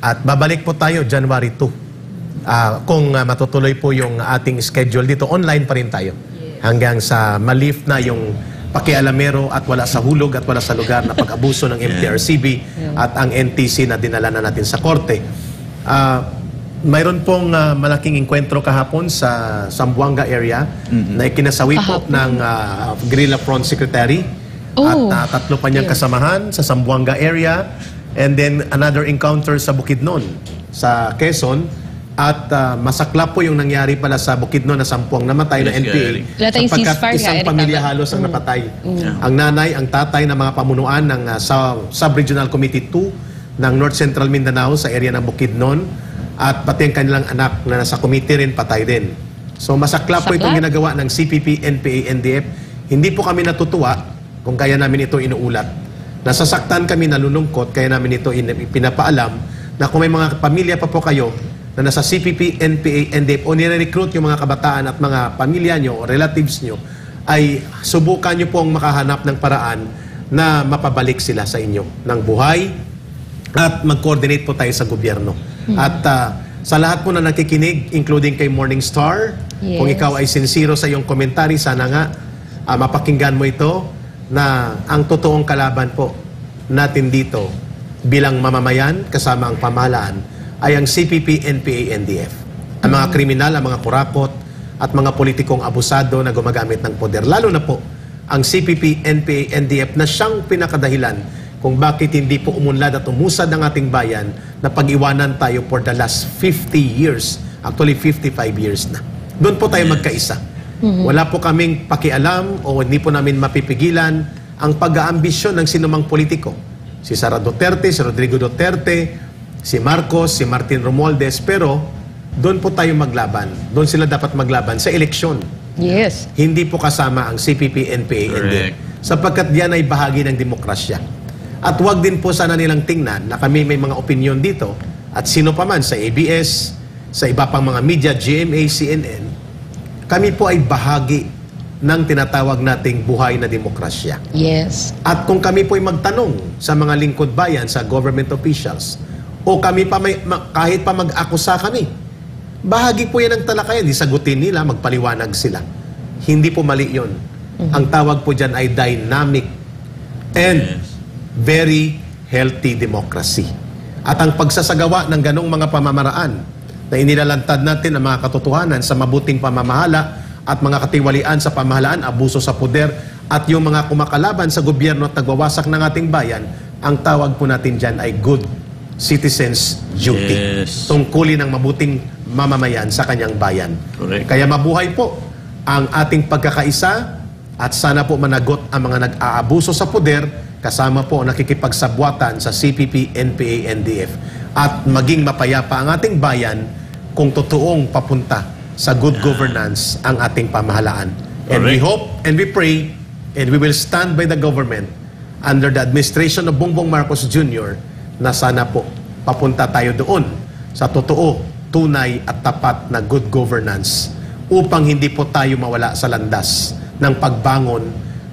at babalik po tayo January 2. Kung matutuloy po yung ating schedule dito, online pa rin tayo. hanggang sa ma-lift na yung pakialamero at wala sa hulog at wala sa lugar na pag-abuso ng MTRCB at ang NTC na dinala na natin sa korte. Mayroon pong malaking enkwentro kahapon sa Zamboanga area na ikinasawi po ng Guerrilla Front Secretary at tatlo pa niyang kasamahan sa Zamboanga area, and then another encounter sa Bukidnon sa Quezon. At masaklap po yung nangyari pala sa Bukidnon na 10 namatay na NPA sapagkat isang pamilya halos ang napatay. Ang nanay, ang tatay ng mga pamunuan ng Sub-Regional Committee 2 ng North Central Mindanao sa area ng Bukidnon at pati ang kanilang anak na nasa committee rin patay din. So masaklap po itong ginagawa ng CPP, NPA, NDF. Hindi po kami natutuwa kung kaya namin ito inuulat. Nasasaktan kami, nalulungkot, kaya namin ito pinapaalam na kung may mga pamilya pa po kayo na nasa CPP, NPA, NDF o nire-recruit yung mga kabataan at mga pamilya nyo o relatives nyo, ay subukan nyo pong makahanap ng paraan na mapabalik sila sa inyo ng buhay at mag-coordinate po tayo sa gobyerno. At sa lahat po na nakikinig, including kay Morningstar, kung ikaw ay sincero sa iyong komentary, sana nga mapakinggan mo ito na ang totoong kalaban po natin dito bilang mamamayan kasama ang pamahalaan ay ang CPP, NPA, NDF. Ang mga kriminal, ang mga kurakot at mga politikong abusado na gumagamit ng poder. Lalo na po ang CPP, NPA, NDF na siyang pinakadahilan kung bakit hindi po umunlad at umusad ang ating bayan na pag-iwanan tayo for the last 50 years. Actually, 55 years na. Doon po tayo magkaisa. Wala po kaming pakialam o hindi po namin mapipigilan ang pag-aambisyon ng sinumang politiko. Si Sara Duterte, si Rodrigo Duterte, si Marcos, si Martin Romualdez, pero doon po tayo maglaban. Doon sila dapat maglaban sa eleksyon. Yes. Hindi po kasama ang CPP, NPA, NDF. Sapagkat yan ay bahagi ng demokrasya. At huwag din po sana nilang tingnan na kami may mga opinion dito at sino pa man sa ABS, sa iba pang mga media, GMA, CNN, kami po ay bahagi ng tinatawag nating buhay na demokrasya. Yes. At kung kami po ay magtanong sa mga lingkod bayan, sa government officials, o kami pa kahit pa mag-akusa kami, bahagi po yan ng talakayan. Isagutin nila, magpaliwanag sila. Hindi po mali yun. Ang tawag po dyan ay dynamic and very healthy democracy. At ang pagsasagawa ng ganong mga pamamaraan na inilalantad natin ang mga katotohanan sa mabuting pamamahala at mga katiwalian sa pamahalaan, abuso sa poder, at yung mga kumakalaban sa gobyerno at nagwawasak ng ating bayan, ang tawag po natin dyan ay good citizens' duty. Tungkulin ng mabuting mamamayan sa kanyang bayan. Kaya mabuhay po ang ating pagkakaisa at sana po managot ang mga nag-aabuso sa poder kasama po ang nakikipagsabwatan sa CPP, NPA, NDF at maging mapayapa ang ating bayan kung totoong papunta sa good governance ang ating pamahalaan. And we hope and we pray and we will stand by the government under the administration of Bongbong Marcos Jr. na sana po papunta tayo doon sa totoo, tunay at tapat na good governance upang hindi po tayo mawala sa landas ng pagbangon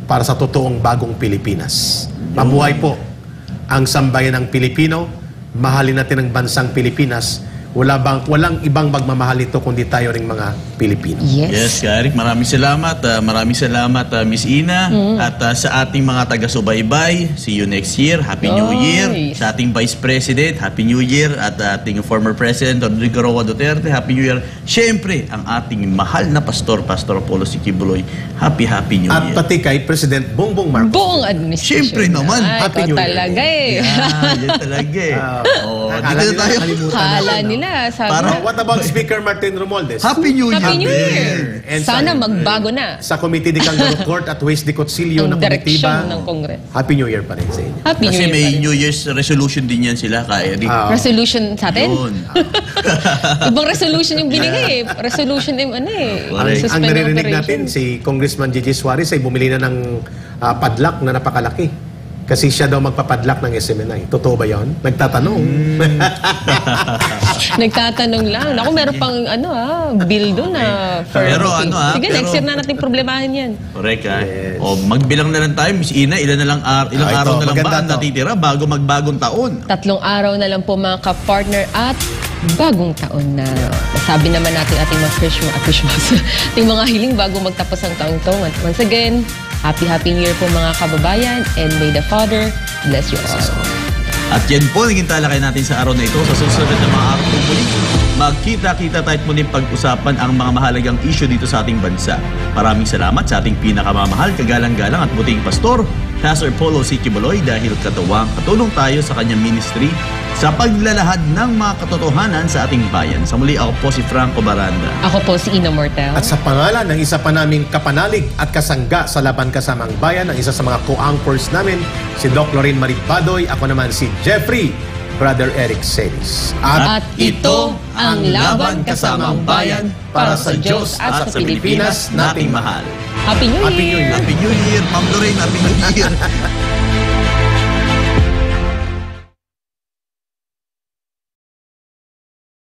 para sa totoong bagong Pilipinas. Mabuhay po ang sambayan ng Pilipino, mahalin natin ang bansang Pilipinas. Walang ibang magmamahal ito kundi tayo ring mga Pilipino. Yes, Eric, maraming salamat. Maraming salamat, Miss Ina. At sa ating mga taga-subaybay, see you next year. Happy New Year. Sa ating Vice President, Happy New Year. At ating former President, Rodrigo Roa Duterte, Happy New Year. Siyempre, ang ating mahal na Pastor Apollo C. Kibuloy, Happy New Year. At pati kay President Bongbong Marcos. Buong administration. Siyempre naman. Happy New Year. Talaga eh. Yan talaga eh. Dito tayo. Kala nila. What about Speaker Martin Romualdez? Happy New Year! Happy New Year! And sana magbago na. Sa Committee de Kangaroo Court at Ways de Cotsilio na komitiba, ng Congress. Happy New Year pa rin sa inyo. Happy New Kasi Year may pa rin. New Year's resolution din yan sila kay Eric. Resolution sa atin? Yun. Ibang resolution yung binigay eh. Resolution yung ano eh. Ang naririnig natin, si Congressman Gigi Suarez ay bumili na ng padlock na napakalaki. Kasi siya daw magpapadlock ng SMNI. Totoo ba yun? Nagtatanong. Nagtatanong lang. Ako, meron pang bill doon na for... Pero Sige, next year na natin problemahin yan. Correct O magbilang na lang tayo, Miss Ina, ilang araw na lang ba ang natitira bago magbagong taon? 3 araw na lang po mga ka-partner at bagong taon na. Sabi naman natin ating mga Christmas, ating mga hiling bago magtapos ang taong to. Once again, Happy New Year po mga kababayan, and may the Father bless you all. At yan po, naging talakay natin sa araw na ito. Sa susunod na mga araw po muli, magkita-kita tayo at muling pag-usapan ang mga mahalagang issue dito sa ating bansa. Maraming salamat sa ating pinakamamahal, kagalang-galang at buting pastor, Pastor Polo C. Quiboloy, dahil katulong tayo sa kanyang ministry sa paglalahad ng mga katotohanan sa ating bayan. Sa muli, ako po si Franco Baranda. Ako po si Ina Mortel. At sa pangalan ng isa pa naming kapanalig at kasangga sa Laban Kasamang Bayan, ang isa sa mga co-anchors namin, si Doc Lorraine Marie Badoy, ako naman si Jeffrey, Brother Eric Celis. At ito ang Laban Kasamang Bayan para sa Diyos at sa Pilipinas nating mahal. Happy New Year! Happy New Year, Ma'am Lorraine. Happy New Year.